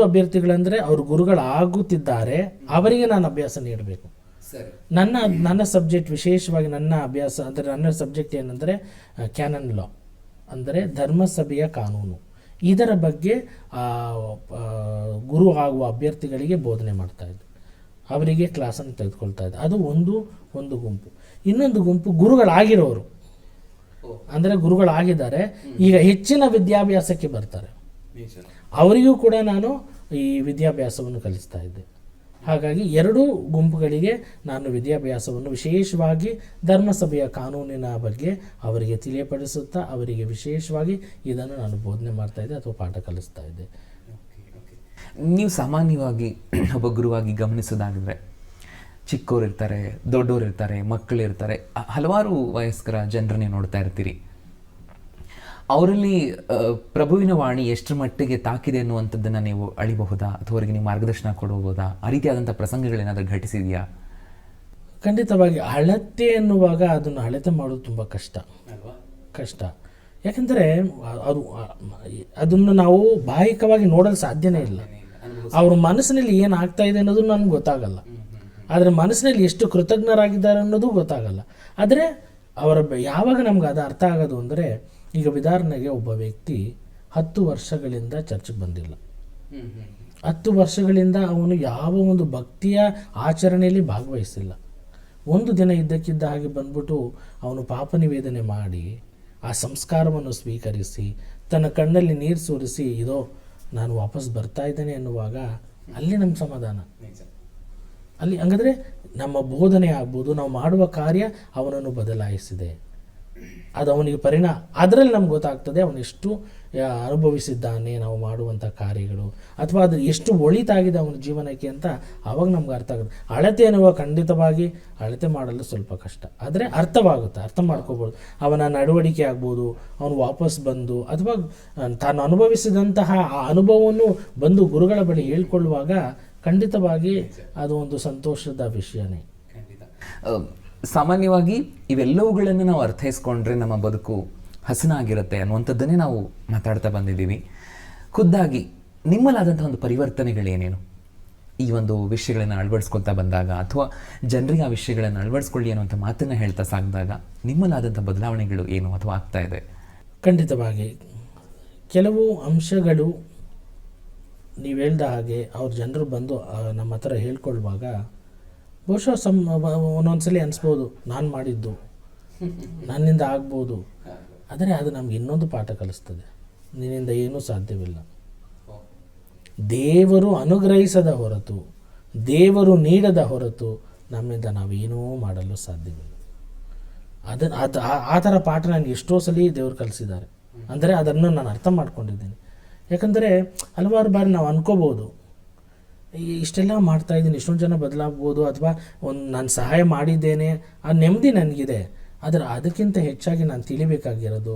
ಅಭ್ಯರ್ಥಿಗಳಂದರೆ ಅವರು ಗುರುಗಳಾಗುತ್ತಿದ್ದಾರೆ, ಅವರಿಗೆ ನಾನು ಅಭ್ಯಾಸ ನೀಡಬೇಕು. ನನ್ನ ಸಬ್ಜೆಕ್ಟ್ ವಿಶೇಷವಾಗಿ ನನ್ನ ಅಭ್ಯಾಸ ಅಂದರೆ ನನ್ನ ಸಬ್ಜೆಕ್ಟ್ ಏನಂದರೆ ಕ್ಯಾನನ್ ಲಾ, ಅಂದರೆ ಧರ್ಮಸಭೆಯ ಕಾನೂನು. ಇದರ ಬಗ್ಗೆ ಗುರು ಆಗುವ ಅಭ್ಯರ್ಥಿಗಳಿಗೆ ಬೋಧನೆ ಮಾಡ್ತಾಯಿದ್ದೆ, ಅವರಿಗೆ ಕ್ಲಾಸನ್ನು ತೆಗೆದುಕೊಳ್ತಾ ಇದ್ದೆ. ಅದು ಒಂದು ಗುಂಪು. ಇನ್ನೊಂದು ಗುಂಪು ಗುರುಗಳಾಗಿರೋರು, ಅಂದರೆ ಗುರುಗಳಾಗಿದ್ದಾರೆ, ಈಗ ಹೆಚ್ಚಿನ ವಿದ್ಯಾಭ್ಯಾಸಕ್ಕೆ ಬರ್ತಾರೆ, ಅವರಿಗೂ ಕೂಡ ನಾನು ಈ ವಿದ್ಯಾಭ್ಯಾಸವನ್ನು ಕಲಿಸ್ತಾ ಇದ್ದೆ. ಹಾಗಾಗಿ ಎರಡೂ ಗುಂಪುಗಳಿಗೆ ನಾನು ವಿದ್ಯಾಭ್ಯಾಸವನ್ನು ವಿಶೇಷವಾಗಿ ಧರ್ಮಸಭೆಯ ಕಾನೂನಿನ ಬಗ್ಗೆ ಅವರಿಗೆ ತಿಳಿಯಪಡಿಸುತ್ತಾ ಅವರಿಗೆ ವಿಶೇಷವಾಗಿ ಇದನ್ನು ನಾನು ಬೋಧನೆ ಮಾಡ್ತಾ ಇದ್ದೆ ಅಥವಾ ಪಾಠ ಕಲಿಸ್ತಾ ಇದ್ದೆ. ನೀವು ಸಾಮಾನ್ಯವಾಗಿ ಒಬ್ಬ ಗುರುವಾಗಿ ಗಮನಿಸೋದಾಗಿದ್ರೆ ಚಿಕ್ಕವ್ರು ಇರ್ತಾರೆ, ದೊಡ್ಡೋರು ಇರ್ತಾರೆ, ಮಕ್ಕಳಿರ್ತಾರೆ, ಹಲವಾರು ವಯಸ್ಕರ ಜನರನ್ನೇ ನೋಡ್ತಾ ಇರ್ತೀರಿ. ಅವರಲ್ಲಿ ಪ್ರಭುವಿನ ವಾಣಿ ಎಷ್ಟರ ಮಟ್ಟಿಗೆ ತಾಕಿದೆ ಅನ್ನುವಂಥದ್ದನ್ನು ನೀವು ಅಳಿಬಹುದಾ ಅಥವಾ ಅವರಿಗೆ ನೀವು ಮಾರ್ಗದರ್ಶನ ಕೊಡಬಹುದಾ? ಆ ರೀತಿಯಾದಂಥ ಪ್ರಸಂಗಗಳೇನಾದರೂ ಘಟಿಸಿದೆಯಾ? ಖಂಡಿತವಾಗಿ ಅಳತೆ ಎನ್ನುವಾಗ ಅದನ್ನು ಅಳತೆ ಮಾಡೋದು ತುಂಬ ಕಷ್ಟ. ಯಾಕೆಂದರೆ ಅದನ್ನು ನಾವು ಬಾಹಿಕವಾಗಿ ನೋಡಲು ಸಾಧ್ಯನೇ ಇಲ್ಲ. ಅವ್ರ ಮನಸ್ಸಿನಲ್ಲಿ ಏನಾಗ್ತಾ ಇದೆ ಅನ್ನೋದು ನಮ್ಗೆ ಗೊತ್ತಾಗಲ್ಲ. ಆದರೆ ಮನಸ್ಸಿನಲ್ಲಿ ಎಷ್ಟು ಕೃತಜ್ಞರಾಗಿದ್ದಾರೆ ಅನ್ನೋದು ಗೊತ್ತಾಗಲ್ಲ. ಆದರೆ ಯಾವಾಗ ನಮ್ಗೆ ಅದು ಅರ್ಥ ಆಗೋದು ಅಂದರೆ, ಈಗ ಉದಾಹರಣೆಗೆ ಒಬ್ಬ ವ್ಯಕ್ತಿ 10 ವರ್ಷಗಳಿಂದ ಚರ್ಚ್ಗೆ ಬಂದಿಲ್ಲ. 10 ವರ್ಷಗಳಿಂದ ಅವನು ಯಾವ ಒಂದು ಭಕ್ತಿಯ ಆಚರಣೆಯಲ್ಲಿ ಭಾಗವಹಿಸಿಲ್ಲ. ಒಂದು ದಿನ ಇದ್ದಕ್ಕಿದ್ದ ಹಾಗೆ ಬಂದ್ಬಿಟ್ಟು ಅವನು ಪಾಪ ನಿವೇದನೆ ಮಾಡಿ ಆ ಸಂಸ್ಕಾರವನ್ನು ಸ್ವೀಕರಿಸಿ ತನ್ನ ಕಣ್ಣಲ್ಲಿ ನೀರು ಸುರಿಸಿ ಇದೋ ನಾನು ವಾಪಸ್ ಬರ್ತಾ ಇದ್ದೇನೆ ಅನ್ನುವಾಗ ಅಲ್ಲಿ ನಮ್ಮ ಸಮಾಧಾನ. ಅಲ್ಲಿ ಹಂಗಾದ್ರೆ ನಮ್ಮ ಬೋಧನೆ ಆಗ್ಬೋದು, ನಾವು ಮಾಡುವ ಕಾರ್ಯ ಅವನನ್ನು ಬದಲಾಯಿಸಿದೆ, ಅದು ಅವನಿಗೆ ಅದರಲ್ಲಿ ನಮ್ಗೆ ಗೊತ್ತಾಗ್ತದೆ ಅವನೆಷ್ಟು ಅನುಭವಿಸಿದ್ದಾನೆ ನಾವು ಮಾಡುವಂಥ ಕಾರ್ಯಗಳು, ಅಥವಾ ಅದು ಎಷ್ಟು ಒಳಿತಾಗಿದೆ ಅವನ ಜೀವನಕ್ಕೆ ಅಂತ ಆವಾಗ ನಮ್ಗೆ ಅರ್ಥ ಆಗುತ್ತೆ. ಅಳತೆ ಎನ್ನುವ ಖಂಡಿತವಾಗಿ ಅಳತೆ ಮಾಡಲು ಸ್ವಲ್ಪ ಕಷ್ಟ, ಆದರೆ ಅರ್ಥವಾಗುತ್ತೆ, ಅರ್ಥ ಮಾಡ್ಕೋಬೋದು. ಅವನ ನಡವಳಿಕೆ ಆಗ್ಬೋದು, ಅವನು ವಾಪಸ್ ಬಂದು ಅಥವಾ ತಾನು ಅನುಭವಿಸಿದಂತಹ ಆ ಅನುಭವವನ್ನು ಬಂದು ಗುರುಗಳ ಬಳಿ ಹೇಳ್ಕೊಳ್ಳುವಾಗ ಖಂಡಿತವಾಗಿ ಅದು ಒಂದು ಸಂತೋಷದ ವಿಷಯನೇ. ಸಾಮಾನ್ಯವಾಗಿ ಇವೆಲ್ಲವುಗಳನ್ನು ನಾವು ಅರ್ಥೈಸ್ಕೊಂಡ್ರೆ ನಮ್ಮ ಬದುಕು ಹಸನಾಗಿರುತ್ತೆ ಅನ್ನುವಂಥದ್ದನ್ನೇ ನಾವು ಮಾತಾಡ್ತಾ ಬಂದಿದ್ದೀವಿ. ಖುದ್ದಾಗಿ ನಿಮ್ಮಲ್ಲಾದಂಥ ಒಂದು ಪರಿವರ್ತನೆಗಳೇನೇನು ಈ ಒಂದು ವಿಷಯಗಳನ್ನು ಅಳವಡಿಸ್ಕೊಳ್ತಾ ಬಂದಾಗ, ಅಥವಾ ಜನರಿಗೆ ಆ ವಿಷಯಗಳನ್ನು ಅಳವಡಿಸ್ಕೊಳ್ಳಿ ಅನ್ನುವಂಥ ಮಾತನ್ನು ಹೇಳ್ತಾ ಸಾಗಿದಾಗ ನಿಮ್ಮಲ್ಲಾದಂಥ ಬದಲಾವಣೆಗಳು ಏನು ಅಥವಾ ಆಗ್ತಾ ಇದೆ? ಖಂಡಿತವಾಗಿ ಕೆಲವು ಅಂಶಗಳು ನೀವು ಹೇಳ್ದ ಹಾಗೆ ಅವ್ರ ಜನರು ಬಂದು ನಮ್ಮ ಹತ್ರ ಹೇಳ್ಕೊಳ್ಳುವಾಗ ಬಹುಶಃ ಒಂದೊಂದ್ಸಲಿ ಅನಿಸ್ಬೋದು ನಾನು ಮಾಡಿದ್ದು ನನ್ನಿಂದ ಆಗ್ಬೋದು, ಆದರೆ ಅದು ನಮ್ಗೆ ಇನ್ನೊಂದು ಪಾಠ ಕಲಿಸ್ತದೆ. ನಿನ್ನಿಂದ ಏನೂ ಸಾಧ್ಯವಿಲ್ಲ. ದೇವರು ಅನುಗ್ರಹಿಸದ ಹೊರತು, ದೇವರು ನೀಡದ ಹೊರತು ನಮ್ಮಿಂದ ನಾವೇನೂ ಮಾಡಲು ಸಾಧ್ಯವಿಲ್ಲ. ಆ ಥರ ಪಾಠ ನನಗೆ ಎಷ್ಟೋ ಸಲ ದೇವರು ಕಲಿಸಿದ್ದಾರೆ. ಅಂದರೆ ಅದನ್ನು ನಾನು ಅರ್ಥ ಮಾಡ್ಕೊಂಡಿದ್ದೀನಿ. ಯಾಕಂದರೆ ಹಲವಾರು ಬಾರಿ ನಾವು ಅನ್ಕೋಬೋದು ಇಷ್ಟೆಲ್ಲ ಮಾಡ್ತಾಯಿದ್ದೀನಿ, ಇಷ್ಟೊಂದು ಜನ ಬದಲಾಗ್ಬೋದು, ಅಥವಾ ನಾನು ಸಹಾಯ ಮಾಡಿದ್ದೇನೆ, ಆ ನೆಮ್ಮದಿ ನನಗಿದೆ. ಆದರೆ ಅದಕ್ಕಿಂತ ಹೆಚ್ಚಾಗಿ ನಾನು ತಿಳಿಬೇಕಾಗಿರೋದು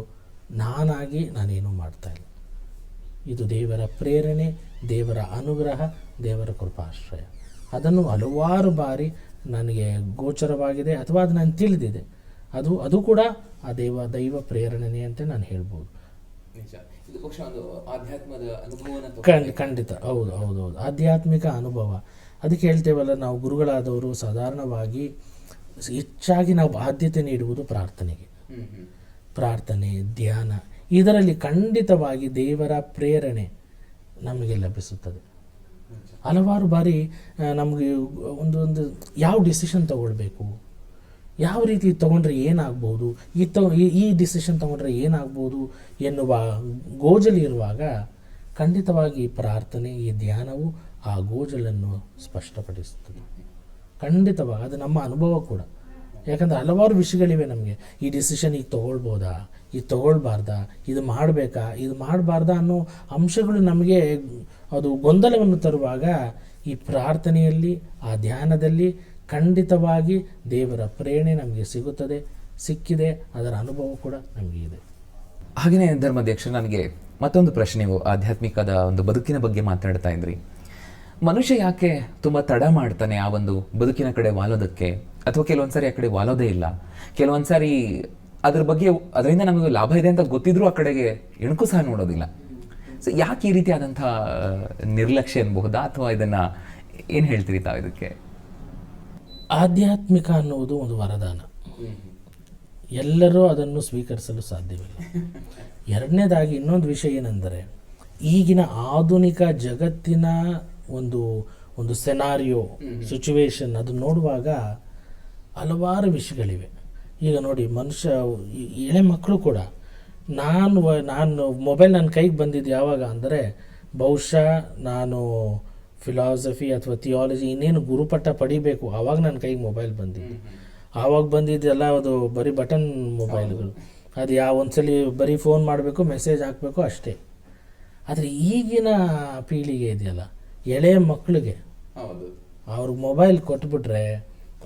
ನಾನಾಗಿ ನಾನೇನೂ ಮಾಡ್ತಾಯಿಲ್ಲ. ಇದು ದೇವರ ಪ್ರೇರಣೆ, ದೇವರ ಅನುಗ್ರಹ, ದೇವರ ಕೃಪಾಶ್ರಯ. ಅದನ್ನು ಹಲವಾರು ಬಾರಿ ನನಗೆ ಗೋಚರವಾಗಿದೆ ಅಥವಾ ಅದು ನಾನು ತಿಳಿದಿದೆ. ಅದು ಕೂಡ ಆ ದೈವ ಪ್ರೇರಣೆ ಅಂತ ನಾನು ಹೇಳ್ಬೋದು. ಖಂಡಿತ ಹೌದು ಆಧ್ಯಾತ್ಮಿಕ ಅನುಭವ. ಅದಕ್ಕೆ ಹೇಳ್ತೇವಲ್ಲ, ನಾವು ಗುರುಗಳಾದವರು ಸಾಧಾರಣವಾಗಿ ಹೆಚ್ಚಾಗಿ ನಾವು ಆದ್ಯತೆ ನೀಡುವುದು ಪ್ರಾರ್ಥನೆ, ಧ್ಯಾನ. ಇದರಲ್ಲಿ ಖಂಡಿತವಾಗಿ ದೇವರ ಪ್ರೇರಣೆ ನಮಗೆ ಲಭಿಸುತ್ತದೆ. ಹಲವಾರು ಬಾರಿ ನಮಗೆ ಒಂದು ಯಾವ ಡಿಸಿಷನ್ ತಗೊಳ್ಬೇಕು, ಯಾವ ರೀತಿ ತೊಗೊಂಡ್ರೆ ಏನಾಗ್ಬೋದು, ಈ ಡಿಸಿಷನ್ ತೊಗೊಂಡ್ರೆ ಏನಾಗ್ಬೋದು ಎನ್ನುವ ಗೋಜಲು ಇರುವಾಗ ಖಂಡಿತವಾಗಿ ಪ್ರಾರ್ಥನೆ, ಈ ಧ್ಯಾನವು ಆ ಗೋಜಲನ್ನು ಸ್ಪಷ್ಟಪಡಿಸುತ್ತದೆ. ಖಂಡಿತವಾಗಿ ಅದು ನಮ್ಮ ಅನುಭವ ಕೂಡ. ಯಾಕಂದರೆ ಹಲವಾರು ವಿಷಯಗಳಿವೆ ನಮಗೆ. ಈ ಡಿಸಿಷನ್ ಈಗ ತೊಗೊಳ್ಬೋದಾ, ಇದು ತೊಗೊಳ್ಬಾರ್ದಾ, ಇದು ಮಾಡಬೇಕಾ, ಇದು ಮಾಡಬಾರ್ದಾ ಅನ್ನೋ ಅಂಶಗಳು ನಮಗೆ ಅದು ಗೊಂದಲವನ್ನು ತರುವಾಗ ಈ ಪ್ರಾರ್ಥನೆಯಲ್ಲಿ, ಆ ಧ್ಯಾನದಲ್ಲಿ ಖಂಡಿತವಾಗಿ ದೇವರ ಪ್ರೇರಣೆ ನಮಗೆ ಸಿಕ್ಕಿದೆ. ಅದರ ಅನುಭವ ಕೂಡ ನಮಗೆ ಇದೆ. ಹಾಗೆಯೇ ಧರ್ಮಾಧ್ಯಕ್ಷ, ನನಗೆ ಮತ್ತೊಂದು ಪ್ರಶ್ನೆ. ನೀವು ಆಧ್ಯಾತ್ಮಿಕದ ಒಂದು ಬದುಕಿನ ಬಗ್ಗೆ ಮಾತಾಡ್ತಾ ಇದ್ರಿ. ಮನುಷ್ಯ ಯಾಕೆ ತುಂಬ ತಡ ಮಾಡ್ತಾನೆ ಆ ಒಂದು ಬದುಕಿನ ಕಡೆ ವಾಲೋದಕ್ಕೆ, ಅಥವಾ ಕೆಲವೊಂದ್ಸರಿ ಆ ಕಡೆ ವಾಲೋದೇ ಇಲ್ಲ, ಕೆಲವೊಂದ್ಸರಿ ಅದ್ರ ಬಗ್ಗೆ ಅದರಿಂದ ನಮಗೆ ಲಾಭ ಇದೆ ಅಂತ ಗೊತ್ತಿದ್ರೂ ಆ ಕಡೆಗೆ ಎಣಕು ಸಹ ನೋಡೋದಿಲ್ಲ. ಸೊ ಯಾಕೆ ಈ ರೀತಿಯಾದಂಥ ನಿರ್ಲಕ್ಷ್ಯ ಅನ್ಬಹುದಾ, ಅಥವಾ ಇದನ್ನು ಏನು ಹೇಳ್ತೀರಿ ತಾವು ಇದಕ್ಕೆ? ಆಧ್ಯಾತ್ಮಿಕ ಅನ್ನುವುದು ಒಂದು ವರದಾನ, ಎಲ್ಲರೂ ಅದನ್ನು ಸ್ವೀಕರಿಸಲು ಸಾಧ್ಯವಿಲ್ಲ. ಎರಡನೇದಾಗಿ ಇನ್ನೊಂದು ವಿಷಯ ಏನೆಂದರೆ, ಈಗಿನ ಆಧುನಿಕ ಜಗತ್ತಿನ ಒಂದು ಸೆನಾರಿಯೋ ಸಿಚುವೇಶನ್ ಅದು ನೋಡುವಾಗ ಹಲವಾರು ವಿಷಯಗಳಿವೆ. ಈಗ ನೋಡಿ, ಮನುಷ್ಯ ಎಳೆ ಮಕ್ಕಳು ಕೂಡ ನಾನು ಮೊಬೈಲ್ ನನ್ನ ಕೈಗೆ ಬಂದಿದ್ದು ಯಾವಾಗ ಅಂದರೆ ಬಹುಶಃ ನಾನು ಫಿಲಾಸಫಿ ಅಥವಾ ಥಿಯಾಲಜಿ ಇನ್ನೇನು ಗುರುಪಟ್ಟ ಪಡಿಬೇಕು ಆವಾಗ ನನ್ನ ಕೈಗೆ ಮೊಬೈಲ್ ಬಂದಿದ್ದು. ಆವಾಗ ಬಂದಿದ್ದೆಲ್ಲ ಅದು ಬರೀ ಬಟನ್ ಮೊಬೈಲ್ಗಳು. ಅದು ಒಂದ್ಸಲಿ ಬರೀ ಫೋನ್ ಮಾಡಬೇಕು, ಮೆಸೇಜ್ ಹಾಕಬೇಕು ಅಷ್ಟೇ. ಆದರೆ ಈಗಿನ ಪೀಳಿಗೆ ಇದೆಯಲ್ಲ, ಎಳೆ ಮಕ್ಕಳಿಗೆ ಅವ್ರಿಗೆ ಮೊಬೈಲ್ ಕೊಟ್ಬಿಟ್ರೆ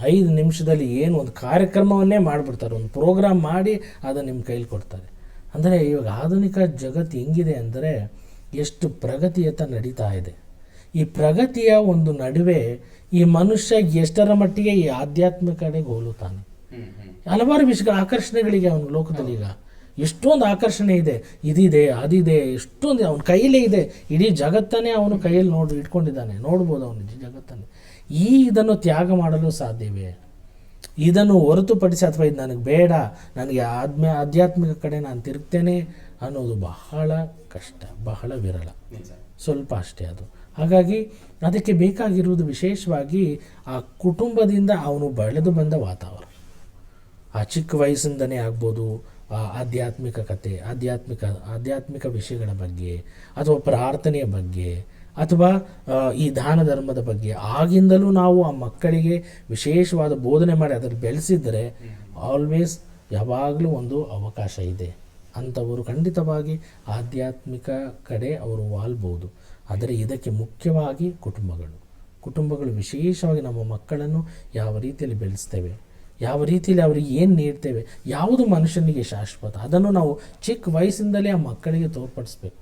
5 ನಿಮಿಷದಲ್ಲಿ ಏನು ಒಂದು ಕಾರ್ಯಕ್ರಮವನ್ನೇ ಮಾಡಿಬಿಡ್ತಾರೆ, ಒಂದು ಪ್ರೋಗ್ರಾಮ್ ಮಾಡಿ ಅದನ್ನು ನಿಮ್ಮ ಕೈಲಿ ಕೊಡ್ತಾರೆ. ಅಂದರೆ ಇವಾಗ ಆಧುನಿಕ ಜಗತ್ತು ಹೆಂಗಿದೆ ಅಂದರೆ ಎಷ್ಟು ಪ್ರಗತಿಯತ್ತ ನಡೀತಾ ಇದೆ. ಈ ಪ್ರಗತಿಯ ಒಂದು ನಡುವೆ ಈ ಮನುಷ್ಯ ಎಷ್ಟರ ಮಟ್ಟಿಗೆ ಈ ಆಧ್ಯಾತ್ಮಿಕ ಕಡೆಗೆ ಹೋಲುತ್ತಾನೆ. ಹಲವಾರು ವಿಷಯಗಳ ಆಕರ್ಷಣೆಗಳಿಗೆ ಅವನ ಲೋಕದಲ್ಲಿ ಈಗ ಎಷ್ಟೊಂದು ಆಕರ್ಷಣೆ ಇದೆ, ಇದಿದೆ ಅದಿದೆ, ಎಷ್ಟೊಂದು ಅವನ ಕೈಯಲ್ಲೇ ಇದೆ. ಇಡೀ ಜಗತ್ತನ್ನೇ ಅವನು ಕೈಯಲ್ಲಿ ಇಟ್ಕೊಂಡಿದ್ದಾನೆ, ನೋಡ್ಬೋದು ಅವನು ಜಗತ್ತನ್ನೇ. ಇದನ್ನು ತ್ಯಾಗ ಮಾಡಲು ಸಾಧ್ಯವೇ? ಇದನ್ನು ಹೊರತುಪಡಿಸಿ ಅಥವಾ ಇದು ನನಗೆ ಬೇಡ, ನನಗೆ ಆಧ್ಯಾತ್ಮಿಕ ಕಡೆ ನಾನು ತಿರುಗ್ತೇನೆ ಅನ್ನೋದು ಬಹಳ ಕಷ್ಟ, ಬಹಳ ವಿರಳ, ಸ್ವಲ್ಪ ಅಷ್ಟೇ ಅದು. ಹಾಗಾಗಿ ಅದಕ್ಕೆ ಬೇಕಾಗಿರುವುದು ವಿಶೇಷವಾಗಿ ಆ ಕುಟುಂಬದಿಂದ ಅವನು ಬೆಳೆದು ಬಂದ ವಾತಾವರಣ. ಆ ಚಿಕ್ಕ ವಯಸ್ಸಿಂದನೇ ಆಗ್ಬೋದು ಆಧ್ಯಾತ್ಮಿಕ ಕತೆ, ಆಧ್ಯಾತ್ಮಿಕ ವಿಷಯಗಳ ಬಗ್ಗೆ, ಅಥವಾ ಪ್ರಾರ್ಥನೆಯ ಬಗ್ಗೆ, ಅಥವಾ ಈ ದಾನ ಧರ್ಮದ ಬಗ್ಗೆ ಆಗಿಂದಲೂ ನಾವು ಆ ಮಕ್ಕಳಿಗೆ ವಿಶೇಷವಾದ ಬೋಧನೆ ಮಾಡಿ ಅದನ್ನು ಬೆಳೆಸಿದರೆ ಆಲ್ವೇಸ್ ಯಾವಾಗಲೂ ಒಂದು ಅವಕಾಶ ಇದೆ. ಅಂಥವರು ಖಂಡಿತವಾಗಿ ಆಧ್ಯಾತ್ಮಿಕ ಕಡೆ ಅವರು ವಾಲ್ಬೋದು. ಆದರೆ ಇದಕ್ಕೆ ಮುಖ್ಯವಾಗಿ ಕುಟುಂಬಗಳು ವಿಶೇಷವಾಗಿ ನಮ್ಮ ಮಕ್ಕಳನ್ನು ಯಾವ ರೀತಿಯಲ್ಲಿ ಬೆಳೆಸ್ತೇವೆ, ಯಾವ ರೀತಿಯಲ್ಲಿ ಅವರಿಗೆ ಏನು ನೀಡ್ತೇವೆ, ಯಾವುದು ಮನುಷ್ಯನಿಗೆ ಶಾಶ್ವತ, ಅದನ್ನು ನಾವು ಚಿಕ್ಕ ವಯಸ್ಸಿಂದಲೇ ಆ ಮಕ್ಕಳಿಗೆ ತೋರ್ಪಡಿಸ್ಬೇಕು.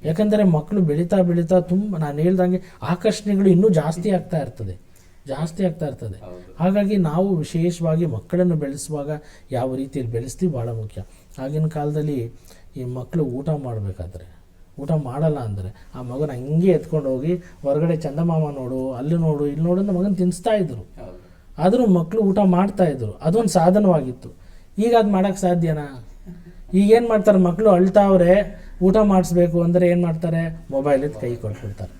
ಯಾಕಂದರೆ ಮಕ್ಕಳು ಬೆಳೀತಾ ತುಂಬ ನಾನು ಹೇಳ್ದಂಗೆ ಆಕರ್ಷಣೆಗಳು ಇನ್ನೂ ಜಾಸ್ತಿ ಆಗ್ತಾ ಇರ್ತದೆ. ಹಾಗಾಗಿ ನಾವು ವಿಶೇಷವಾಗಿ ಮಕ್ಕಳನ್ನು ಬೆಳೆಸುವಾಗ ಯಾವ ರೀತಿಯಲ್ಲಿ ಬೆಳೆಸ್ತೀವಿ ಭಾಳ ಮುಖ್ಯ. ಆಗಿನ ಕಾಲದಲ್ಲಿ ಈ ಮಕ್ಕಳು ಊಟ ಮಾಡಬೇಕಾದ್ರೆ, ಊಟ ಮಾಡಲ್ಲ ಅಂದರೆ ಆ ಮಗನ ಹಂಗೆ ಎತ್ಕೊಂಡು ಹೋಗಿ ಹೊರಗಡೆ ಚಂದಮಾಮ ನೋಡು, ಅಲ್ಲಿ ನೋಡು, ಇಲ್ಲಿ ನೋಡು ಅಂತ ಮಗನ ತಿನ್ನಿಸ್ತಾ ಇದ್ರು. ಆದರೂ ಮಕ್ಕಳು ಊಟ ಮಾಡ್ತಾಯಿದ್ರು, ಅದೊಂದು ಸಾಧನವಾಗಿತ್ತು. ಈಗ ಅದು ಮಾಡೋಕ್ಕೆ ಸಾಧ್ಯನಾ? ಈಗೇನು ಮಾಡ್ತಾರೆ, ಮಕ್ಕಳು ಅಳ್ತಾವ್ರೆ, ಊಟ ಮಾಡಿಸ್ಬೇಕು ಅಂದರೆ ಏನು ಮಾಡ್ತಾರೆ, ಮೊಬೈಲ್ ಎತ್ತು ಕೈ ಕೊಟ್ಬಿಡ್ತಾರೆ.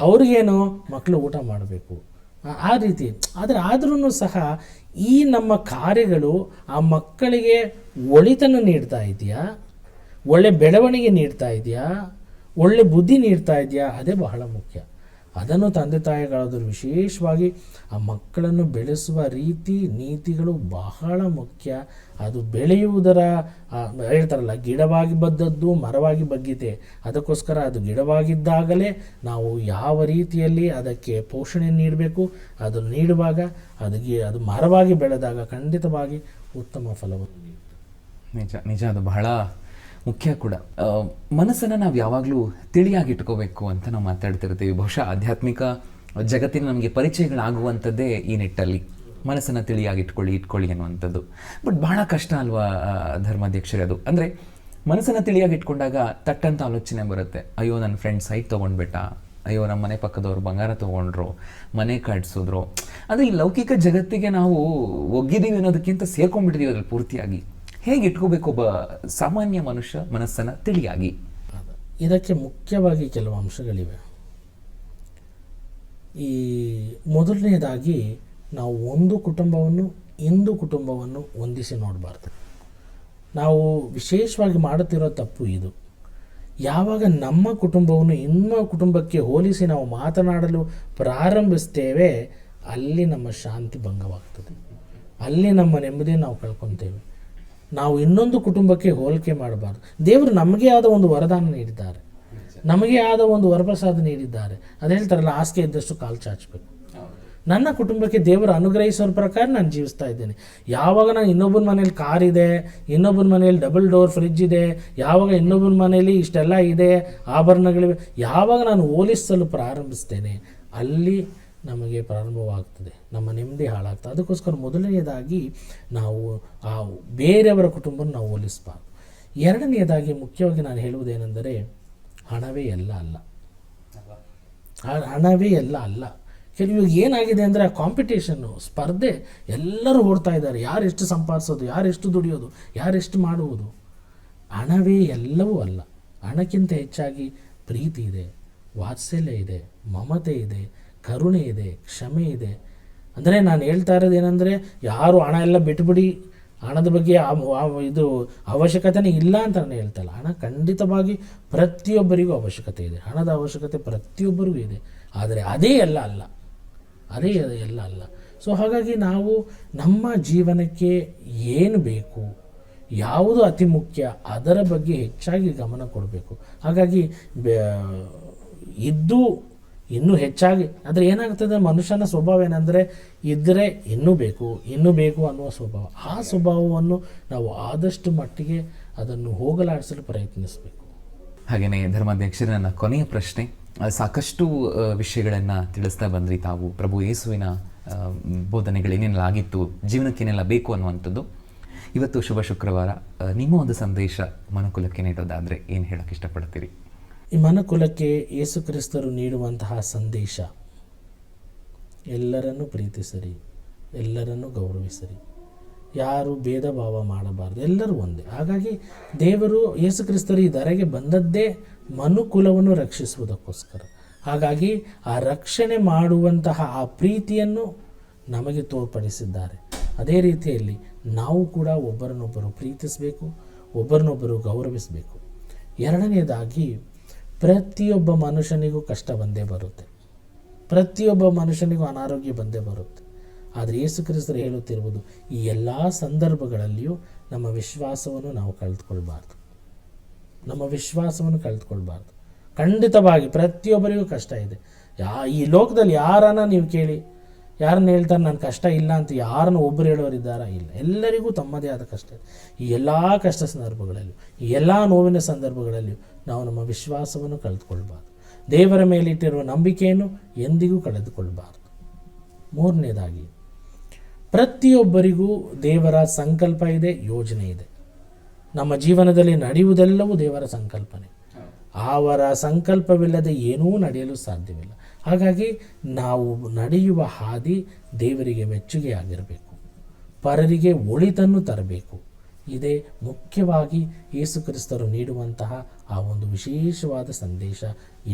ಅವ್ರಿಗೇನು ಮಕ್ಕಳು ಊಟ ಮಾಡಬೇಕು ಆ ರೀತಿ. ಆದ್ರೂ ಸಹ ಈ ನಮ್ಮ ಕಾರ್ಯಗಳು ಆ ಮಕ್ಕಳಿಗೆ ಒಳಿತನ್ನು ನೀಡ್ತಾ ಇದೆಯಾ, ಒಳ್ಳೆ ಬೆಳವಣಿಗೆ ನೀಡ್ತಾ ಇದೆಯಾ, ಒಳ್ಳೆ ಬುದ್ಧಿ ನೀಡ್ತಾ ಇದೆಯಾ, ಅದೇ ಬಹಳ ಮುಖ್ಯ. ಅದನ್ನು ತಂದೆ ತಾಯಿಗಳಾದರೂ ವಿಶೇಷವಾಗಿ ಆ ಮಕ್ಕಳನ್ನು ಬೆಳೆಸುವ ರೀತಿ ನೀತಿಗಳು ಬಹಳ ಮುಖ್ಯ. ಅದು ಬೆಳೆಯುವುದರ ಹೇಳ್ತಾರಲ್ಲ, ಗಿಡವಾಗಿ ಬದ್ದದ್ದು ಮರವಾಗಿ ಬಗ್ಗಿದೆ. ಅದಕ್ಕೋಸ್ಕರ ಅದು ಗಿಡವಾಗಿದ್ದಾಗಲೇ ನಾವು ಯಾವ ರೀತಿಯಲ್ಲಿ ಅದಕ್ಕೆ ಪೋಷಣೆ ನೀಡಬೇಕು, ಅದನ್ನು ನೀಡುವಾಗ ಅದು ಮರವಾಗಿ ಬೆಳೆದಾಗ ಖಂಡಿತವಾಗಿ ಉತ್ತಮ ಫಲವನ್ನು ನೀಡುತ್ತೆ. ನಿಜ ಅದು ಬಹಳ ಮುಖ್ಯ ಕೂಡ. ಮನಸ್ಸನ್ನು ನಾವು ಯಾವಾಗಲೂ ತಿಳಿಯಾಗಿಟ್ಕೋಬೇಕು ಅಂತ ನಾವು ಮಾತಾಡ್ತಿರ್ತೀವಿ. ಬಹುಶಃ ಆಧ್ಯಾತ್ಮಿಕ ಜಗತ್ತಿನ ನಮಗೆ ಪರಿಚಯಗಳಾಗುವಂಥದ್ದೇ ಈ ನಿಟ್ಟಲ್ಲಿ, ಮನಸ್ಸನ್ನು ತಿಳಿಯಾಗಿಟ್ಕೊಳ್ಳಿ ಅನ್ನುವಂಥದ್ದು. ಬಟ್ ಬಹಳ ಕಷ್ಟ ಅಲ್ವಾ ಧರ್ಮಾಧ್ಯಕ್ಷರೇ ಅದು? ಅಂದರೆ ಮನಸ್ಸನ್ನು ತಿಳಿಯಾಗಿಟ್ಕೊಂಡಾಗ ತಟ್ಟಂತ ಆಲೋಚನೆ ಬರುತ್ತೆ, ಅಯ್ಯೋ ನನ್ನ ಫ್ರೆಂಡ್ ಸೈಟ್ ತೊಗೊಂಡ್ಬಿಟ್ಟ, ಅಯ್ಯೋ ನಮ್ಮ ಮನೆ ಪಕ್ಕದವ್ರು ಬಂಗಾರ ತೊಗೊಂಡ್ರು, ಮನೆ ಕಟ್ಸಿದ್ರು. ಅಂದರೆ ಈ ಲೌಕಿಕ ಜಗತ್ತಿಗೆ ನಾವು ಒಗ್ಗಿದ್ದೀವಿ ಅನ್ನೋದಕ್ಕಿಂತ ಸೇರ್ಕೊಂಡ್ಬಿಟ್ಟಿದ್ದೀವಿ ಅದ್ರಲ್ಲಿ ಪೂರ್ತಿಯಾಗಿ. ಹೇಗೆ ಇಟ್ಕೋಬೇಕು ಒಬ್ಬ ಸಾಮಾನ್ಯ ಮನುಷ್ಯ ಮನಸ್ಸನ್ನು ತಿಳಿಯಾಗಿ? ಇದಕ್ಕೆ ಮುಖ್ಯವಾಗಿ ಕೆಲವು ಅಂಶಗಳಿವೆ. ಈ ಮೊದಲನೇದಾಗಿ ನಾವು ಒಂದು ಕುಟುಂಬವನ್ನು ಹೊಂದಿಸಿ ನೋಡಬಾರ್ದು. ನಾವು ವಿಶೇಷವಾಗಿ ಮಾಡುತ್ತಿರೋ ತಪ್ಪು ಇದು. ಯಾವಾಗ ನಮ್ಮ ಕುಟುಂಬವನ್ನು ಇನ್ನೊಂದು ಕುಟುಂಬಕ್ಕೆ ಹೋಲಿಸಿ ನಾವು ಮಾತನಾಡಲು ಪ್ರಾರಂಭಿಸ್ತೇವೆ, ಅಲ್ಲಿ ನಮ್ಮ ಶಾಂತಿ ಭಂಗವಾಗ್ತದೆ, ಅಲ್ಲಿ ನಮ್ಮ ನೆಮ್ಮದಿಯನ್ನು ನಾವು ಕಳ್ಕೊತೇವೆ. ನಾವು ಇನ್ನೊಂದು ಕುಟುಂಬಕ್ಕೆ ಹೋಲಿಕೆ ಮಾಡಬಾರ್ದು. ದೇವರು ನಮಗೆ ಆದ ಒಂದು ವರದಾನ ನೀಡಿದ್ದಾರೆ, ನಮಗೆ ಆದ ಒಂದು ವರಪ್ರಸಾದ ನೀಡಿದ್ದಾರೆ. ಅದು ಹೇಳ್ತಾರಲ್ಲ, ಹಾಸಿಗೆ ಇದ್ದಷ್ಟು ಕಾಲು ಚಾಚಬೇಕು. ನನ್ನ ಕುಟುಂಬಕ್ಕೆ ದೇವರು ಅನುಗ್ರಹಿಸೋರ ಪ್ರಕಾರ ನಾನು ಜೀವಿಸ್ತಾ ಇದ್ದೇನೆ. ಯಾವಾಗ ನಾನು ಇನ್ನೊಬ್ಬನ ಮನೇಲಿ ಕಾರ್ ಇದೆ, ಇನ್ನೊಬ್ಬನ ಮನೇಲಿ ಡಬಲ್ ಡೋರ್ ಫ್ರಿಡ್ಜ್ ಇದೆ, ಯಾವಾಗ ಇನ್ನೊಬ್ಬನ ಮನೇಲಿ ಇಷ್ಟೆಲ್ಲ ಇದೆ, ಆಭರಣಗಳಿವೆ, ಯಾವಾಗ ನಾನು ಹೋಲಿಸಲು ಪ್ರಾರಂಭಿಸ್ತೇನೆ, ಅಲ್ಲಿ ನಮಗೆ ಪ್ರಾರಂಭವಾಗ್ತದೆ, ನಮ್ಮ ನೆಮ್ಮದಿ ಹಾಳಾಗ್ತದೆ. ಅದಕ್ಕೋಸ್ಕರ ಮೊದಲನೆಯದಾಗಿ ನಾವು ಆ ಬೇರೆಯವರ ಕುಟುಂಬವನ್ನು ನಾವು ಹೋಲಿಸಬಾರ್ದು. ಎರಡನೆಯದಾಗಿ ಮುಖ್ಯವಾಗಿ ನಾನು ಹೇಳುವುದೇನೆಂದರೆ, ಹಣವೇ ಎಲ್ಲ ಅಲ್ಲ. ಕೆಲವು ಏನಾಗಿದೆ ಅಂದರೆ ಆ ಕಾಂಪಿಟೇಷನ್ನು, ಸ್ಪರ್ಧೆ, ಎಲ್ಲರೂ ಓಡ್ತಾ ಇದ್ದಾರೆ. ಯಾರೆಷ್ಟು ಸಂಪಾದಿಸೋದು, ಯಾರೆಷ್ಟು ದುಡಿಯೋದು, ಯಾರೆಷ್ಟು ಮಾಡುವುದು. ಹಣವೇ ಎಲ್ಲವೂ ಅಲ್ಲ. ಹಣಕ್ಕಿಂತ ಹೆಚ್ಚಾಗಿ ಪ್ರೀತಿ ಇದೆ, ವಾತ್ಸಲ್ಯ ಇದೆ, ಮಮತೆ ಇದೆ, ಕರುಣೆ ಇದೆ, ಕ್ಷಮೆ ಇದೆ. ಅಂದರೆ ನಾನು ಹೇಳ್ತಾ ಇರೋದೇನೆಂದರೆ, ಯಾರು ಹಣ ಎಲ್ಲ ಬಿಟ್ಬಿಡಿ, ಹಣದ ಬಗ್ಗೆ ಇದು ಅವಶ್ಯಕತೆನೇ ಇಲ್ಲ ಅಂತ ನಾನು ಹೇಳ್ತಲ್ಲ. ಹಣ ಖಂಡಿತವಾಗಿ ಪ್ರತಿಯೊಬ್ಬರಿಗೂ ಅವಶ್ಯಕತೆ ಇದೆ, ಹಣದ ಅವಶ್ಯಕತೆ ಪ್ರತಿಯೊಬ್ಬರಿಗೂ ಇದೆ. ಆದರೆ ಅದೇ ಎಲ್ಲ ಅಲ್ಲ, ಅದೇ ಎಲ್ಲ ಅಲ್ಲ. ಸೊ ಹಾಗಾಗಿ ನಾವು ನಮ್ಮ ಜೀವನಕ್ಕೆ ಏನು ಬೇಕು, ಯಾವುದು ಅತಿ ಮುಖ್ಯ, ಅದರ ಬಗ್ಗೆ ಹೆಚ್ಚಾಗಿ ಗಮನ ಕೊಡಬೇಕು. ಹಾಗಾಗಿ ಇದ್ದು ಇನ್ನೂ ಹೆಚ್ಚಾಗಿ, ಅಂದರೆ ಏನಾಗ್ತದೆ, ಮನುಷ್ಯನ ಸ್ವಭಾವ ಏನಂದರೆ ಇದ್ದರೆ ಇನ್ನೂ ಬೇಕು ಅನ್ನುವ ಸ್ವಭಾವ. ಆ ಸ್ವಭಾವವನ್ನು ನಾವು ಆದಷ್ಟು ಮಟ್ಟಿಗೆ ಅದನ್ನು ಹೋಗಲಾಡಿಸಲು ಪ್ರಯತ್ನಿಸಬೇಕು. ಹಾಗೆಯೇ ಧರ್ಮಾಧ್ಯಕ್ಷರೇ, ನನ್ನ ಕೊನೆಯ ಪ್ರಶ್ನೆ, ಸಾಕಷ್ಟು ವಿಷಯಗಳನ್ನು ತಿಳಿಸ್ತಾ ಬಂದ್ರಿ ತಾವು. ಪ್ರಭು ಯೇಸುವಿನ ಬೋಧನೆಗಳೇನೆಲ್ಲ ಆಗಿತ್ತು, ಜೀವನಕ್ಕೆ ಏನೆಲ್ಲ ಬೇಕು ಅನ್ನುವಂಥದ್ದು. ಇವತ್ತು ಶುಭ ಶುಕ್ರವಾರ, ನಿಮ್ಮ ಒಂದು ಸಂದೇಶ ಮನುಕುಲಕ್ಕೆ ನೀಡೋದಾದರೆ ಏನು ಹೇಳೋಕ್ಕೆ ಇಷ್ಟಪಡ್ತೀರಿ? ಈ ಮನುಕುಲಕ್ಕೆ ಯೇಸು ಕ್ರಿಸ್ತರು ನೀಡುವಂತಹ ಸಂದೇಶ, ಎಲ್ಲರನ್ನು ಪ್ರೀತಿಸಿರಿ, ಎಲ್ಲರನ್ನು ಗೌರವಿಸಿರಿ, ಯಾರು ಭೇದ ಭಾವ ಮಾಡಬಾರ್ದು, ಎಲ್ಲರೂ ಒಂದೇ. ಹಾಗಾಗಿ ದೇವರು ಯೇಸು ಕ್ರಿಸ್ತರು ಈ ಧರೆಗೆ ಬಂದದ್ದೇ ಮನುಕುಲವನ್ನು ರಕ್ಷಿಸುವುದಕ್ಕೋಸ್ಕರ. ಹಾಗಾಗಿ ಆ ರಕ್ಷಣೆ ಮಾಡುವಂತಹ ಆ ಪ್ರೀತಿಯನ್ನು ನಮಗೆ ತೋರ್ಪಡಿಸಿದ್ದಾರೆ. ಅದೇ ರೀತಿಯಲ್ಲಿ ನಾವು ಕೂಡ ಒಬ್ಬರನ್ನೊಬ್ಬರು ಪ್ರೀತಿಸಬೇಕು, ಒಬ್ಬರನ್ನೊಬ್ಬರು ಗೌರವಿಸಬೇಕು. ಎರಡನೇದಾಗಿ, ಪ್ರತಿಯೊಬ್ಬ ಮನುಷ್ಯನಿಗೂ ಕಷ್ಟ ಬಂದೇ ಬರುತ್ತೆ, ಪ್ರತಿಯೊಬ್ಬ ಮನುಷ್ಯನಿಗೂ ಅನಾರೋಗ್ಯ ಬಂದೇ ಬರುತ್ತೆ. ಆದರೆ ಯೇಸು ಕ್ರಿಸ್ತರು ಹೇಳುತ್ತಿರುವುದು, ಈ ಎಲ್ಲ ಸಂದರ್ಭಗಳಲ್ಲಿಯೂ ನಮ್ಮ ವಿಶ್ವಾಸವನ್ನು ನಾವು ಕಳೆದುಕೊಳ್ಬಾರ್ದು, ನಮ್ಮ ವಿಶ್ವಾಸವನ್ನು ಕಳೆದುಕೊಳ್ಬಾರ್ದು. ಖಂಡಿತವಾಗಿ ಪ್ರತಿಯೊಬ್ಬರಿಗೂ ಕಷ್ಟ ಇದೆ. ಈ ಲೋಕದಲ್ಲಿ ಯಾರನ್ನ ನೀವು ಕೇಳಿ, ಯಾರನ್ನ ಹೇಳ್ತಾರೆ ನನ್ನ ಕಷ್ಟ ಇಲ್ಲ ಅಂತ, ಯಾರನ್ನು ಒಬ್ಬರು ಹೇಳೋರಿದ್ದಾರಾ? ಇಲ್ಲ. ಎಲ್ಲರಿಗೂ ತಮ್ಮದೇ ಆದ ಕಷ್ಟ ಇದೆ. ಈ ಎಲ್ಲ ಕಷ್ಟ ಸಂದರ್ಭಗಳಲ್ಲಿಯೂ, ಈ ಎಲ್ಲ ನೋವಿನ ಸಂದರ್ಭಗಳಲ್ಲಿಯೂ ನಾವು ನಮ್ಮ ವಿಶ್ವಾಸವನ್ನು ಕಳೆದುಕೊಳ್ಬಾರ್ದು, ದೇವರ ಮೇಲಿಟ್ಟಿರುವ ನಂಬಿಕೆಯನ್ನು ಎಂದಿಗೂ ಕಳೆದುಕೊಳ್ಬಾರ್ದು. ಮೂರನೇದಾಗಿ, ಪ್ರತಿಯೊಬ್ಬರಿಗೂ ದೇವರ ಸಂಕಲ್ಪ ಇದೆ, ಯೋಜನೆ ಇದೆ. ನಮ್ಮ ಜೀವನದಲ್ಲಿ ನಡೆಯುವುದೆಲ್ಲವೂ ದೇವರ ಸಂಕಲ್ಪನೆ. ಅವರ ಸಂಕಲ್ಪವಿಲ್ಲದೆ ಏನೂ ನಡೆಯಲು ಸಾಧ್ಯವಿಲ್ಲ. ಹಾಗಾಗಿ ನಾವು ನಡೆಯುವ ಹಾದಿ ದೇವರಿಗೆ ಮೆಚ್ಚುಗೆಯಾಗಿರಬೇಕು, ಪರರಿಗೆ ಒಳಿತನ್ನು ತರಬೇಕು. ಇದೇ ಮುಖ್ಯವಾಗಿ ಯೇಸು ಕ್ರಿಸ್ತರು ನೀಡುವಂತಹ ಆ ಒಂದು ವಿಶೇಷವಾದ ಸಂದೇಶ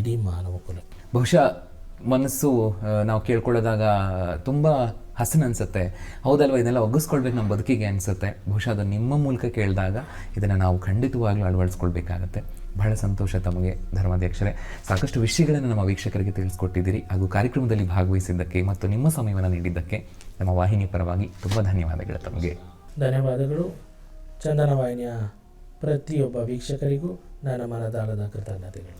ಇಡೀ ಮಾನವ ಕುಲಕ್ಕೆ. ಬಹುಶಃ ಮನಸ್ಸು ನಾವು ಕೇಳ್ಕೊಳ್ಳೋದಾಗ ತುಂಬ ಹಸನ್ ಅನಿಸುತ್ತೆ, ಹೌದಲ್ವ, ಇದನ್ನೆಲ್ಲ ಒಗ್ಗಿಸ್ಕೊಳ್ಬೇಕು ನಮ್ಮ ಬದುಕಿಗೆ ಅನಿಸುತ್ತೆ. ಬಹುಶಃ ಅದು ನಿಮ್ಮ ಮೂಲಕ ಕೇಳಿದಾಗ ಇದನ್ನು ನಾವು ಖಂಡಿತವಾಗ್ಲೂ ಅಳವಡಿಸ್ಕೊಳ್ಬೇಕಾಗತ್ತೆ. ಬಹಳ ಸಂತೋಷ ತಮಗೆ ಧರ್ಮಾಧ್ಯಕ್ಷರೇ. ಸಾಕಷ್ಟು ವಿಷಯಗಳನ್ನು ನಮ್ಮ ವೀಕ್ಷಕರಿಗೆ ತಿಳಿಸ್ಕೊಟ್ಟಿದ್ದೀರಿ, ಹಾಗೂ ಕಾರ್ಯಕ್ರಮದಲ್ಲಿ ಭಾಗವಹಿಸಿದ್ದಕ್ಕೆ ಮತ್ತು ನಿಮ್ಮ ಸಮಯವನ್ನು ನೀಡಿದ್ದಕ್ಕೆ ನಮ್ಮ ವಾಹಿನಿ ಪರವಾಗಿ ತುಂಬ ಧನ್ಯವಾದಗಳು ತಮಗೆ. ಧನ್ಯವಾದಗಳು. ಚಂದನ ವಾಹಿನಿಯ ಪ್ರತಿಯೊಬ್ಬ ವೀಕ್ಷಕರಿಗೂ ನನ್ನ ಮನದಾಳದ ಕೃತಜ್ಞತೆಗಳು.